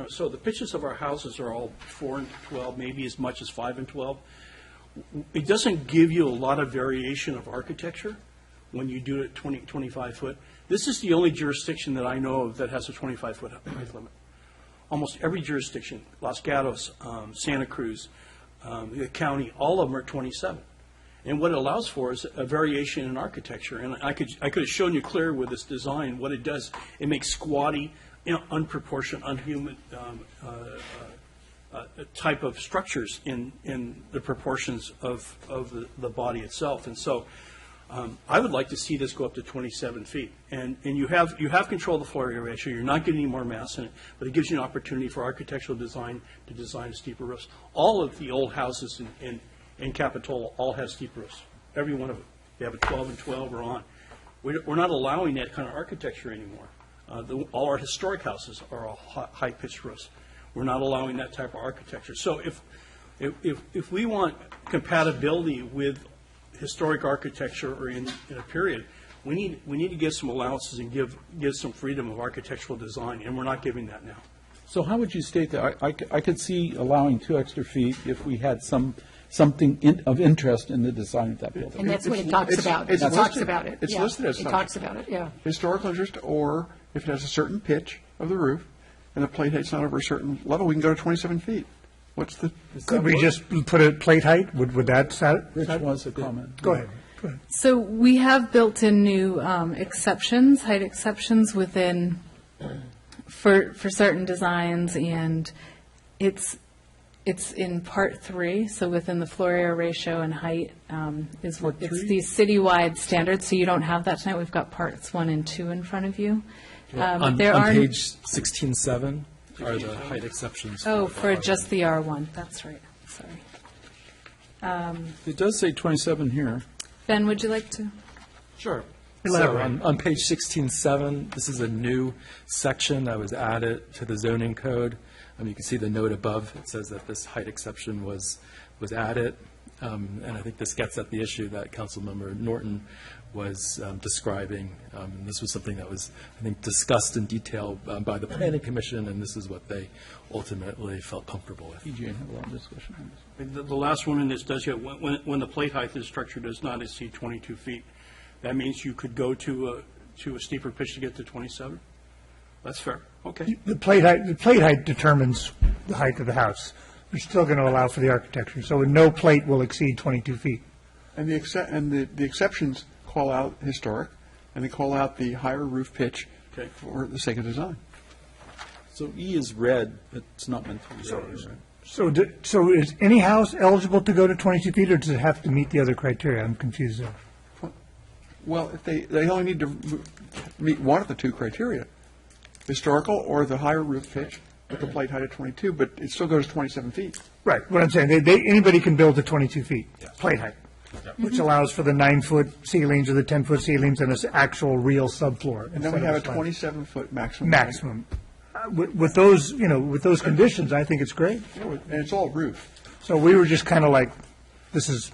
S12: So the pitches of our houses are all 4 and 12, maybe as much as 5 and 12. it doesn't give you a lot of variation of architecture when you do it 25 foot. This is the only jurisdiction that I know of that has a 25-foot height limit. Almost every jurisdiction, Los Gatos, Santa Cruz, the county, all of them are 27. And what it allows for is a variation in architecture. And I could have shown you clear with this design what it does. It makes squatty, unproportioned, unhuman type of structures in the proportions of the body itself. And so I would like to see this go up to 27 feet. And you have control of the floor area ratio. You're not getting any more mass in it, but it gives you an opportunity for architectural design to design steeper roofs. All of the old houses in Capitola all have steep roofs. Every one of them. They have a 12 and 12 or on. We're not allowing that kind of architecture anymore. All our historic houses are all high-pitched roofs. We're not allowing that type of architecture. So if we want compatibility with historic architecture or in a period, we need to give some allowances and give some freedom of architectural design, and we're not giving that now.
S18: So how would you state that? I could see allowing 2 extra feet if we had something of interest in the design of that building.
S9: And that's what it talks about. It talks about it.
S17: It's
S9: Yeah.
S17: listed as
S9: It
S17: such.
S9: talks about it, yeah.
S17: Historical interest, or if it has a certain pitch of the roof and the plate height's not over a certain level, we can go to 27 feet. What's the?
S1: Could we just put a plate height? Would that
S18: Rich wants a comment.
S1: Go ahead.
S19: So we have built in new exceptions, height exceptions within, for certain designs, and it's in Part 3, so within the floor area ratio and height it's these citywide standards, so you don't have that tonight. We've got Parts 1 and 2 in front of you.
S21: On page 16.7 are the height exceptions.
S19: Oh, for just the R1, that's right, sorry.
S18: It does say 27 here.
S19: Ben, would you like to?
S21: Sure. So on page 16.7, this is a new section that was added to the zoning code. You can see the note above. It says that this height exception was added. And I think this gets at the issue that Councilmember Norton was describing. And this was something that was, I think, discussed in detail by the Planning Commission, and this is what they ultimately felt comfortable with.
S18: EJ had a lot of discussion on this.
S12: The last one in this does have, when the plate height of the structure does not exceed 22 feet, that means you could go to a steeper pitch to get to 27? That's fair. Okay.
S1: The plate height determines the height of the house. We're still going to allow for the architecture, so no plate will exceed 22 feet.
S17: And the exceptions call out historic, and they call out the higher roof pitch for the sake of design.
S18: So E is red, it's not meant to be red.
S1: So is any house eligible to go to 22 feet, or does it have to meet the other criteria? I'm confused there.
S17: Well, if they only need to meet one of the 2 criteria, historical or the higher roof pitch with the plate height of 22, but it still goes 27 feet.
S1: Right. What I'm saying, anybody can build to 22 feet, plate height, which allows for the 9-foot ceilings or the 10-foot ceilings and an actual real subfloor.
S17: And then we have a 27-foot maximum.
S1: Maximum. With those, with those conditions, I think it's great.
S17: And it's all roof.
S1: So we were just kind of like, says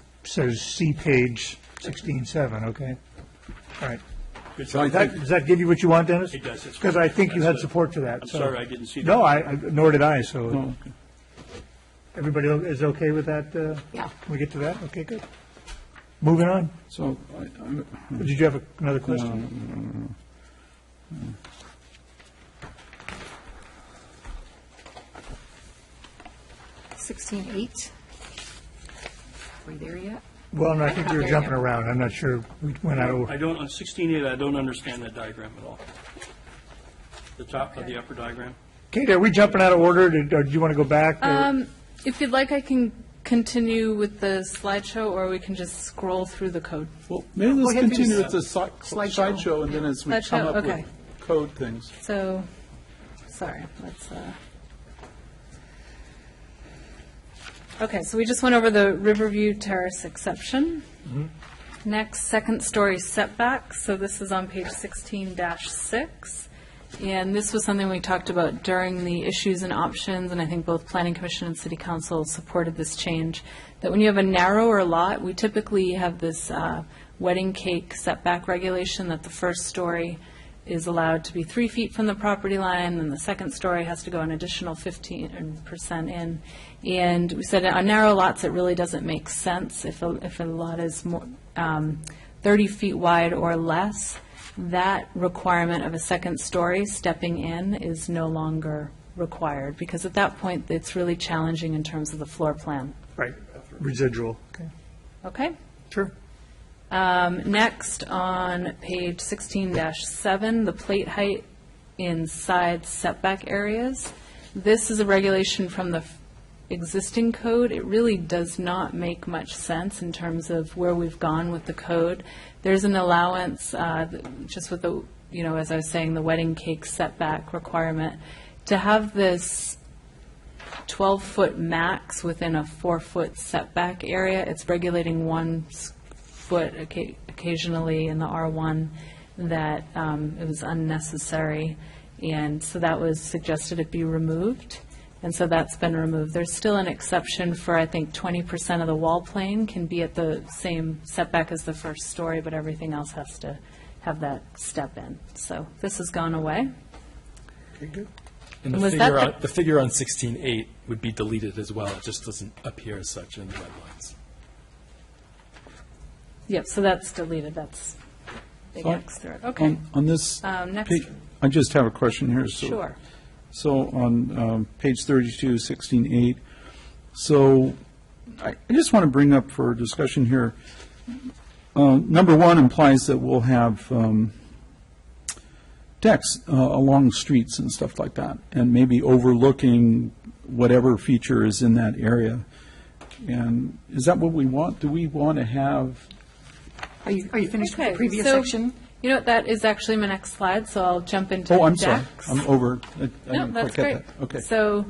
S1: C page 16.7, okay? All right. So does that give you what you want, Dennis?
S12: It does.
S1: Because I think you had support for that.
S12: I'm sorry, I didn't see that.
S1: No, nor did I, so.
S18: Oh, okay.
S1: Everybody is okay with that?
S9: Yeah.
S1: Can we get to that? Okay, good. Moving on.
S18: So,
S1: Did you have another question?
S18: No.
S9: 16.8. Are we there yet?
S1: Well, no, I think we were jumping around. I'm not sure we went out over.
S12: I don't, on 16.8, I don't understand that diagram at all. The top of the upper diagram?
S1: Kate, are we jumping out of order, or do you want to go back?
S19: If you'd like, I can continue with the slideshow, or we can just scroll through the code.
S18: Well, maybe let's
S9: ahead and
S18: continue
S9: do
S18: with the slideshow, and then as we
S19: Slideshow,
S18: come up
S19: okay.
S18: with code things.
S19: So, sorry, let's, okay, so we just went over the Riverview Terrace exception. Next, second-story setbacks. So this is on page 16-6. And this was something we talked about during the issues and options, and I think both Planning Commission and City Council supported this change, that when you have a narrower lot, we typically have this wedding cake setback regulation that the first story is allowed to be 3 feet from the property line, and the second story has to go an additional 15% in. And we said on narrow lots, it really doesn't make sense if a lot is more 30 feet wide or less. That requirement of a second story stepping in is no longer required, because at that point, it's really challenging in terms of the floor plan.
S1: Right, residual. Okay.
S19: Okay?
S1: Sure.
S19: Next, on page 16-7, the plate height in side setback areas. This is a regulation from the existing code. It really does not make much sense in terms of where we've gone with the code. There's an allowance, just with the, as I was saying, the wedding cake setback requirement, to have this 12-foot max within a 4-foot setback area. It's regulating 1 foot occasionally in the R1 that it was unnecessary, and so that was suggested it be removed, and so that's been removed. There's still an exception for, I think, 20% of the wall plane can be at the same setback as the first story, but everything else has to have that step in. So this has gone away.
S1: Okay, good.
S21: And the figure on 16.8 would be deleted as well. It just doesn't appear as such in the red lines.
S19: Yep, so that's deleted. That's big X through it. Okay.
S18: On this
S19: next.
S18: page, I just have a question here. So,
S19: Sure.
S18: So on page 32, 16.8, so I just want to bring up for discussion here, number one implies that we'll have decks along streets and stuff like that, and maybe overlooking whatever feature is in that area. And is that what we want? Do we want to have?
S9: Are you finished with the previous
S19: so,
S9: section?
S19: You know what, that is actually my next slide, so I'll jump into
S18: Oh, I'm
S19: decks.
S18: sorry. I'm over. I
S19: No,
S18: didn't
S19: that's
S18: quite
S19: great.
S18: get that. Okay.
S19: So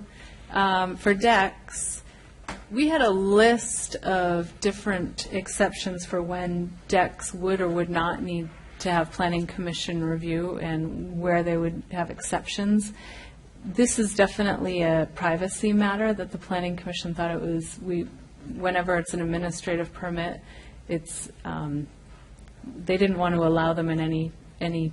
S19: for decks, we had a list of different exceptions for when decks would or would not need to have Planning Commission review and where they would have exceptions. This is definitely a privacy matter that the Planning Commission thought it was. Whenever it's an administrative permit, it's they didn't want to allow them in any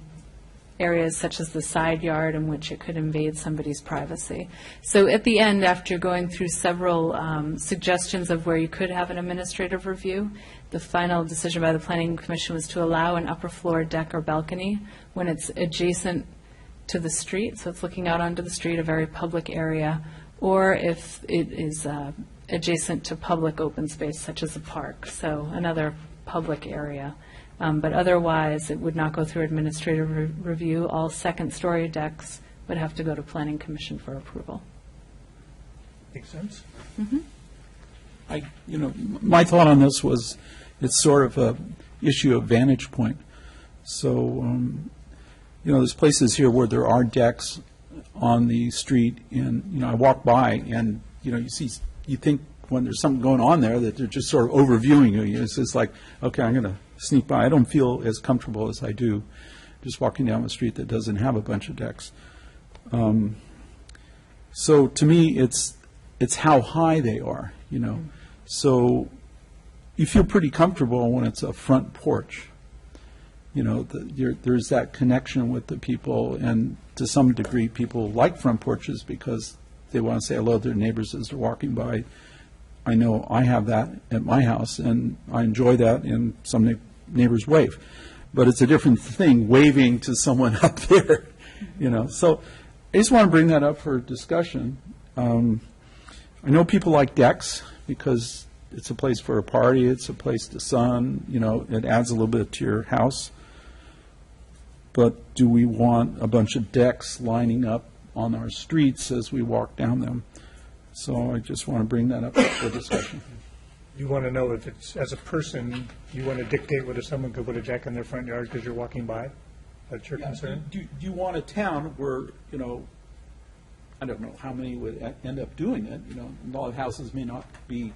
S19: areas such as the side yard in which it could invade somebody's privacy. So at the end, after going through several suggestions of where you could have an administrative review, the final decision by the Planning Commission was to allow an upper floor deck or balcony when it's adjacent to the street, so it's looking out onto the street, a very public area, or if it is adjacent to public open space such as a park, so another public area. But otherwise, it would not go through administrative review. All second-story decks would have to go to Planning Commission for approval.
S1: Makes sense.
S19: Mm-hmm.
S18: My thought on this was it's sort of a issue of vantage point. So, there's places here where there are decks on the street, and I walk by, and you think when there's something going on there that they're just sort of overviewing you. It's just like, okay, I'm going to sneak by. I don't feel as comfortable as I do just walking down the street that doesn't have a bunch of decks. So to me, it's how high they are, So you feel pretty comfortable when it's a front porch. There's that connection with the people, and to some degree, people like front porches because they want to say hello to their neighbors as they're walking by. I know I have that at my house, and I enjoy that, and some neighbors wave. But it's a different thing waving to someone up there, So I just want to bring that up for discussion. I know people like decks because it's a place for a party, it's a place to sun, it adds a little bit to your house. But do we want a bunch of decks lining up on our streets as we walk down them? So I just want to bring that up for discussion.
S1: You want to know if it's, as a person, you want to dictate whether someone could put a deck in their front yard because you're walking by? That's your concern?
S18: Do you want a town where, I don't know how many would end up doing it, a lot of houses may not be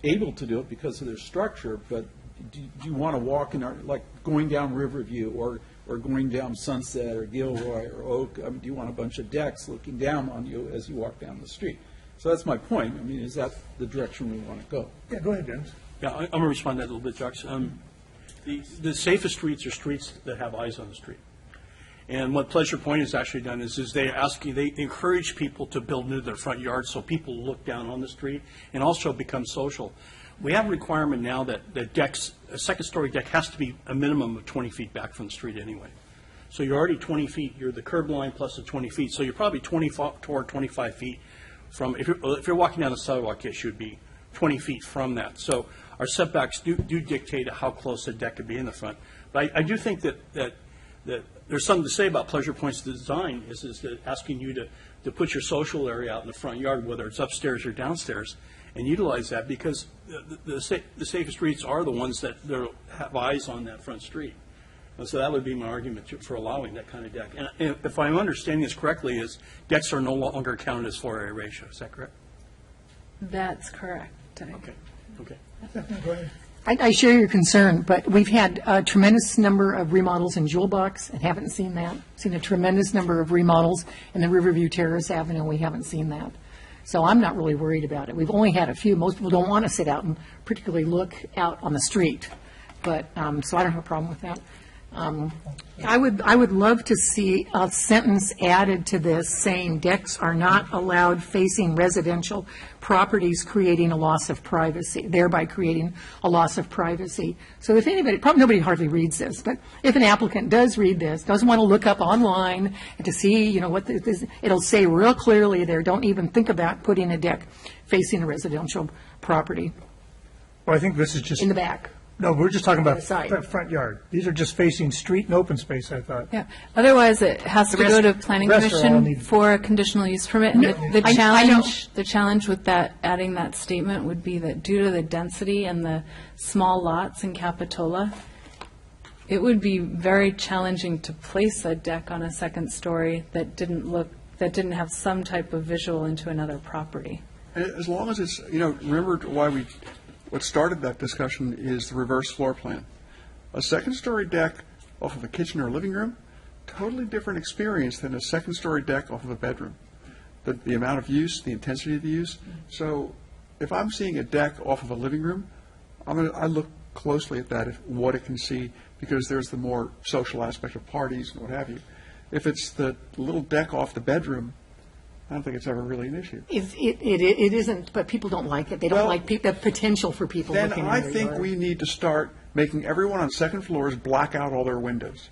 S18: able to do it because of their structure, but do you want to walk in like going down Riverview or going down Sunset or Gilroy or Oak? Do you want a bunch of decks looking down on you as you walk down the street? So that's my point. Is that the direction we want to go?
S1: Yeah, go ahead, Dennis.
S12: Yeah, I'm going to respond to that a little bit, Jacques. The safest streets are streets that have eyes on the street. And what Pleasure Point has actually done is they encourage people to build into their front yard so people look down on the street and also become social. We have a requirement now that a second-story deck has to be a minimum of 20 feet back from the street anyway. So you're already 20 feet, you're the curb line plus the 20 feet, so you're probably 25 feet from, if you're walking down the sidewalk, it should be 20 feet from that. So our setbacks do dictate how close the deck could be in the front. But I do think that there's something to say about Pleasure Point's design is that asking you to put your social area out in the front yard, whether it's upstairs or downstairs, and utilize that, because the safest streets are the ones that have eyes on that front street. And so that would be my argument for allowing that kind of deck. And if I'm understanding this correctly, is decks are no longer counted as floor area ratio. Is that correct?
S19: That's correct.
S12: Okay.
S5: Go ahead.
S9: I share your concern, but we've had a tremendous number of remodels in Jewel Box and haven't seen that. Seen a tremendous number of remodels in the Riverview Terrace Avenue. We haven't seen that. So I'm not really worried about it. We've only had a few. Most people don't want to sit out and particularly look out on the street. But, so I don't have a problem with that. I would love to see a sentence added to this saying decks are not allowed facing residential properties, creating a loss of privacy, thereby creating a loss of privacy. So if anybody, probably nobody hardly reads this, but if an applicant does read this, doesn't want to look up online and to see, what this, it'll say real clearly there, don't even think about putting a deck facing a residential property.
S1: Well, I think this is just.
S9: In the back.
S1: No, we're just talking about
S9: the
S1: front yard. These are just facing street and open space, I thought.
S19: Yeah. Otherwise, it has to go to Planning Commission for a conditional use permit. And the challenge with that, adding that statement, would be that due to the density and the small lots in Capitola, it would be very challenging to place a deck on a second story that didn't have some type of visual into another property.
S17: As long as it's, remember what started that discussion is the reverse floor plan. A second-story deck off of a kitchen or living room, totally different experience than a second-story deck off of a bedroom. The amount of use, the intensity of the use. So if I'm seeing a deck off of a living room, I look closely at that, what it can see, because there's the more social aspect of parties and what have you. If it's the little deck off the bedroom, I don't think it's ever really an issue.
S9: It isn't, but people don't like it. They don't like the potential for people looking in their
S17: Then I think we need to start making everyone on second floors black out all their windows.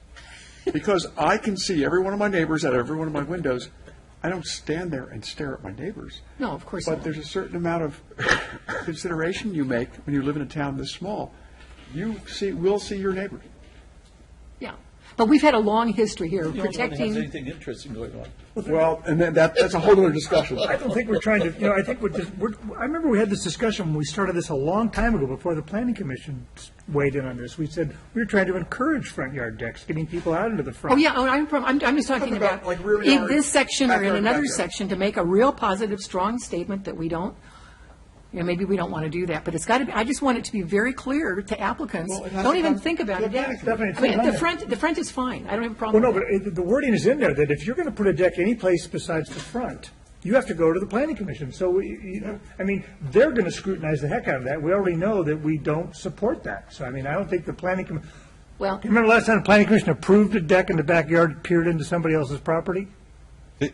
S17: Because I can see every one of my neighbors at every one of my windows. I don't stand there and stare at my neighbors.
S9: No, of course not.
S17: But there's a certain amount of consideration you make when you live in a town this small. We'll see your neighbors.
S9: Yeah. But we've had a long history here of protecting.
S3: Has anything interesting going on.
S17: Well, and then that's a whole other discussion.
S1: I don't think we're trying to, I think I remember we had this discussion when we started this a long time ago before the Planning Commission weighed in on this. We said we were trying to encourage front yard decks, getting people out into the front.
S9: Oh, yeah, I'm just talking about
S17: like rear
S9: in
S17: yard,
S9: this section or in
S17: backyard,
S9: another
S17: backyard.
S9: section to make a real positive, strong statement that we don't, maybe we don't want to do that, but it's got to be, I just want it to be very clear to applicants. Don't even think about a deck. The front is fine. I don't have a problem
S1: Well,
S9: with
S1: no, but the wording is in there that if you're going to put a deck any place besides the front, you have to go to the Planning Commission. So, they're going to scrutinize the heck out of that. We already know that we don't support that. So, I don't think the Planning Commission.
S9: Well,
S1: you remember last time the Planning Commission approved a deck in the backyard peered into somebody else's property?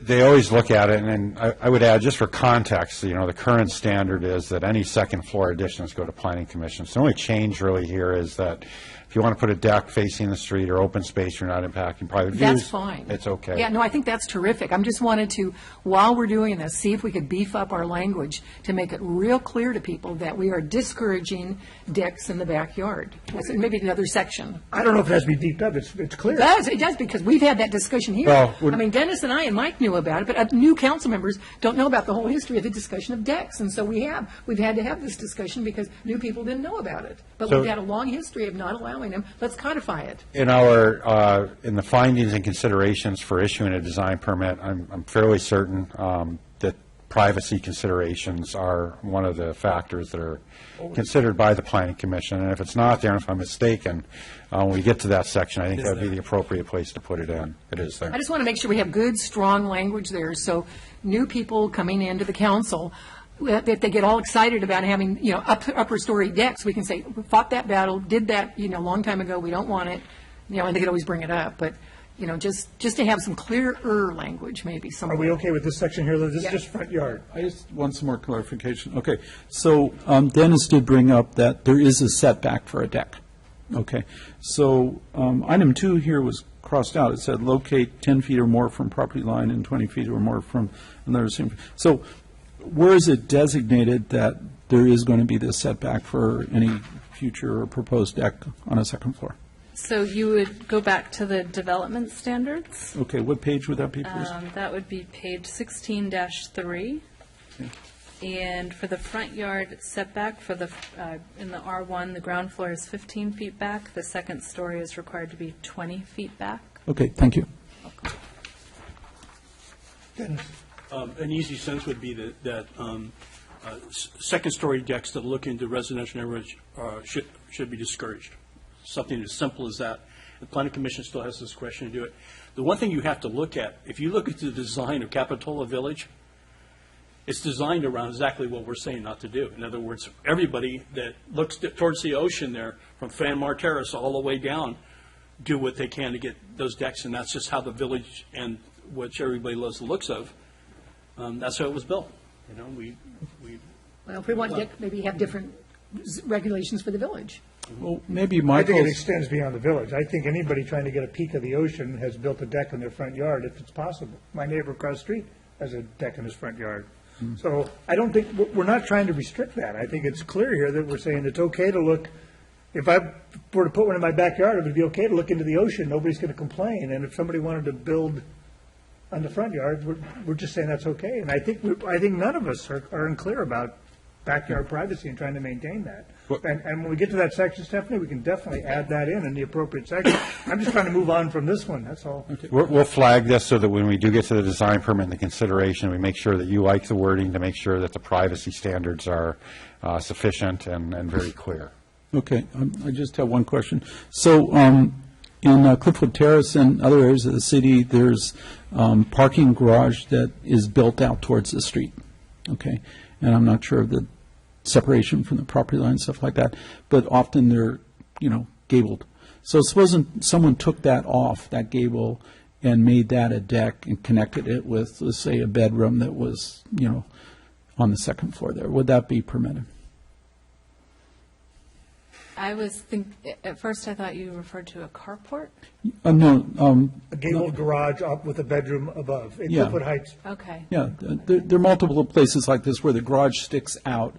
S20: They always look at it, and I would add, just for context, the current standard is that any second floor additions go to Planning Commission. So the only change really here is that if you want to put a deck facing the street or open space, you're not impacting private views.
S9: That's fine.
S20: It's okay.
S9: Yeah, no, I think that's terrific. I'm just wanted to, while we're doing this, see if we could beef up our language to make it real clear to people that we are discouraging decks in the backyard. Maybe another section.
S1: I don't know if it has to be beefed up. It's clear.
S9: It does, because we've had that discussion here.
S20: Well,
S9: Dennis and I and Mike knew about it, but new council members don't know about the whole history of the discussion of decks. And so we've had to have this discussion because new people didn't know about it. But we've had a long history of not allowing them. Let's codify it.
S20: In in the findings and considerations for issuing a design permit, I'm fairly certain that privacy considerations are one of the factors that are considered by the Planning Commission. And if it's not there, and if I'm mistaken, when we get to that section, I think that would be the appropriate place to put it in. It is there.
S9: I just want to make sure we have good, strong language there, so new people coming into the council if they get all excited about having, upper story decks, we can say, we fought that battle, did that, a long time ago, we don't want it, and they could always bring it up, but, just to have some clearer language, maybe.
S1: Are we okay with this section here? This is just front yard.
S18: I just want some more clarification. Okay, so Dennis did bring up that there is a setback for a deck. Okay, so item 2 here was crossed out. It said locate 10 feet or more from property line and 20 feet or more from another. So where is it designated that there is going to be this setback for any future or proposed deck on a second floor?
S19: So you would go back to the development standards.
S18: Okay, what page would that be, please?
S19: That would be page 16-3.
S18: Okay.
S19: And for the front yard setback, for the in the R1, the ground floor is 15 feet back. The second story is required to be 20 feet back.
S18: Okay, thank you.
S12: An easy sense would be that second-story decks that look into residential neighborhoods should be discouraged. Something as simple as that. The Planning Commission still has discretion to do it. The one thing you have to look at, if you look at the design of Capitola Village, it's designed around exactly what we're saying not to do. In other words, everybody that looks towards the ocean there, from Fanmar Terrace all the way down, do what they can to get those decks, and that's just how the village and which everybody loves the looks of. That's how it was built.
S9: Well, if we want deck, maybe have different regulations for the village.
S18: Well, maybe
S1: I think it
S18: Michael's,
S1: extends beyond the village. I think anybody trying to get a peek of the ocean has built a deck in their front yard if it's possible. My neighbor across the street has a deck in his front yard. So I don't think, we're not trying to restrict that. I think it's clear here that we're saying it's okay to look, if I were to put one in my backyard, it would be okay to look into the ocean. Nobody's going to complain. And if somebody wanted to build on the front yard, we're just saying that's okay. And I think none of us are unclear about backyard privacy and trying to maintain that. And when we get to that section, Stephanie, we can definitely add that in the appropriate section. I'm just trying to move on from this one, that's all.
S20: We'll flag this so that when we do get to the design permit and the consideration, we make sure that you like the wording to make sure that the privacy standards are sufficient and very clear.
S18: okay, I just have one question. So in Cliffwood Terrace and other areas of the city, there's parking garage that is built out towards the street, okay? And I'm not sure of the separation from the property line, stuff like that, but often they're, gabled. So supposing someone took that off, that gable, and made that a deck and connected it with, let's say, a bedroom that was, on the second floor there, would that be permitted?
S19: At first I thought you referred to a carport.
S18: No.
S1: A gabled garage up with a bedroom above, in
S18: Yeah.
S1: Cliffwood Heights.
S19: Okay.
S18: Yeah, there are multiple places like this where the garage sticks out,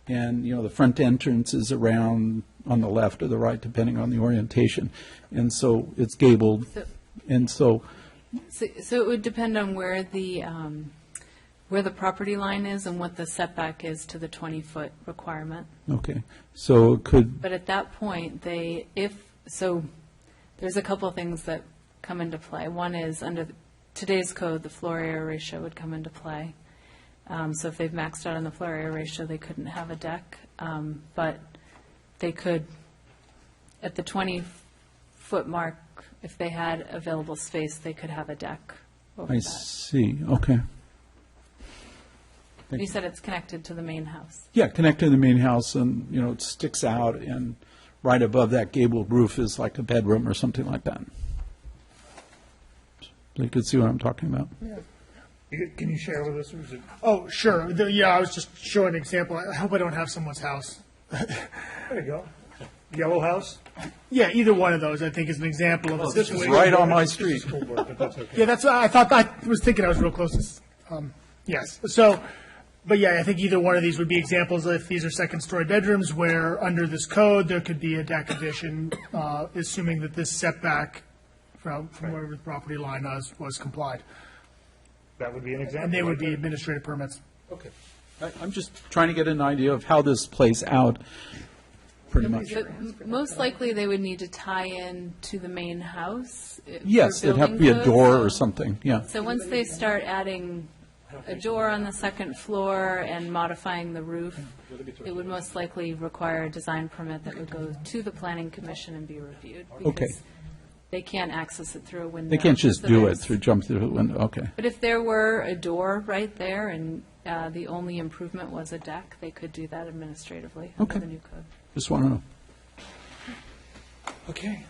S18: and, the front entrance is around on the left or the right, depending on the orientation. And so it's gabled, and so...
S19: So it would depend on where the property line is and what the setback is to the 20-foot requirement.
S18: Okay, so it could...
S19: But at that point, there's a couple of things that come into play. One is, under today's code, the floor area ratio would come into play. So if they've maxed out on the floor area ratio, they couldn't have a deck. But they could, at the 20-foot mark, if they had available space, they could have a deck over
S18: I
S19: that.
S18: see, okay.
S19: You said it's connected to the main house.
S18: Yeah, connected to the main house, and, it sticks out, and right above that gabled roof is like a bedroom or something like that. So you could see what I'm talking about.
S1: Yeah. Can you share with us, or is it?
S5: Oh, sure. I was just showing an example. I hope I don't have someone's house.
S1: There you go. Yellow house?
S5: Yeah, either one of those, I think, is an example of a
S18: This is
S5: situation.
S18: right on my street.
S1: School board, but that's okay.
S5: Yeah, that's what I thought. I was thinking I was real close to. Yes. So, but yeah, I think either one of these would be examples if these are second-story bedrooms where under this code there could be a deck addition, assuming that this setback from wherever the property line was complied.
S1: That would be an example.
S5: And they would be administrative permits.
S1: Okay.
S18: I'm just trying to get an idea of how this plays out, pretty much.
S19: But most likely, they would need to tie in to the main house.
S18: Yes,
S19: for
S18: there'd have to be
S19: building
S18: a door
S19: codes.
S18: or something, yeah.
S19: So once they start adding a door on the second floor and modifying the roof, it would most likely require a design permit that would go to the Planning Commission and be reviewed.
S18: Okay.
S19: Because they can't access it through a window.
S18: They can't just
S19: So
S18: do it
S19: there's-
S18: through, jump through the window, okay.
S19: But if there were a door right there and the only improvement was a deck, they could do that administratively under
S18: Okay.
S19: the new code.
S18: Just want to know.
S1: Okay.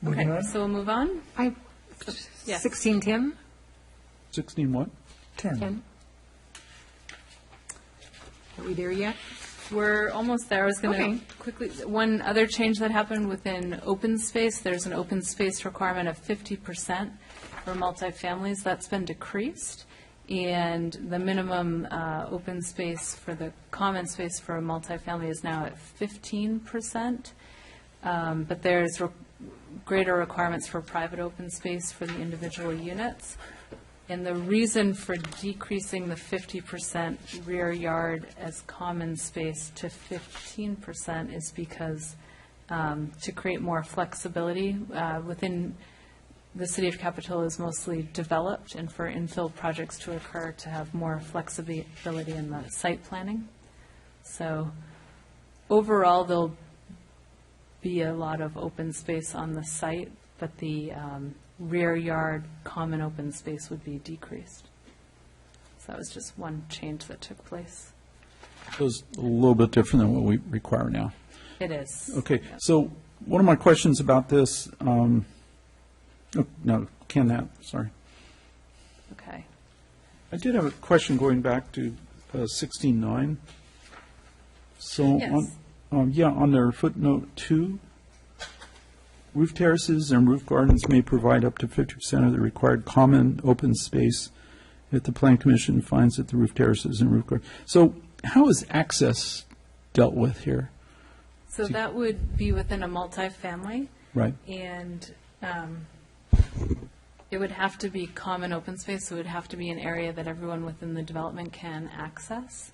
S19: Okay, so we'll move on. Yes.
S9: 1610?
S18: 16 what?
S9: 10. Are we there yet?
S19: We're almost there. I was going
S9: Okay.
S19: to quickly, one other change that happened within open space, there's an open space requirement of 50% for multifamilies. That's been decreased. And the minimum open space for the common space for a multifamily is now at 15%. But there's greater requirements for private open space for the individual units. And the reason for decreasing the 50% rear yard as common space to 15% is because to create more flexibility within the city of Capitola is mostly developed, and for infill projects to occur to have more flexibility in the site planning. So overall, there'll be a lot of open space on the site, but the rear yard common open space would be decreased. So that was just one change that took place.
S18: So it's a little bit different than what we require now.
S19: It is.
S18: Okay, so one of my questions about this, no, sorry.
S19: Okay.
S18: I did have a question going back to 16.9. So
S19: Yes.
S18: on their footnote 2, roof terraces and roof gardens may provide up to 50% of the required common open space if the Plan Commission finds that the roof terraces and roof gardens. So how is access dealt with here?
S19: So that would be within a multifamily.
S18: Right.
S19: And it would have to be common open space, so it would have to be an area that everyone within the development can access.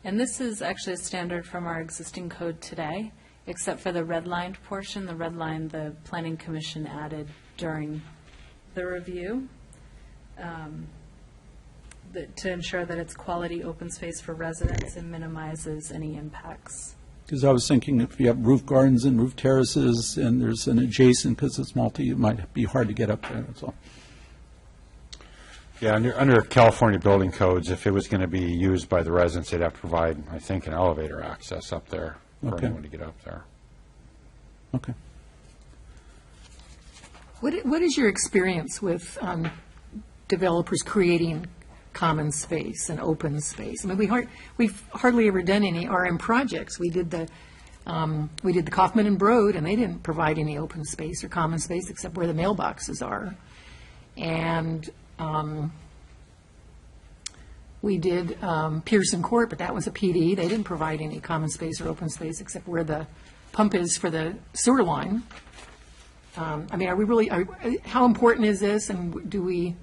S19: And this is actually a standard from our existing code today, except for the redlined portion. The red line, the Planning Commission added during the review to ensure that it's quality open space for residents and minimizes any impacts.
S18: Because I was thinking if you have roof gardens and roof terraces and there's an adjacent, because it's multi, it might be hard to get up there, that's all.
S20: Yeah, under California building codes, if it was going to be used by the residents, they'd have to provide, I think, an elevator access up there for
S18: Okay.
S20: anyone to get up there.
S18: Okay.
S9: What is your experience with developers creating common space and open space? I mean, we've hardly ever done any RM projects. We did the Kaufman and Broad, and they didn't provide any open space or common space except where the mailboxes are. And we did Pearson Court, but that was a PD. They didn't provide any common space or open space except where the pump is for the sewer line. I mean, how important is this, and do we,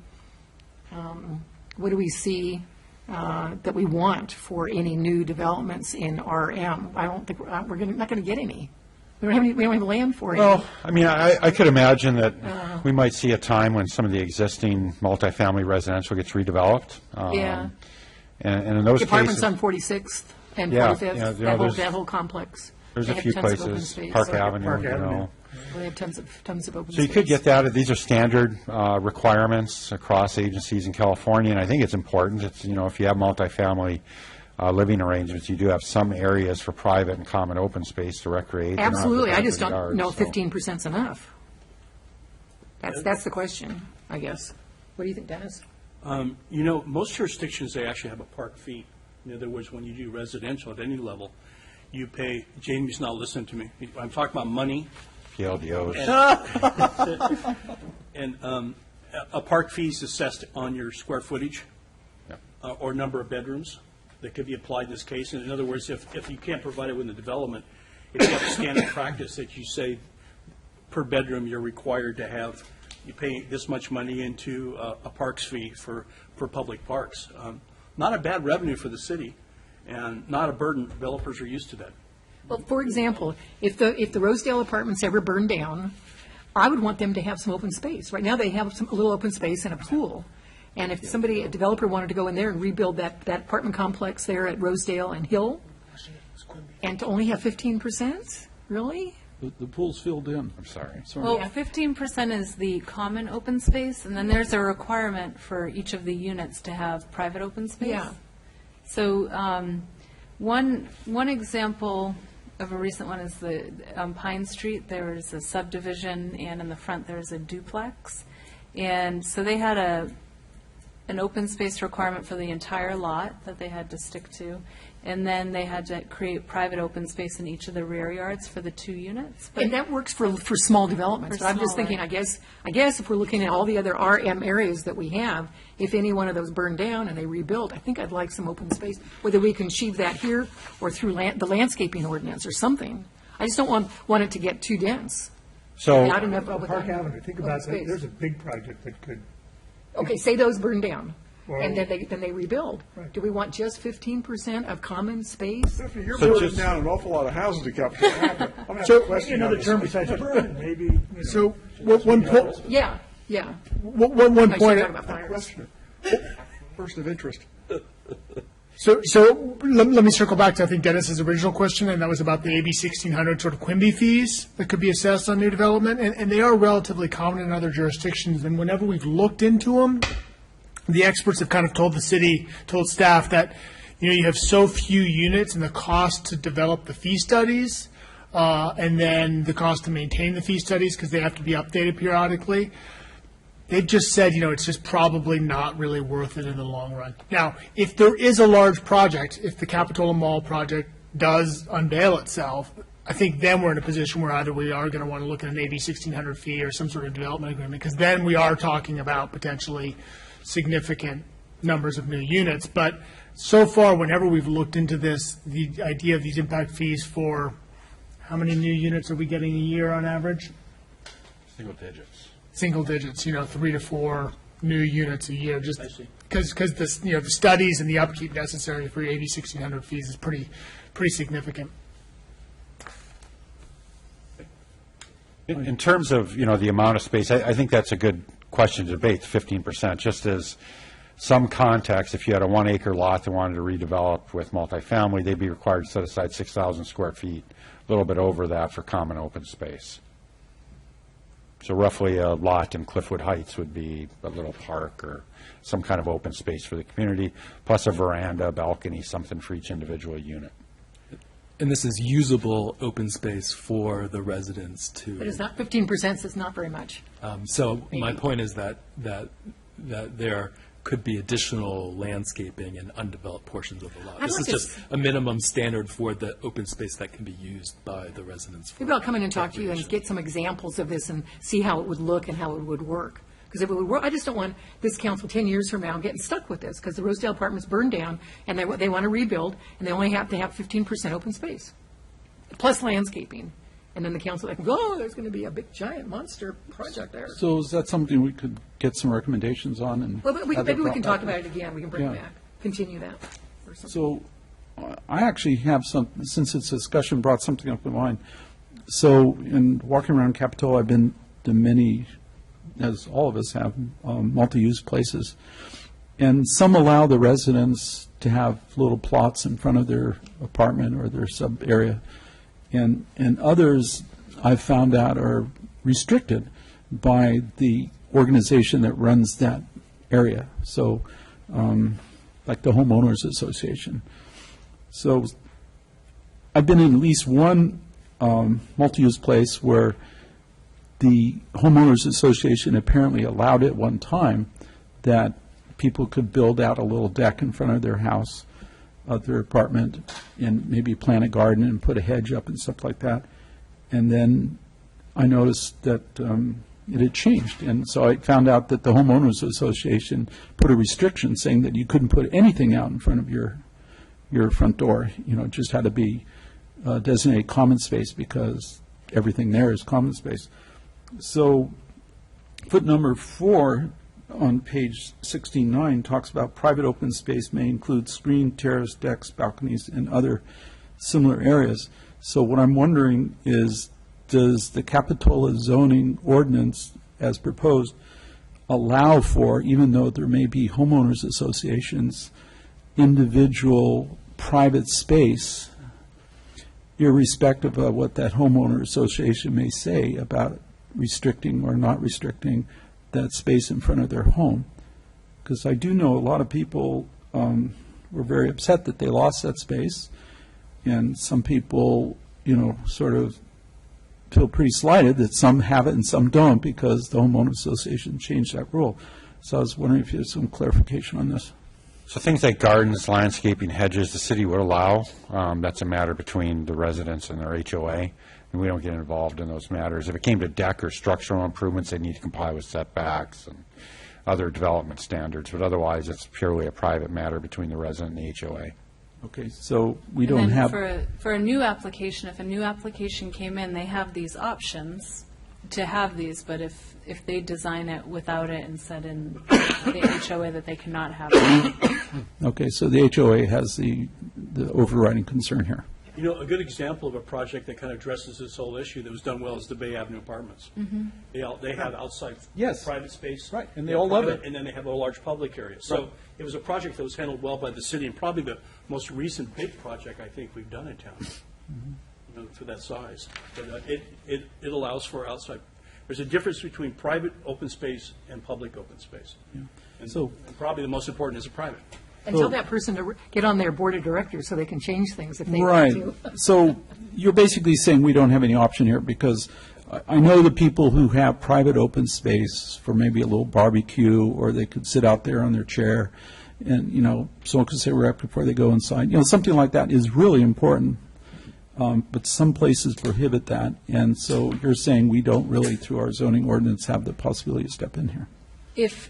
S9: what do we see that we want for any new developments in RM? I don't think not going to get any. We don't have land for it.
S20: Well, I mean, I could imagine that we might see a time when some of the existing multifamily residential gets redeveloped.
S9: Yeah.
S20: And in those
S9: Apartments
S20: cases,
S9: on 46th and
S20: Yeah,
S9: 45th,
S20: yeah,
S9: that whole complex.
S20: there's
S9: They
S20: a
S9: have
S20: few
S9: tons of open
S20: places,
S9: space.
S20: Park Avenue, you know.
S9: They have tons of open space.
S20: So you could get that. These are standard requirements across agencies in California, and I think it's important. It's, you know, if you have multifamily living arrangements, you do have some areas for private and common open space to recreate. They're not
S9: Absolutely. I
S20: protected
S9: just don't
S20: yards,
S9: know
S20: so.
S9: 15% is enough. That's the question, I guess. What do you think, Dennis?
S12: You know, most jurisdictions, they actually have a park fee. In other words, when you do residential at any level, you pay, Jamie's not listening to me. I'm talking about money.
S20: PLDOs.
S12: And a park fee is assessed on your square footage or number of bedrooms that could be applied in this case. And in other words, if you can't provide it within the development, if you have a standard practice that you say per bedroom you're required to have, you pay this much money into a parks fee for public parks. Not a bad revenue for the city and not a burden. Developers are used to that.
S9: Well, for example, if the Rosedale apartments ever burn down, I would want them to have some open space. Right now, they have a little open space and a pool. And if a developer wanted to go in there and rebuild that apartment complex there at Rosedale and Hill, and to only have 15%? Really?
S18: The pool's filled in.
S20: I'm sorry.
S19: Well, 15% is the common open space, and then there's a requirement for each of the units to have private open space.
S9: Yeah.
S19: So one example of a recent one is the Pine Street. There was a subdivision, and in the front there's a duplex. And so they had an open space requirement for the entire lot that they had to stick to. And then they had to create private open space in each of the rear yards for the 2 units.
S9: And that works for small developments. But I'm just thinking, I guess if we're looking at all the other RM areas that we have, if any one of those burned down and they rebuilt, I think I'd like some open space, whether we can achieve that here or through the landscaping ordinance or something. I just don't want it to get too dense.
S20: So,
S9: Not enough open
S1: Park Avenue, think about that.
S9: space.
S1: There's a big project that could.
S9: Okay, say those burn down,
S1: Well-
S9: and then they rebuild. Do we want just 15% of common space?
S17: You're
S20: So
S17: burning
S20: just-
S17: down an awful lot of houses in Capitola. I'm
S1: So,
S17: a question
S1: another
S17: on this.
S1: term besides burn, maybe.
S5: So, one point,
S9: Yeah.
S5: one
S9: I should
S5: point,
S9: talk about fires.
S17: Question. Person of interest.
S5: so let me circle back to, I think, Dennis's original question, and that was about the AB 1600 sort of Quimby fees that could be assessed on new development, and they are relatively common in other jurisdictions, and whenever we've looked into them, the experts have kind of told staff that, you have so few units and the cost to develop the fee studies, and then the cost to maintain the fee studies, because they have to be updated periodically. They've just said, it's just probably not really worth it in the long run. Now, if there is a large project, if the Capitola Mall project does unveil itself, I think then we're in a position where either we are going to want to look at an AB 1600 fee or some sort of development agreement, because then we are talking about potentially significant numbers of new units. But so far, whenever we've looked into this, the idea of these impact fees for how many new units are we getting a year on average?
S20: single digits.
S5: Single digits, 3 to 4 new units a year, just because the studies and the upkeep necessary for AB 1600 fees is pretty significant.
S20: In terms of, the amount of space, I think that's a good question to debate, 15%, just as some context, if you had a 1-acre lot that wanted to redevelop with multifamily, they'd be required to set aside 6,000 square feet, a little bit over that for common open space. So roughly a lot in Cliffwood Heights would be a little park or some kind of open space for the community, plus a veranda, balcony, something for each individual unit.
S21: And this is usable open space for the residents to.
S9: But it's not 15%, so it's not very much.
S21: So my point is that there could be additional landscaping in undeveloped portions of the lot. This is just a minimum standard for the open space that can be used by the residents.
S9: Maybe I'll come in and talk to you and get some examples of this and see how it would look and how it would work. Because if it would work, I just don't want this council 10 years from now getting stuck with this, because the Rosedale apartments burned down and they want to rebuild, and they only have to have 15% open space, plus landscaping. And then the council, there's going to be a big, giant monster project there.
S18: So is that something we could get some recommendations on? And
S9: Well, maybe we can talk
S18: back?
S9: about it again. We can bring it
S18: Yeah.
S9: back, continue that. or something.
S18: So I actually have some, since it's a discussion, brought something up in mind. So in walking around Capitola, I've been to many, as all of us have, multi-use places. And some allow the residents to have little plots in front of their apartment or their sub-area. And others, I've found out, are restricted by the organization that runs that area. So, like the homeowners association. So, I've been in at least one multi-use place where the homeowners association apparently allowed at one time that people could build out a little deck in front of their house, of their apartment, and maybe plant a garden and put a hedge up and stuff like that. And then I noticed that it had changed. And so I found out that the homeowners association put a restriction saying that you couldn't put anything out in front of your front door. It just had to be designated common space because everything there is common space. So foot number 4 on page 16.9 talks about private open space may include screen, terrace, decks, balconies, and other similar areas. So what I'm wondering is, does the Capitola zoning ordinance as proposed allow for, even though there may be homeowners associations, individual private space irrespective of what that homeowner association may say about restricting or not restricting that space in front of their home. Because I do know a lot of people were very upset that they lost that space, and some people, sort of feel pretty slighted that some have it and some don't because the homeowner association changed that rule. So I was wondering if you had some clarification on this.
S20: So things like gardens, landscaping, hedges, the city would allow. That's a matter between the residents and their HOA, and we don't get involved in those matters. If it came to deck or structural improvements, they need to comply with setbacks and other development standards, but otherwise it's purely a private matter between the resident and the HOA.
S18: Okay, so we
S19: And
S18: don't
S19: then
S18: have...
S19: for a new application, if a new application came in, they have these options to have these, but if they design it without it and said in the HOA that they cannot have it.
S18: Okay, so the HOA has the overriding concern here.
S12: A good example of a project that kind of addresses this whole issue that was done well is the Bay Avenue Apartments.
S19: Mhm.
S12: They have outside private space.
S18: Right, and they all love it.
S12: And then they have a large public area. So it was a project that was handled well by the city, and probably the most recent big project I think we've done in town, for that size. But it allows for outside. There's a difference between private open space and public open space. And probably the most important is a private.
S9: And tell that person to get on their board of directors so they can change things if they
S18: Right.
S9: want to.
S18: So you're basically saying we don't have any option here, because I know the people who have private open space for maybe a little barbecue, or they could sit out there on their chair and, someone could say rep before they go inside. Something like that is really important. But some places prohibit that. And so you're saying we don't really, through our zoning ordinance, have the possibility to step in here.
S19: If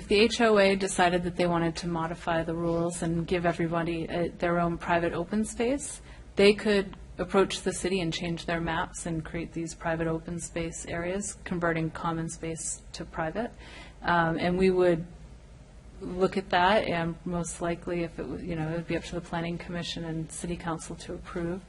S19: the HOA decided that they wanted to modify the rules and give everybody their own private open space, they could approach the city and change their maps and create these private open space areas, converting common space to private. And we would look at that, and most likely, if it would be up to the Planning Commission and City Council to approve.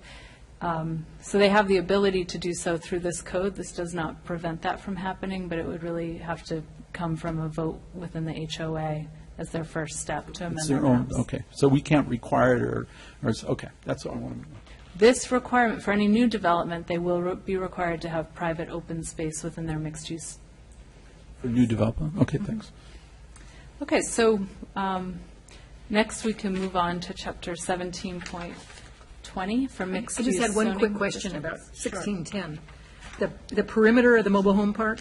S19: So they have the ability to do so through this code. This does not prevent that from happening, but it would really have to come from a vote within the HOA as their first step to amend
S18: It's
S19: their
S18: their own,
S19: maps.
S18: okay. So we can't require it, okay, that's what I want to know.
S19: This requirement, for any new development, they will be required to have private open space within their mixed use.
S18: For new development? Okay, thanks.
S19: Okay, so next we can move on to Chapter 17.20 for mixed
S9: I
S19: use.
S9: just had one
S19: zoning
S9: quick question about
S19: districts.
S9: 1610. The perimeter of the mobile home park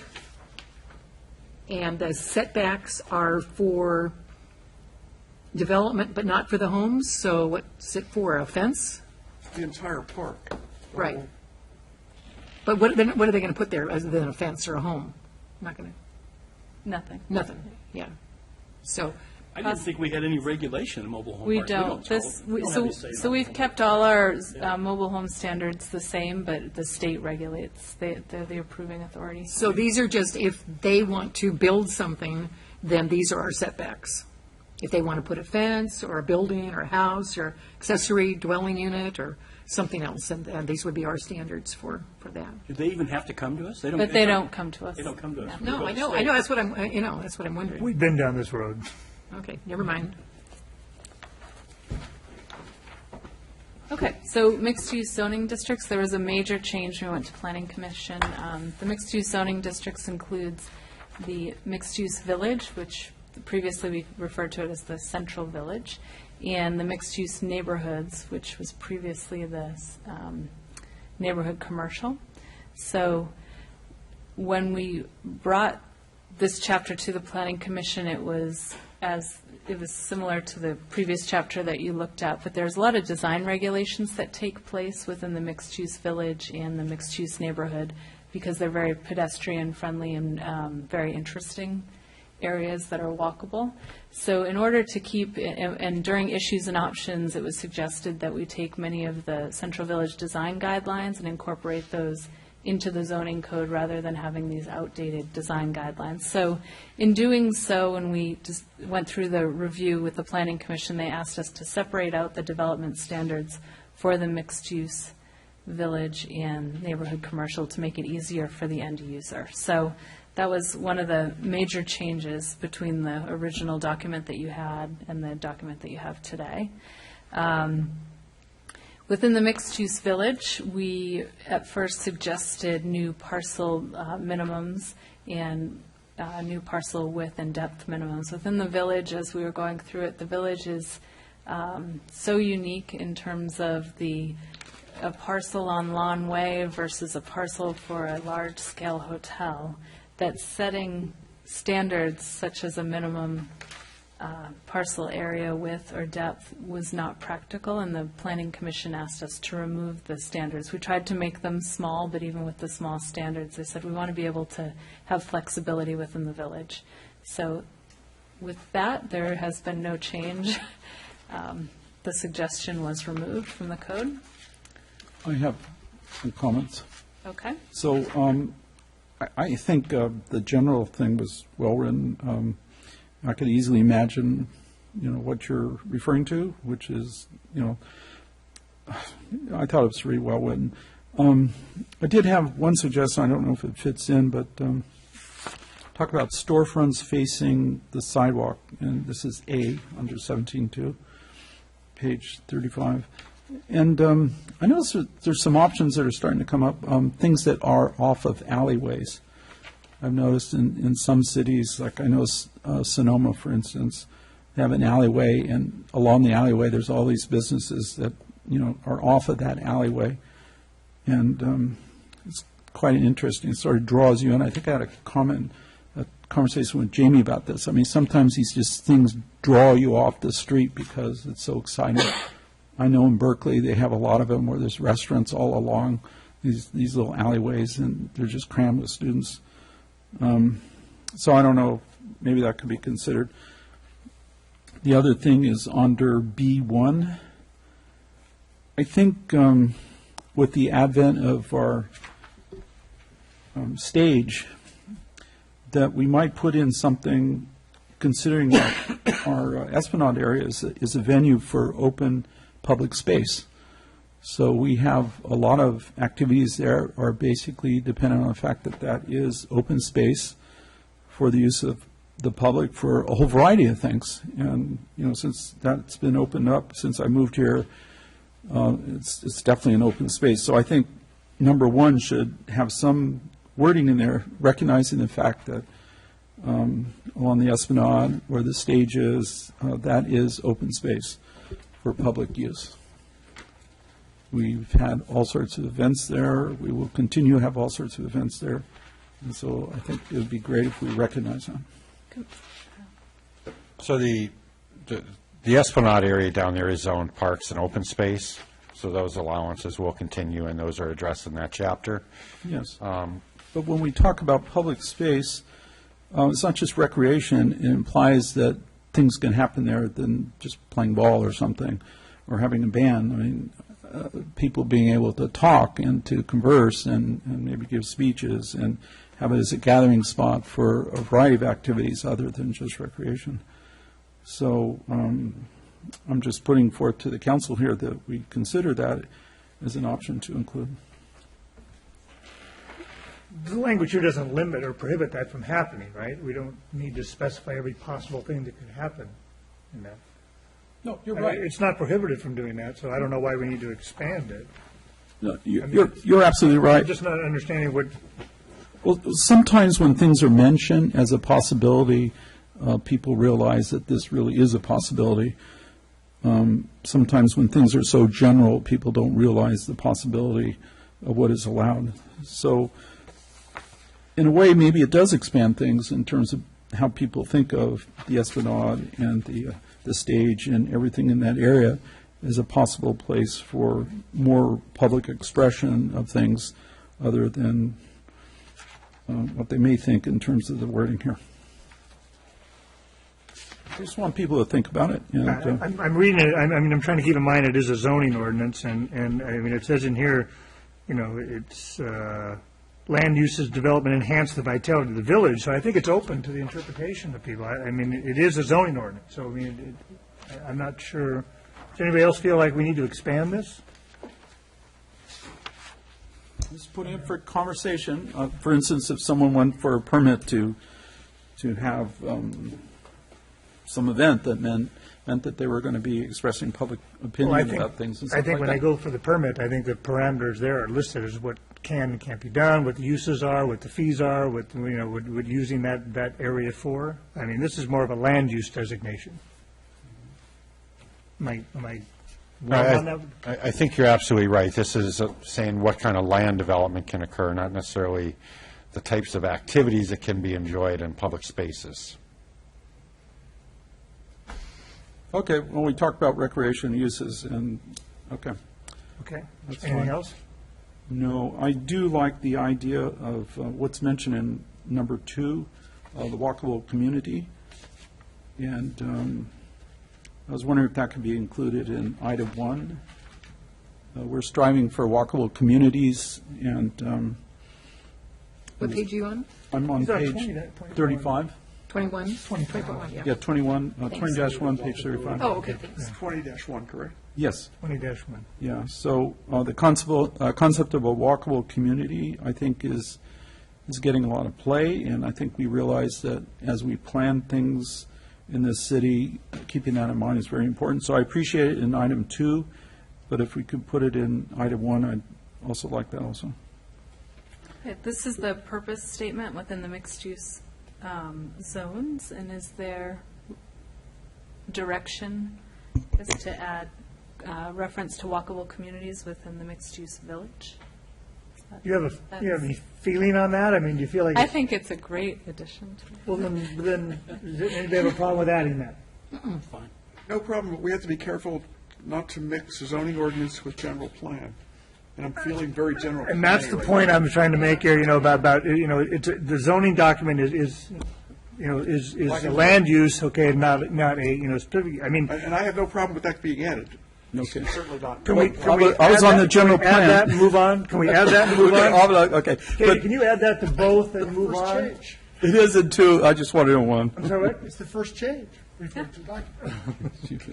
S9: and the setbacks are for development but not for the homes, so what's it for, a fence?
S17: The entire park.
S9: Right. But what are they going to put there other than a fence or a home? Not going to,
S19: Nothing.
S9: nothing, yeah. So,
S12: I didn't think we had any regulation in mobile home
S19: We
S12: parks.
S19: don't.
S12: tell
S19: This,
S12: them.
S19: we-
S12: We don't
S19: so,
S12: have any say in
S19: so
S12: it.
S19: we've kept all our mobile home standards the same, but the state regulates. They're the approving authority.
S9: so these are just if they want to build something, then these are our setbacks. If they want to put a fence or a building or a house or accessory dwelling unit or something else, and these would be our standards for that.
S12: Do they even have to come to us?
S19: But they don't come to us.
S12: They don't come to us.
S9: No, I know, that's what I'm, that's what I'm wondering.
S1: We've been down this road.
S9: Okay, never mind.
S19: Okay, so mixed-use zoning districts, there was a major change when we went to Planning Commission. The mixed-use zoning districts includes the mixed-use village, which previously we referred to it as the central village, and the mixed-use neighborhoods, which was previously the neighborhood commercial. So when we brought this chapter to the Planning Commission, it was similar to the previous chapter that you looked at, but there's a lot of design regulations that take place within the mixed-use village and the mixed-use neighborhood because they're very pedestrian-friendly and very interesting areas that are walkable. So in order to keep, and during issues and options, it was suggested that we take many of the Central Village design guidelines and incorporate those into the zoning code rather than having these outdated design guidelines. So in doing so, when we just went through the review with the Planning Commission, they asked us to separate out the development standards for the mixed-use village and neighborhood commercial to make it easier for the end user. So that was one of the major changes between the original document that you had and the document that you have today. Within the mixed-use village, we at first suggested new parcel minimums and new parcel width and depth minimums. Within the village, as we were going through it, the village is so unique in terms of a parcel on Lawn Way versus a parcel for a large-scale hotel, that setting standards such as a minimum parcel area width or depth was not practical, and the Planning Commission asked us to remove the standards. We tried to make them small, but even with the small standards, they said we want to be able to have flexibility within the village. So with that, there has been no change. The suggestion was removed from the code.
S18: I have some comments.
S19: Okay.
S18: So I think the general thing was well written. I could easily imagine, what you're referring to, which is, I thought it was really well written. I did have one suggestion. I don't know if it fits in, but talk about storefronts facing the sidewalk, and this is A under 17.2, page 35. And I noticed there's some options that are starting to come up, things that are off of alleyways. I've noticed in some cities, like I know Sonoma, for instance, they have an alleyway, and along the alleyway there's all these businesses that are off of that alleyway, and it's quite interesting. It sort of draws you in. I think I had a conversation with Jamie about this. I mean, sometimes these things draw you off the street because it's so exciting. I know in Berkeley they have a lot of them where there's restaurants all along these little alleyways, and they're just crammed with students. So I don't know, maybe that could be considered. The other thing is under B1. I think with the advent of our stage, that we might put in something, considering our Esplanade area is a venue for open public space. So we have a lot of activities there are basically dependent on the fact that that is open space for the use of the public for a whole variety of things. And, since that's been opened up since I moved here, it's definitely an open space. So I think number one should have some wording in there recognizing the fact that along the Esplanade where the stage is, that is open space for public use. We've had all sorts of events there. We will continue to have all sorts of events there. And so I think it would be great if we recognize them.
S20: So the Esplanade area down there is zoned parks and open space. So those allowances will continue, and those are addressed in that chapter.
S18: Yes. But when we talk about public space, it's not just recreation. It implies that things can happen there than just playing ball or something, or having a band. I mean, people being able to talk and to converse and maybe give speeches and have it as a gathering spot for a variety of activities other than just recreation. So I'm just putting forth to the council here that we consider that as an option to include.
S1: The language here doesn't limit or prohibit that from happening, right? We don't need to specify every possible thing that could happen in that.
S18: No, you're right.
S1: It's not prohibited from doing that, so I don't know why we need to expand it.
S18: No, you're absolutely right.
S1: I'm just not understanding what.
S18: Well, sometimes when things are mentioned as a possibility, people realize that this really is a possibility. Sometimes when things are so general, people don't realize the possibility of what is allowed. So, in a way, maybe it does expand things in terms of how people think of the Esplanade and the stage and everything in that area as a possible place for more public expression of things other than what they may think in terms of the wording here. I just want people to think about it.
S1: I'm reading it. I'm trying to keep in mind it is a zoning ordinance, and I mean it says in here, it's land uses development enhance the vitality of the village. So I think it's open to the interpretation of people. I mean it is a zoning ordinance. So I mean I'm not sure. Does anybody else feel like we need to expand this?
S18: Just put in for conversation. For instance, if someone went for a permit to have some event that meant that they were going to be expressing public opinion about things and stuff
S1: I think
S18: like
S1: when
S18: that.
S1: they go for the permit, I think the parameters there are listed as what can and can't be done, what the uses are, what the fees are, what, what using that area for. I mean, this is more of a land use designation. Am I wrong on that?
S20: I think you're absolutely right. This is saying what kind of land development can occur, not necessarily the types of activities that can be enjoyed in public spaces.
S18: Okay, well, we talked about recreation uses, and, okay.
S1: Okay.
S18: That's
S1: Anything
S18: fine.
S1: else?
S18: No, I do like the idea of what's mentioned in number 2, the walkable community. And I was wondering if that could be included in item 1. We're striving for walkable communities, and
S9: What page are you on?
S18: I'm on
S1: Is that
S18: page
S1: 20,
S18: 35.
S9: 21? 21, yeah.
S18: Yeah, 21,
S9: Thanks.
S18: 20-1, page 35.
S9: Oh, okay, thanks.
S17: 20-1, correct?
S18: Yes.
S1: 20-1.
S18: Yeah, so the concept of a walkable community, I think, is getting a lot of play, and I think we realize that as we plan things in this city, keeping that in mind is very important. So I appreciate it in item 2, but if we could put it in item 1, I'd also like that also.
S19: Okay, this is the purpose statement within the mixed-use zones, and is there direction as to add reference to walkable communities within the mixed-use village?
S1: You have any feeling on that? I mean, do you feel like?
S19: I think it's a great addition to it.
S1: Well, then does anybody have a problem with adding that?
S12: Fine.
S17: No problem, but we have to be careful not to mix the zoning ordinance with general plan. And I'm feeling very general.
S1: And that's the point I'm trying to make here, about it's the zoning document is a land use, okay, not a, specific, I mean.
S17: And I have no problem with that being added.
S18: Okay.
S17: Certainly not.
S1: Can we
S18: I was on the general
S1: Can we add
S18: plan.
S1: that and move on? Can we add that and move on?
S18: Okay.
S1: Katie, can you add that to both and move on?
S17: Change.
S18: It is in 2, I just wanted it in 1.
S1: I'm sorry, what?
S17: It's the first change. Refer to the document.
S1: I think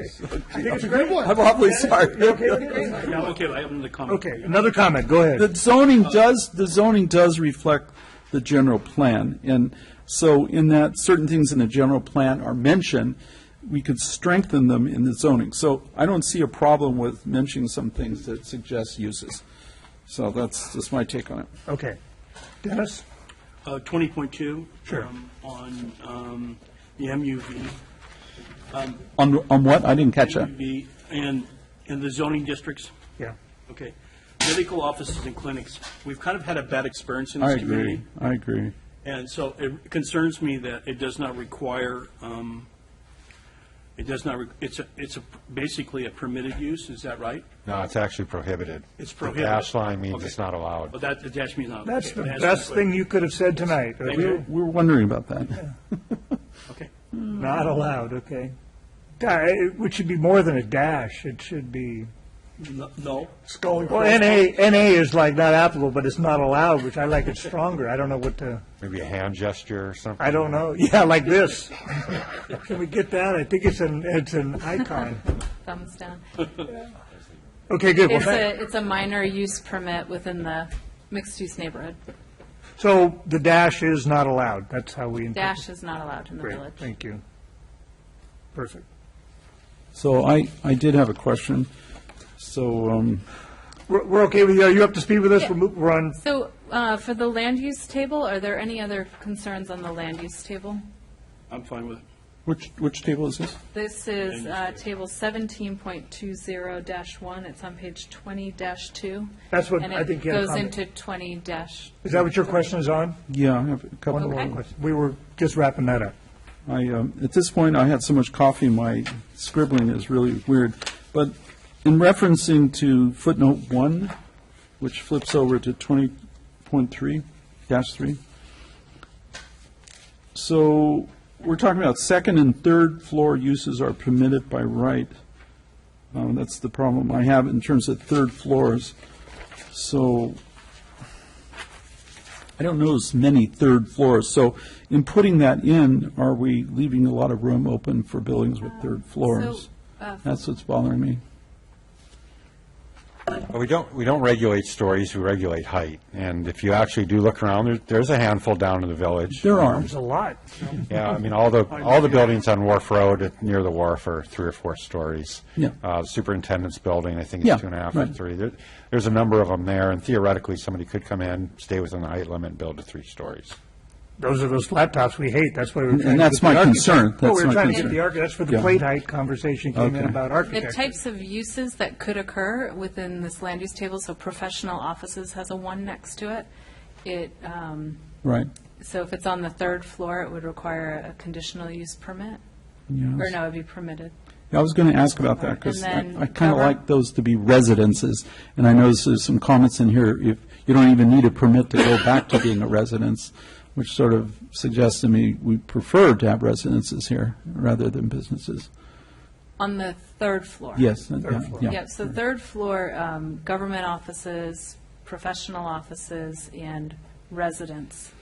S1: it's a great one.
S18: I'm awfully sorry.
S1: You okay with it?
S12: Yeah, okay, I have another comment.
S1: Okay, another comment, go ahead.
S18: The zoning does reflect the general plan, and so in that certain things in the general plan are mentioned, we could strengthen them in the zoning. So I don't see a problem with mentioning some things that suggest uses. So that's just my take on it.
S1: Okay. Dennis?
S12: 20.2.
S1: Sure.
S12: On the MUV.
S18: On what? I didn't catch that.
S12: MUV and in the zoning districts.
S1: Yeah.
S12: Okay. Medical offices and clinics, we've kind of had a bad experience in this community.
S18: I agree.
S12: And so it concerns me that it does not require, it's basically a permitted use, is that right?
S20: No, it's actually prohibited.
S12: It's prohibited.
S20: The dash line means
S12: Okay.
S20: it's not allowed.
S12: But that, the dash means not.
S1: That's
S12: okay.
S1: the
S12: Dash
S1: best
S12: is
S1: thing you could have said tonight.
S12: Thank you.
S18: We were wondering about that.
S12: Okay.
S1: Not allowed, okay. It should be more than a dash, it should be.
S12: No.
S1: Well, NA is like not applicable, but it's not allowed, which I like it stronger. I don't know what to,
S20: Maybe a hand gesture or something.
S1: I don't know. Yeah, like this. Can we get that? I think it's an icon.
S19: Thumbs down.
S1: Okay, good. Well,
S19: It's a minor use permit within the mixed-use neighborhood.
S1: so the dash is not allowed. That's how we.
S19: Dash is not allowed in the
S1: Great,
S19: village.
S1: thank you. Perfect.
S18: So I did have a question. So,
S1: We're okay with you. Are you up to speed with this?
S19: Yeah.
S1: We're on.
S19: So for the land use table, are there any other concerns on the land use table?
S12: I'm fine with it.
S18: which table is this?
S19: This is table 17.20-1. It's on page 20-2.
S1: That's what I think you had a
S19: And it goes
S1: comment.
S19: into 20-
S1: Is that what your question is on?
S18: Yeah, I have a couple
S1: One more
S18: more.
S1: question. We were just wrapping that up.
S18: At this point, I had so much coffee, my scribbling is really weird. But in referencing to footnote 1, which flips over to 20.3-3, so we're talking about second and third floor uses are permitted by right. That's the problem I have in terms of third floors. So I don't know as many third floors. So in putting that in, are we leaving a lot of room open for buildings with third floors? That's what's bothering me.
S20: We don't regulate stories, we regulate height. And if you actually do look around, there's a handful down in the village.
S18: There are.
S1: There's a lot.
S20: Yeah, I mean, all the buildings on Wharf Road near the wharf are 3 or 4 stories.
S18: Yeah.
S20: The superintendent's building, I think, is
S18: Yeah,
S20: 2.5
S18: right.
S20: or 3. There's a number of them there, and theoretically, somebody could come in, stay within the height limit, and build to 3 stories.
S1: Those are those flat tops we hate. That's why we're trying to
S18: And that's
S1: get the
S18: my concern.
S1: architect- Well,
S18: That's
S1: we're
S18: my
S1: trying to get
S18: concern.
S1: the architect, that's where the
S18: Yeah.
S1: plate height conversation came in
S18: Okay.
S1: about
S19: The
S1: architecture.
S19: types of uses that could occur within this land use table, so professional offices has a 1 next to it.
S18: Right.
S19: So if it's on the 3rd floor, it would require a conditional use permit?
S18: Yes.
S19: Or no, it'd be permitted.
S18: I was going to ask about that because
S19: And then
S18: I kind of
S19: cover-
S18: like those to be residences. And I know there's some comments in here, if you don't even need a permit to go back to being a residence, which sort of suggests to me we prefer to have residences here rather than businesses.
S19: On the 3rd floor?
S18: Yes.
S19: Yeah, so 3rd floor, government offices, professional offices, and residents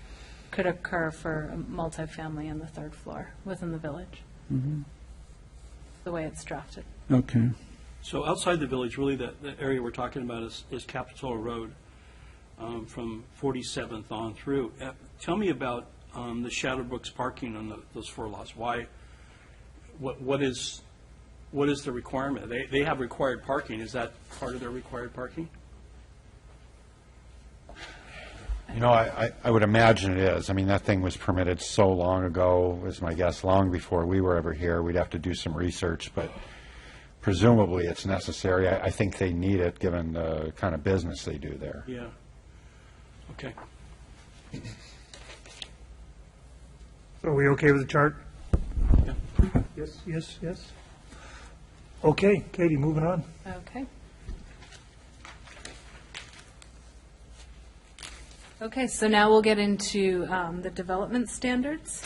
S19: could occur for a multifamily on the 3rd floor within the village,
S18: Mhm.
S19: the way it's drafted.
S18: Okay.
S12: So outside the village, really, the area we're talking about is Capitola Road from 47th on through. Tell me about the Shadowbrooks parking on those 4 lots. Why? What is the requirement? They have required parking. Is that part of their required parking?
S20: You know, I would imagine it is. I mean, that thing was permitted so long ago, is my guess, long before we were ever here. We'd have to do some research, but presumably it's necessary. I think they need it, given the kind of business they do there.
S12: Yeah. Okay.
S1: Are we okay with the chart?
S12: Yeah.
S1: Yes, yes, yes. Okay, Katie, moving on.
S19: Okay. Okay, so now we'll get into the development standards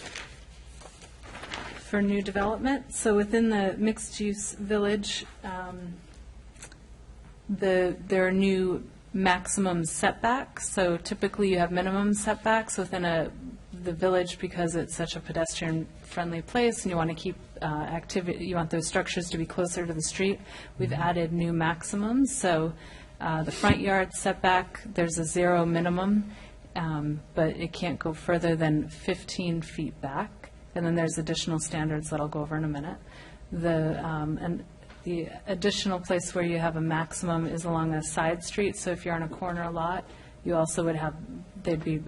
S19: for new development. So within the mixed-use village, there are new maximum setbacks. So typically you have minimum setbacks within the village because it's such a pedestrian-friendly place, and you want to keep activity. You want those structures to be closer to the street. We've added new maximums. So the front yard setback, there's a 0 minimum, but it can't go further than 15 feet back. And then there's additional standards that I'll go over in a minute. And the additional place where you have a maximum is along a side street. So if you're on a corner lot, you also would have, they'd be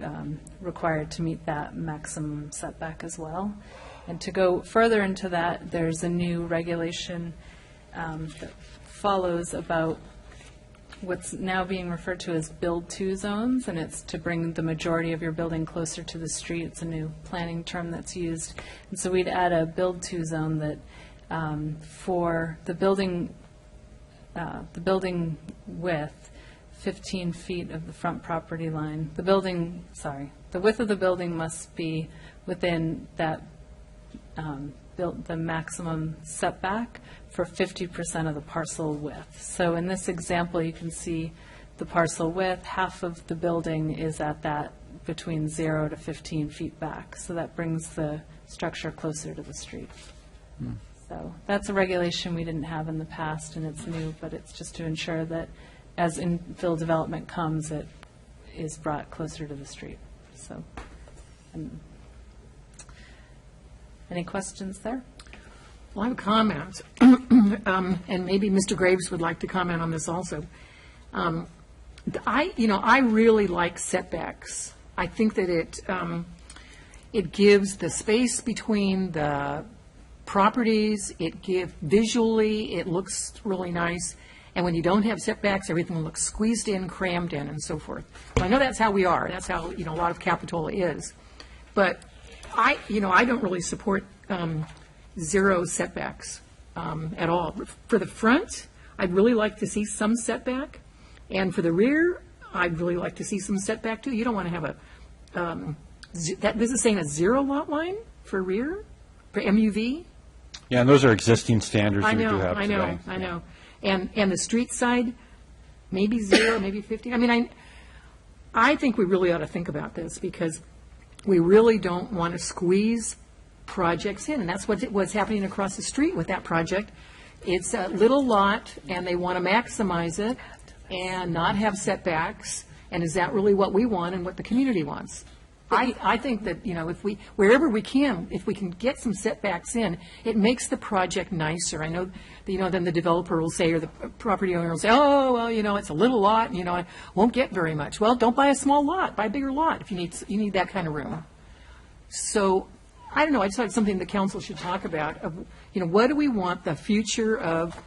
S19: required to meet that maximum setback as well. And to go further into that, there's a new regulation that follows about what's now being referred to as build-to zones, and it's to bring the majority of your building closer to the street. It's a new planning term that's used. And so we'd add a build-to zone that for the building width, 15 feet of the front property line. The width of the building must be within that the maximum setback for 50% of the parcel width. So in this example, you can see the parcel width, half of the building is at that between 0 to 15 feet back. So that brings the structure closer to the street. So that's a regulation we didn't have in the past, and it's new, but it's just to ensure that as infill development comes, it is brought closer to the street. So, any questions there?
S9: Well, I have a comment, and maybe Mr. Graves would like to comment on this also. I really like setbacks. I think that it gives the space between the properties, visually, it looks really nice, and when you don't have setbacks, everything looks squeezed in, crammed in, and so forth. I know that's how we are, that's how, a lot of Capitola is, but I don't really support 0 setbacks at all. For the front, I'd really like to see some setback, and for the rear, I'd really like to see some setback too. You don't want to have this is saying a 0 lot line for rear, for MUV?
S20: Yeah, and those are existing standards we do have today.
S9: I know. And the street side, maybe 0, maybe 50. I mean, I think we really ought to think about this, because we really don't want to squeeze projects in, and that's what's happening across the street with that project. It's a little lot, and they want to maximize it, and not have setbacks? And is that really what we want and what the community wants? I think that, if we, wherever we can, if we can get some setbacks in, it makes the project nicer. I know, then the developer will say, or the property owner will say, oh, well, it's a little lot, I won't get very much. Well, don't buy a small lot, buy a bigger lot if you need that kind of room. So, I don't know, I just thought it's something the council should talk about, of, what do we want the future of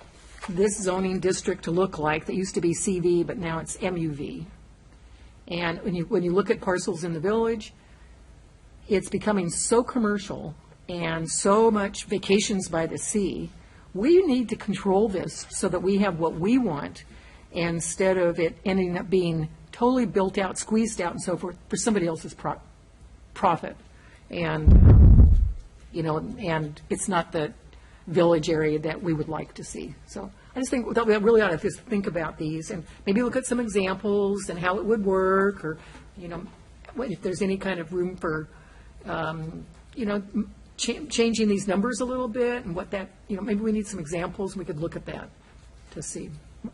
S9: this zoning district to look like that used to be CV, but now it's MUV? And when you look at parcels in the village, it's becoming so commercial and so much vacations by the sea. We need to control this so that we have what we want, instead of it ending up being totally built out, squeezed out, and so forth for somebody else's profit. And and it's not the village area that we would like to see. So I just think that we really ought to just think about these and maybe look at some examples and how it would work, or if there's any kind of room for changing these numbers a little bit, and what that maybe we need some examples, and we could look at that to see.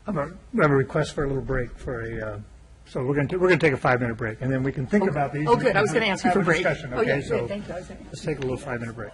S1: We have a request for a little break for a. So we're going to take a 5-minute break, and then we can think about these.
S9: Oh, good. I was going to ask you for a break.
S1: Discussion,
S9: Oh, yeah,
S1: okay? So
S9: good. Thank you.
S1: let's take a little 5-minute break.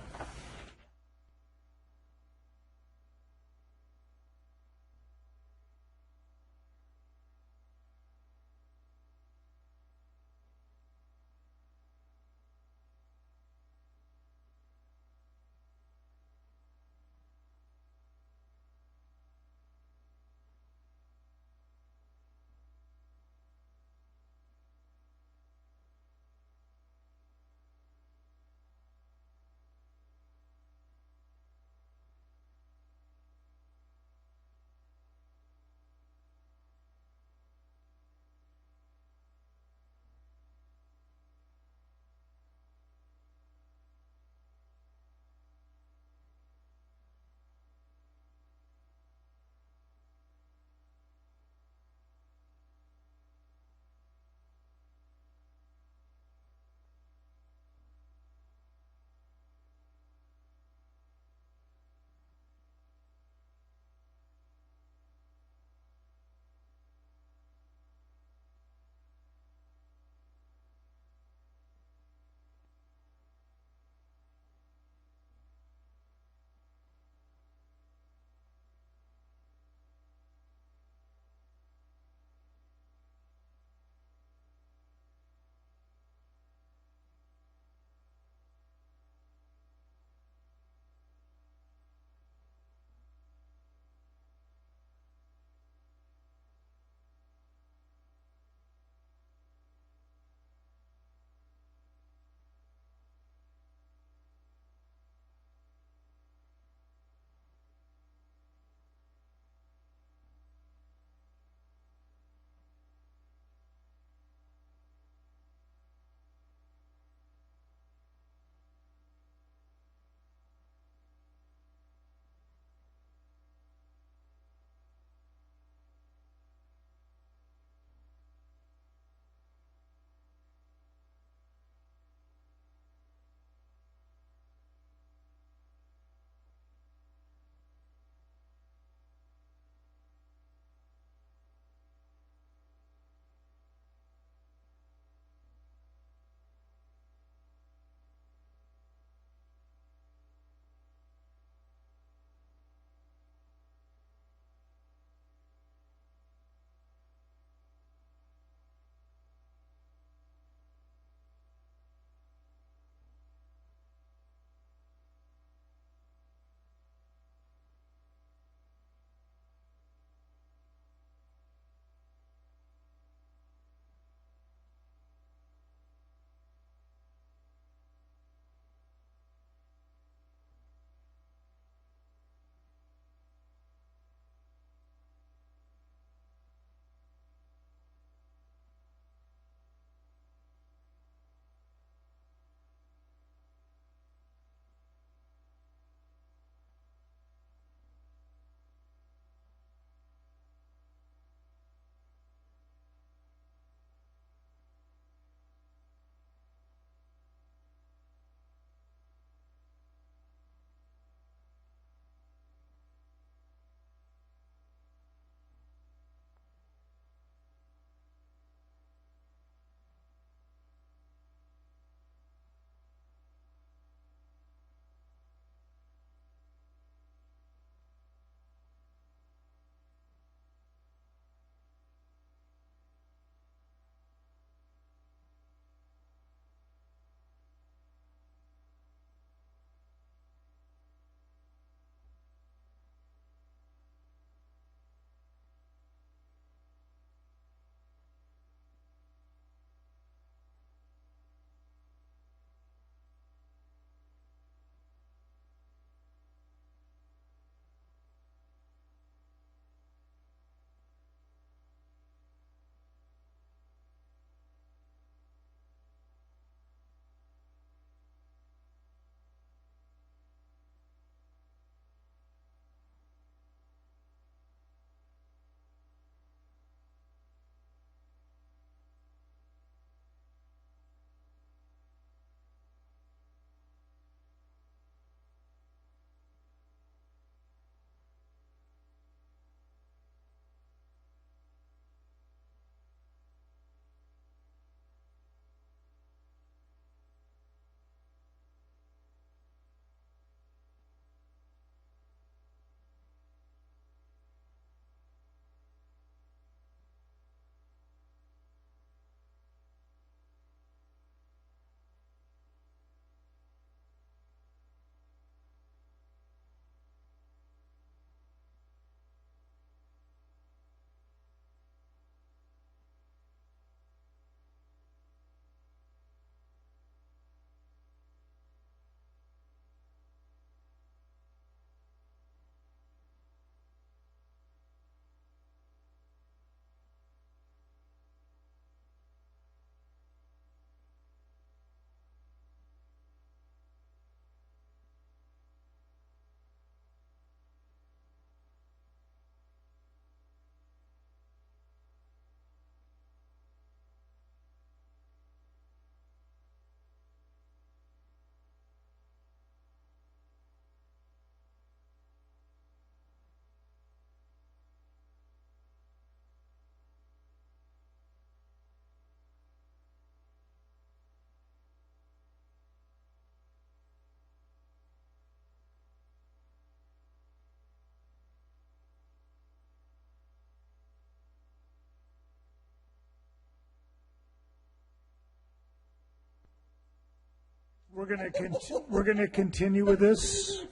S1: We're going to continue with this.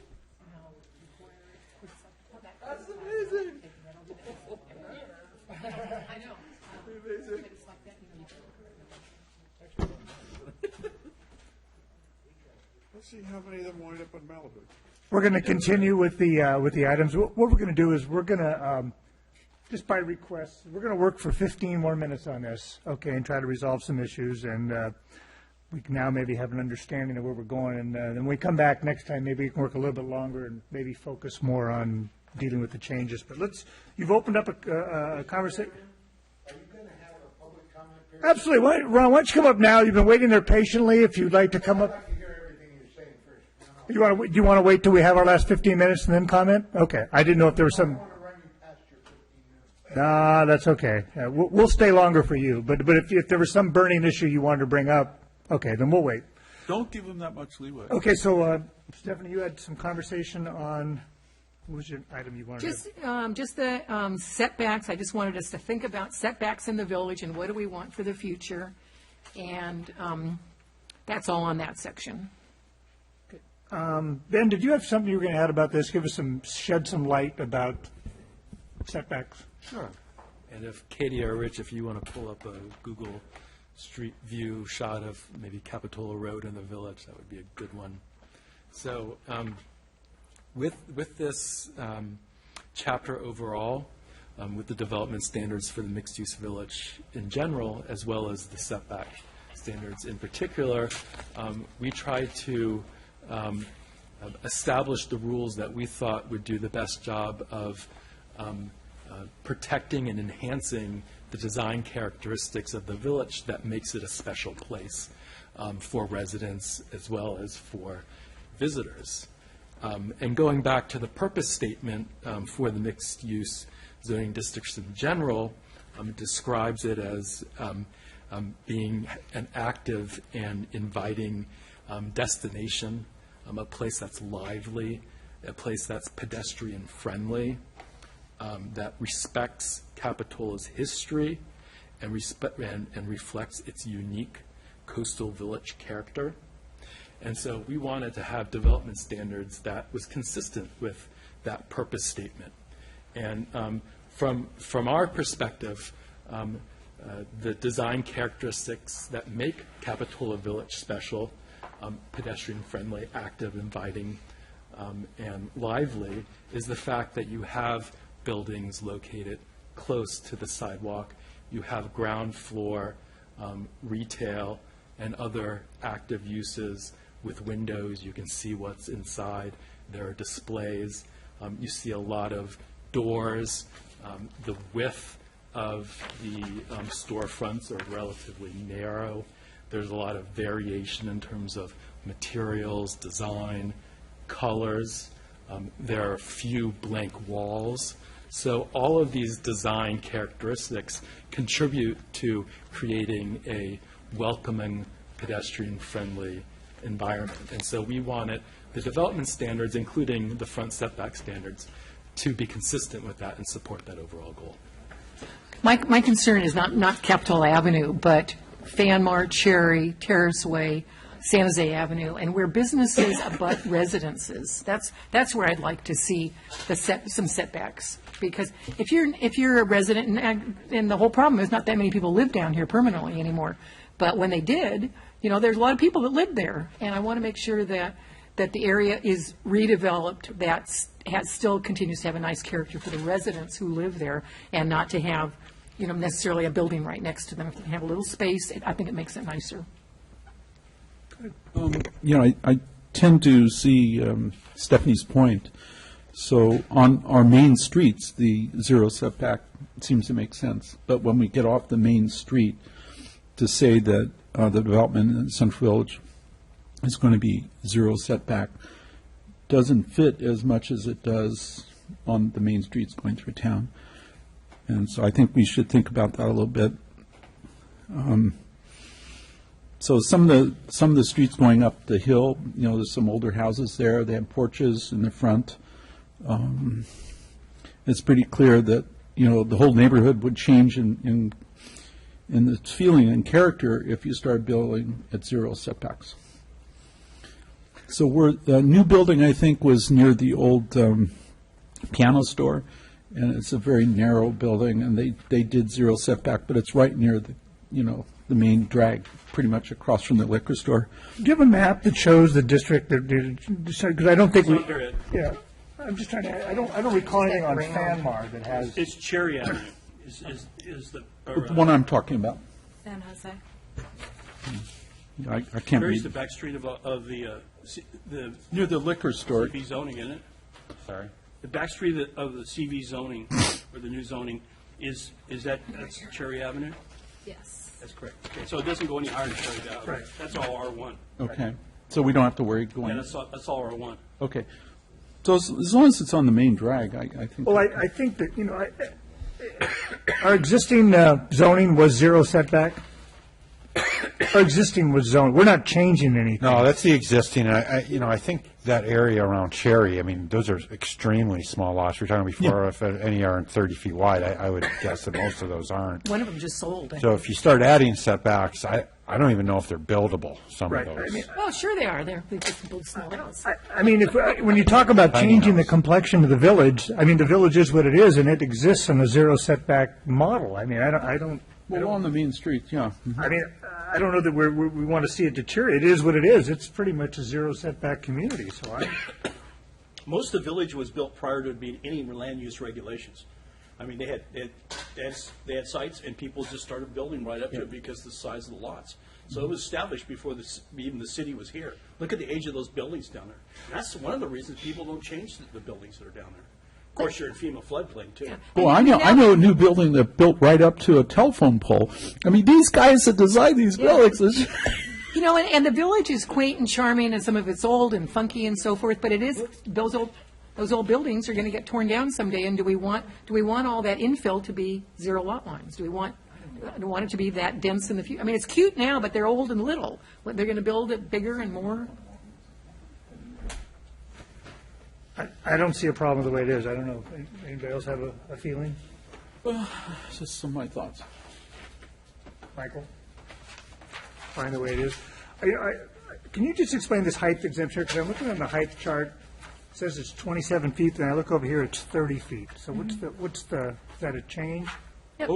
S17: That's amazing.
S9: I know.
S17: Let's see how many of them wind up in Malibu.
S1: We're going to continue with the items. What we're going to do is we're going to, just by request, we're going to work for 15 more minutes on this, okay, and try to resolve some issues. And we can now maybe have an understanding of where we're going. And then when we come back next time, maybe we can work a little bit longer and maybe focus more on dealing with the changes. But you've opened up a conversation.
S15: Are you going to have a public comment period?
S1: Absolutely. Ron, why don't you come up now? You've been waiting there patiently. If you'd like to come up. Do you want to wait till we have our last 15 minutes and then comment? Okay. I didn't know if there was some. Nah, that's okay. We'll stay longer for you. But if there was some burning issue you wanted to bring up, okay, then we'll wait.
S18: Don't give them that much leeway.
S1: Okay, so Stephanie, you had some conversation on, what was your item you wanted
S9: Just the setbacks. I just wanted us to think about setbacks in the village and what do we want for the future. And that's all on that section.
S1: Ben, did you have something you were going to add about this? Shed some light about setbacks.
S21: Sure. And if Katie or Rich, if you want to pull up a Google Street View shot of maybe Capitola Road in the village, that would be a good one. So with this chapter overall, with the development standards for the mixed-use village in general, as well as the setback standards in particular, we tried to establish the rules that we thought would do the best job of protecting and enhancing the design characteristics of the village that makes it a special place for residents as well as for visitors. And going back to the purpose statement for the mixed-use zoning districts in general, it describes it as being an active and inviting destination, a place that's lively, a place that's pedestrian-friendly, that respects Capitola's history and reflects its unique coastal village character. And so we wanted to have development standards that was consistent with that purpose statement. And from our perspective, the design characteristics that make Capitola Village special, pedestrian-friendly, active, inviting, and lively, is the fact that you have buildings located close to the sidewalk. You have ground floor retail and other active uses with windows. You can see what's inside. There are displays. You see a lot of doors. The width of the storefronts are relatively narrow. There's a lot of variation in terms of materials, design, colors. There are few blank walls. So all of these design characteristics contribute to creating a welcoming, pedestrian-friendly environment. And so we wanted the development standards, including the front setback standards, to be consistent with that and support that overall goal.
S9: My concern is not Capitola Avenue, but Fanmar, Cherry, Terrace Way, San Jose Avenue, and where businesses abut residences. That's where I'd like to see some setbacks. Because if you're a resident, and the whole problem is not that many people live down here permanently anymore, but when they did, there's a lot of people that live there, and I want to make sure that the area is redeveloped, that still continues to have a nice character for the residents who live there, and not to have necessarily a building right next to them. If they have a little space, I think it makes it nicer.
S18: I tend to see Stephanie's point. So on our main streets, the zero setback seems to make sense. But when we get off the main street, to say that the development in Central Village is going to be zero setback doesn't fit as much as it does on the main streets going through town. And so I think we should think about that a little bit. So some of the streets going up the hill, there's some older houses there. They have porches in the front. It's pretty clear that the whole neighborhood would change in its feeling and character if you started building at zero setbacks. So the new building, I think, was near the old piano store, and it's a very narrow building, and they did zero setback, but it's right near the main drag, pretty much across from the liquor store.
S1: Do you have a map that shows the district that did, because I don't think we,
S12: Under it.
S1: yeah, I'm just trying to, I don't recall anything on Fanmar that has.
S12: It's Cherry Avenue is the.
S18: The one I'm talking about.
S19: San Jose.
S18: I can't
S12: Cherry's
S18: read.
S12: the back street of the
S18: Near the liquor store.
S12: CV zoning, isn't it?
S20: Sorry?
S12: The back street of the CV zoning, or the new zoning, that's Cherry Avenue?
S19: Yes.
S12: That's correct. Okay, so it doesn't go any higher than Cherry Avenue.
S1: Right.
S12: That's all R1.
S18: Okay, so we don't have to worry
S12: Yeah,
S18: going.
S12: that's all R1.
S18: Okay, so as long as it's on the main drag, I think.
S1: Well, I think that, our existing zoning was zero setback. Our existing was zoned. We're not changing anything.
S20: No, that's the existing. I think that area around Cherry, I mean, those are extremely small lots. We were talking before, if any aren't 30 feet wide, I would guess that most of those aren't.
S9: One of them just sold.
S20: So if you start adding setbacks, I don't even know if they're buildable, some
S1: Right.
S20: of those.
S9: Well, sure they are. They just build small house.
S1: I mean, when you talk about changing the complexion of the village, I mean, the village is what it is, and it exists in a zero setback model. I mean, I don't.
S18: Well, on the main street, yeah.
S1: I mean, I don't know that we want to see it deteriorate. It is what it is. It's pretty much a zero setback community, so
S12: Most of the village was built prior to being any land use regulations. I mean, they had sites, and people just started building right up to it because of the size of the lots. So it was established before even the city was here. Look at the age of those buildings down there. That's one of the reasons people don't change the buildings that are down there. Of course, you're in FEMA floodplain, too.
S18: Well, I know a new building that built right up to a telephone pole. I mean, these guys that design these buildings.
S9: And the village is quaint and charming, and some of it's old and funky and so forth. But it is those old buildings are going to get torn down someday. And do we want all that infill to be zero lot lines? Do we want it to be that dense in the future? I mean, it's cute now, but they're old and little. They're going to build it bigger and more.
S1: I don't see a problem with the way it is. I don't know. Anybody else have a feeling?
S18: Just some of my thoughts.
S1: Michael? Fine the way it is. Can you just explain this height exemption? Because I'm looking on the height chart. It says it's 27 feet, and I look over here, it's 30 feet. So is that a change?
S19: Yep,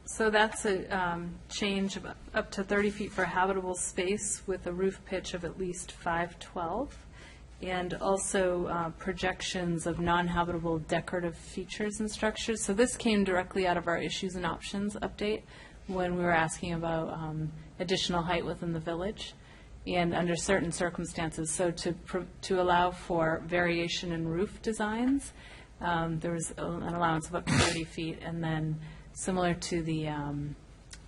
S19: so that's a change of up to 30 feet for habitable space with a roof pitch of at least 512. And also projections of non-habitable decorative features and structures. So this came directly out of our issues and options update when we were asking about additional height within the village and under certain circumstances. So to allow for variation in roof designs, there was an allowance of up to 30 feet. And then similar to the an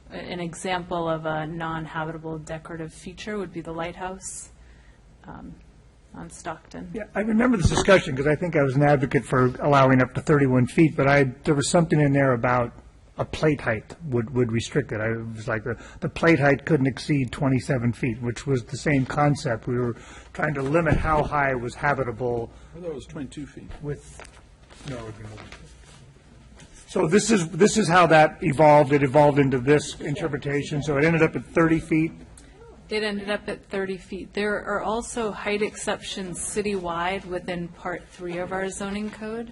S19: example of a non-habitable decorative feature would be the lighthouse. On Stockton.
S1: Yeah, I remember this discussion because I think I was an advocate for allowing up to 31 feet, but there was something in there about a plate height would restrict it. It was like the plate height couldn't exceed 27 feet, which was the same concept. We were trying to limit how high was habitable.
S18: I thought it was 22 feet.
S1: So this is how that evolved. It evolved into this interpretation. So it ended up at 30 feet.
S19: It ended up at 30 feet. There are also height exceptions citywide within Part 3 of our zoning code.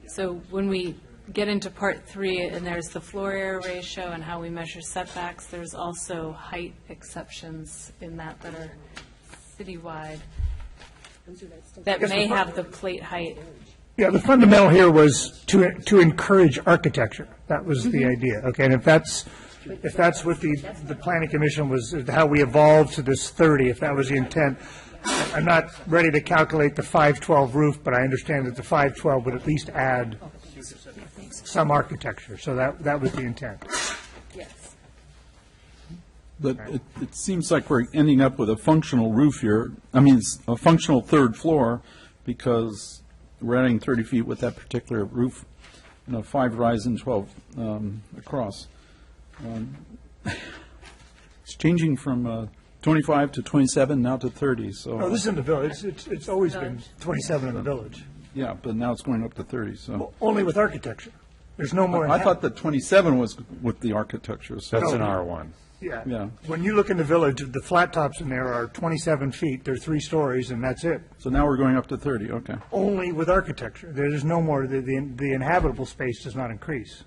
S19: So when we get into Part 3, and there's the floor area ratio and how we measure setbacks, there's also height exceptions in that are citywide that may have the plate height.
S1: Yeah, the fundamental here was to encourage architecture. That was the idea. Okay, and if that's what the planning commission was, how we evolved to this 30, if that was the intent. I'm not ready to calculate the 512 roof, but I understand that the 512 would at least add some architecture. So that was the intent.
S19: Yes.
S18: But it seems like we're ending up with a functional roof here. I mean, it's a functional third floor because we're adding 30 feet with that particular roof, 5 rise and 12 across. It's changing from 25 to 27 now to 30. So
S1: no, this is in the village. It's always been 27 in the village.
S18: Yeah, but now it's going up to 30. So
S1: well, only with architecture. There's no more.
S18: I thought that 27 was with the architecture. So
S20: that's an R1.
S1: Yeah. When you look in the village, the flat tops in there are 27 feet. They're 3 stories, and that's it.
S18: So now we're going up to 30, okay.
S1: Only with architecture. There's no more, the inhabitable space does not increase.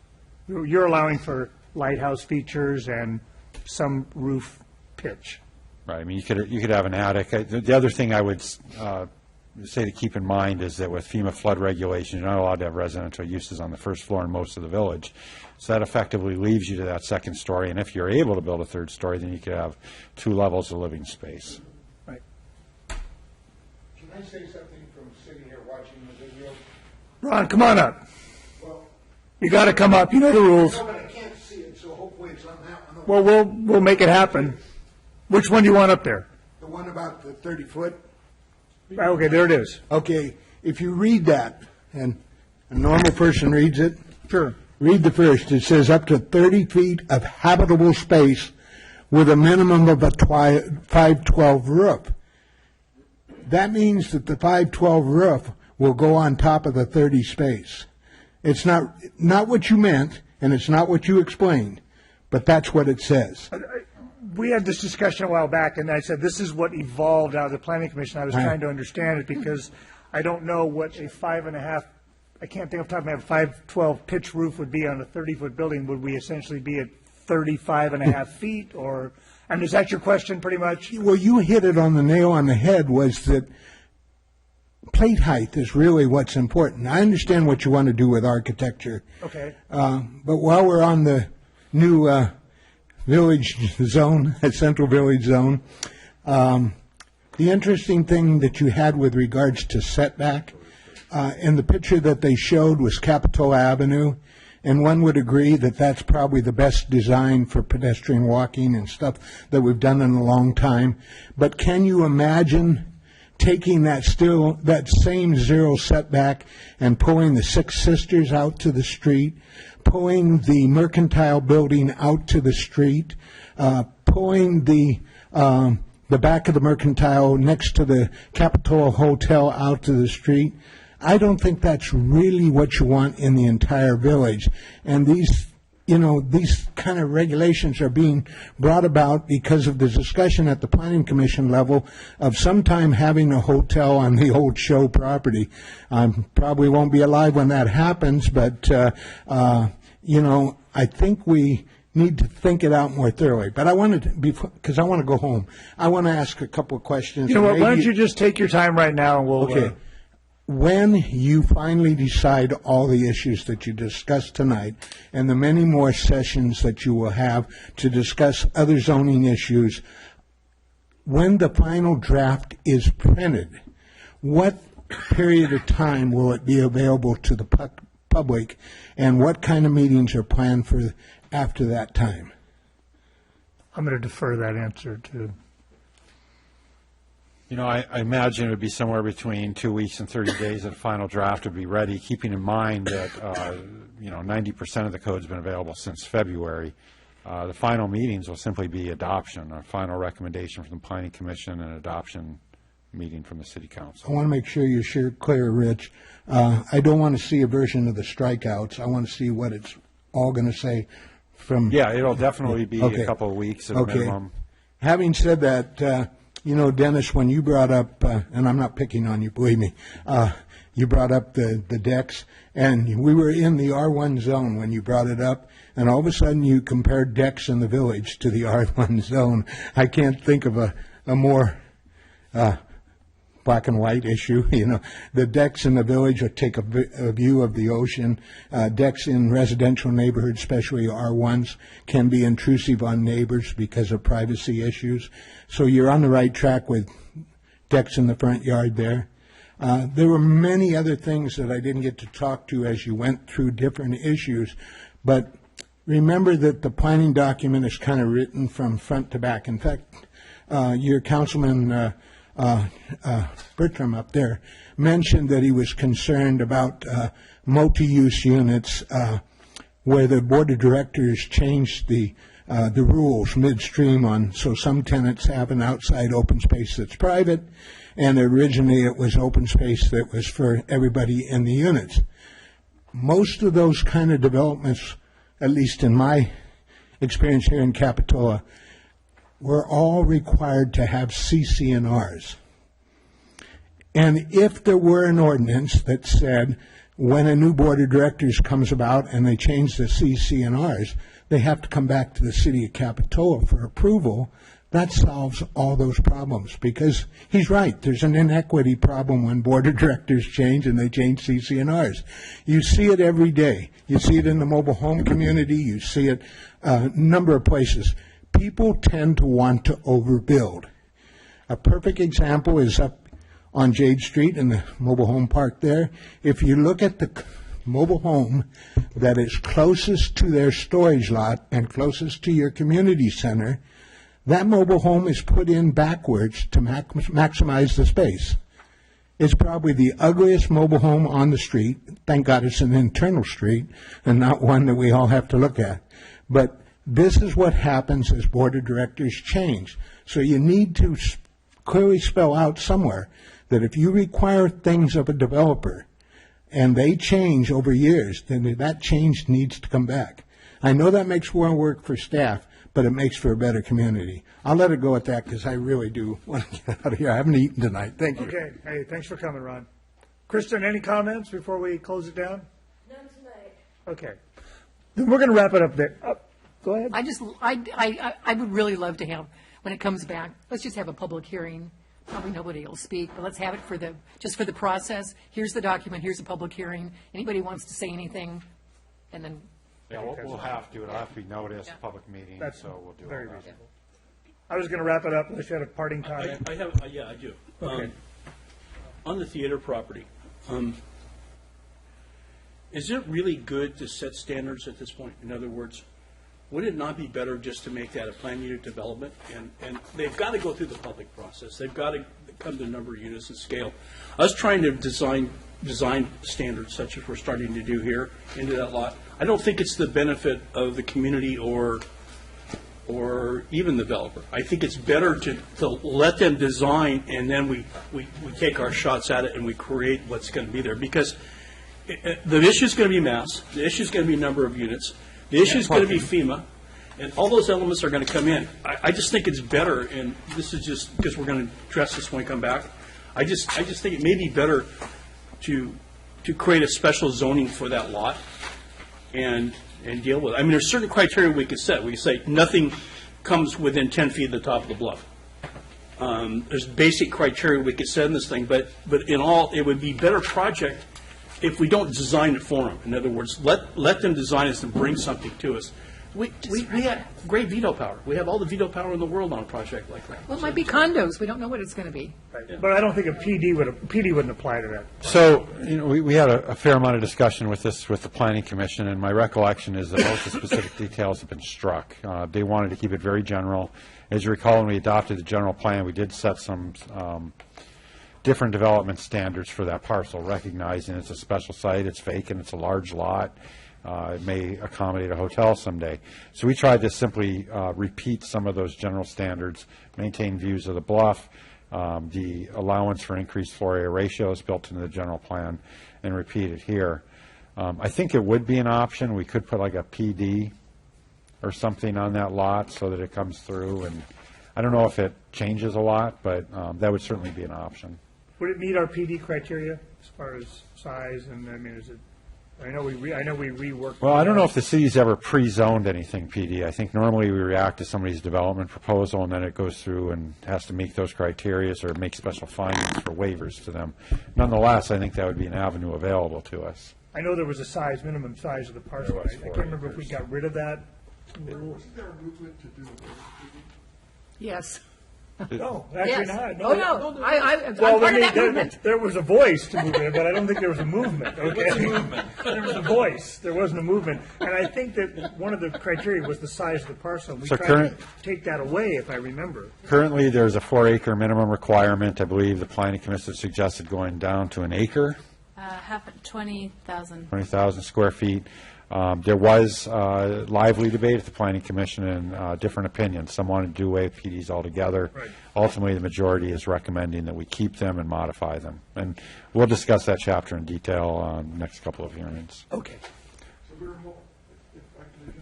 S1: You're allowing for lighthouse features and some roof pitch.
S20: Right, I mean, you could have an attic. The other thing I would say to keep in mind is that with FEMA flood regulations, you're not allowed to have residential uses on the first floor in most of the village. So that effectively leaves you to that second story, and if you're able to build a third story, then you could have 2 levels of living space.
S1: Right.
S15: Can I say something from sitting here watching the video?
S1: Ron, come on up.
S15: Well,
S1: you got to come up. You know the rules.
S15: No, but I can't see it, so hopefully it's on that one.
S1: Well, we'll make it happen. Which one do you want up there?
S15: The one about the 30-foot?
S1: Okay, there it is.
S15: Okay, if you read that, and a normal person reads it.
S1: Sure.
S15: Read the first. It says up to 30 feet of habitable space with a minimum of a 512 roof. That means that the 512 roof will go on top of the 30 space. It's not what you meant, and it's not what you explained, but that's what it says.
S1: We had this discussion a while back, and I said this is what evolved out of the Planning Commission. I was trying to understand it because I don't know what a 5.5, I can't think off the top of my head, 512 pitch roof would be on a 30-foot building. Would we essentially be at 35.5 feet, or, and is that your question pretty much?
S15: Well, you hit it on the nail on the head, was that plate height is really what's important. I understand what you want to do with architecture.
S1: Okay.
S15: But while we're on the new village zone, central village zone, the interesting thing that you had with regards to setback, in the picture that they showed was Capitola Avenue, and one would agree that that's probably the best design for pedestrian walking and stuff that we've done in a long time. But can you imagine taking that same zero setback and pulling the Six Sisters out to the street, pulling the Mercantile Building out to the street, pulling the back of the Mercantile next to the Capitola Hotel out to the street? I don't think that's really what you want in the entire village. And these kind of regulations are being brought about because of the discussion at the Planning Commission level of sometime having a hotel on the old show property. Probably won't be alive when that happens, but, I think we need to think it out more thoroughly. But I wanted to, because I want to go home, I want to ask a couple of questions.
S1: You know what, why don't you just take your time right now and we'll...
S15: Okay. When you finally decide all the issues that you discussed tonight and the many more sessions that you will have to discuss other zoning issues, when the final draft is printed, what period of time will it be available to the public, and what kind of meetings are planned for after that time?
S1: I'm going to defer that answer to...
S20: I imagine it would be somewhere between 2 weeks and 30 days that a final draft would be ready, keeping in mind that, 90% of the code's been available since February. The final meetings will simply be adoption, a final recommendation from the Planning Commission, and adoption meeting from the City Council.
S15: I want to make sure you're clear, Rich. I don't want to see a version of the strikeouts. I want to see what it's all going to say from...
S20: Yeah, it'll definitely be a couple of weeks at a minimum.
S15: Having said that, Dennis, when you brought up, and I'm not picking on you, believe me, you brought up the decks, and we were in the R1 zone when you brought it up, and all of a sudden you compared decks in the village to the R1 zone. I can't think of a more black and white issue. The decks in the village take a view of the ocean. Decks in residential neighborhoods, especially R1s, can be intrusive on neighbors because of privacy issues. So you're on the right track with decks in the front yard there. There were many other things that I didn't get to talk to as you went through different issues, but remember that the planning document is kind of written from front to back. In fact, your councilman Bertram up there mentioned that he was concerned about multi-use units where the board of directors changed the rules midstream on, so some tenants have an outside open space that's private, and originally it was open space that was for everybody in the units. Most of those kind of developments, at least in my experience here in Capitola, we're all required to have CC&Rs. And if there were an ordinance that said when a new board of directors comes about and they change the CC&Rs, they have to come back to the city of Capitola for approval, that solves all those problems, because he's right. There's an inequity problem when board of directors change and they change CC&Rs. You see it every day. You see it in the mobile home community. You see it a number of places. People tend to want to overbuild. A perfect example is up on Jade Street in the mobile home park there. If you look at the mobile home that is closest to their storage lot and closest to your community center, that mobile home is put in backwards to maximize the space. It's probably the ugliest mobile home on the street. Thank God it's an internal street and not one that we all have to look at. But this is what happens as board of directors change. So you need to clearly spell out somewhere that if you require things of a developer and they change over years, then that change needs to come back. I know that makes more work for staff, but it makes for a better community. I'll let it go at that because I really do want to get out of here. I haven't eaten tonight. Thank you.
S1: Okay. Hey, thanks for coming, Ron. Kristen, any comments before we close it down?
S16: None tonight.
S1: Okay. Then we're going to wrap it up there. Go ahead.
S9: I would really love to have, when it comes back, let's just have a public hearing. Probably nobody will speak, but let's have it just for the process. Here's the document, here's the public hearing. Anybody wants to say anything, and then.
S20: Yeah, we'll have to. It'll have to be noticed, public meeting, so we'll do all
S1: very
S20: that.
S1: reasonable. I was going to wrap it up unless you had a parting comment.
S12: I do.
S1: Okay.
S12: On the theater property, is it really good to set standards at this point? In other words, would it not be better just to make that a planned unit development? And they've got to go through the public process. They've got to come to a number of units and scale. Us trying to design standards such as we're starting to do here into that lot, I don't think it's the benefit of the community or even the developer. I think it's better to let them design, and then we take our shots at it and we create what's going to be there. Because the issue is going to be mass. The issue is going to be number of units. The issue is going to be FEMA, and all those elements are going to come in. I just think it's better, and this is just because we're going to address this when we come back. I just think it may be better to create a special zoning for that lot and deal with it. I mean, there's certain criteria we could set. We could say nothing comes within 10 feet of the top of the bluff. There's basic criteria we could set in this thing, but in all, it would be a better project if we don't design it for them. In other words, let them design us and bring something to us. We have great veto power. We have all the veto power in the world on a project like that.
S9: Well, it might be condos. We don't know what it's going to be.
S1: Right. Yeah. But I don't think a PD wouldn't apply to that.
S20: So, we had a fair amount of discussion with this with the Planning Commission, and my recollection is that most of the specific details have been struck. They wanted to keep it very general. As you recall, when we adopted the general plan, we did set some different development standards for that parcel, recognizing it's a special site, it's vacant, it's a large lot. It may accommodate a hotel someday. So we tried to simply repeat some of those general standards, maintain views of the bluff, the allowance for increased floor area ratios built into the general plan, and repeat it here. I think it would be an option. We could put like a PD or something on that lot so that it comes through. And I don't know if it changes a lot, but that would certainly be an option.
S1: Would it meet our PD criteria as far as size? And I mean, is it? I know we reworked.
S20: Well, I don't know if the city's ever pre-zoned anything PD. I think normally we react to somebody's development proposal, and then it goes through and has to meet those criteria or make special findings for waivers to them. Nonetheless, I think that would be an avenue available to us.
S1: I know there was a minimum size of the parcel. I can't remember if we got rid of that rule.
S17: Wasn't there a movement to do it?
S9: Yes.
S1: No, actually not.
S9: No. I'm
S1: well,
S9: part of that movement.
S1: There was a voice to move it, but I don't think there was a movement. Okay? There was a movement. There was a voice. There wasn't a movement. And I think that one of the criteria was the size of the parcel. We tried to take that away, if I remember.
S20: Currently, there's a 4-acre minimum requirement. I believe the Planning Commission suggested going down to an acre.
S19: 20,000.
S20: 20,000 square feet. There was lively debate at the Planning Commission and different opinions. Some wanted to do away with PDs altogether.
S1: Right.
S20: Ultimately, the majority is recommending that we keep them and modify them. And we'll discuss that chapter in detail on the next couple of hearings.
S1: Okay.
S17: So if I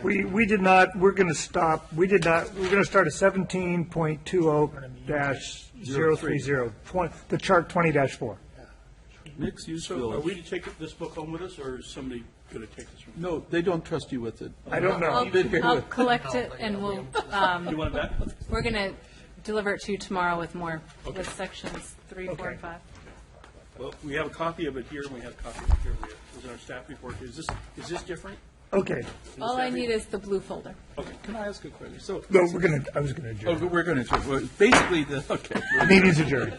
S1: We did not, we're going to stop, we did not, we're going to start at 17.20-030, the chart 20-4.
S18: Mixed use
S12: So are we
S18: village.
S12: to take this book home with us, or is somebody going to take this from?
S18: No, they don't trust you with it.
S1: I don't know.
S19: I'll collect it and we'll,
S12: You want it back?
S19: we're going to deliver it to you tomorrow with more, with sections 3, 4, and 5.
S12: Well, we have a copy of it here, and we have a copy of it here. It was in our staff report. Is this different?
S1: Okay.
S19: All I need is the blue folder.
S18: Can I ask a question? So,
S1: No, I was going to adjourn.
S18: we're going to, basically, okay.
S1: Meeting's adjourned.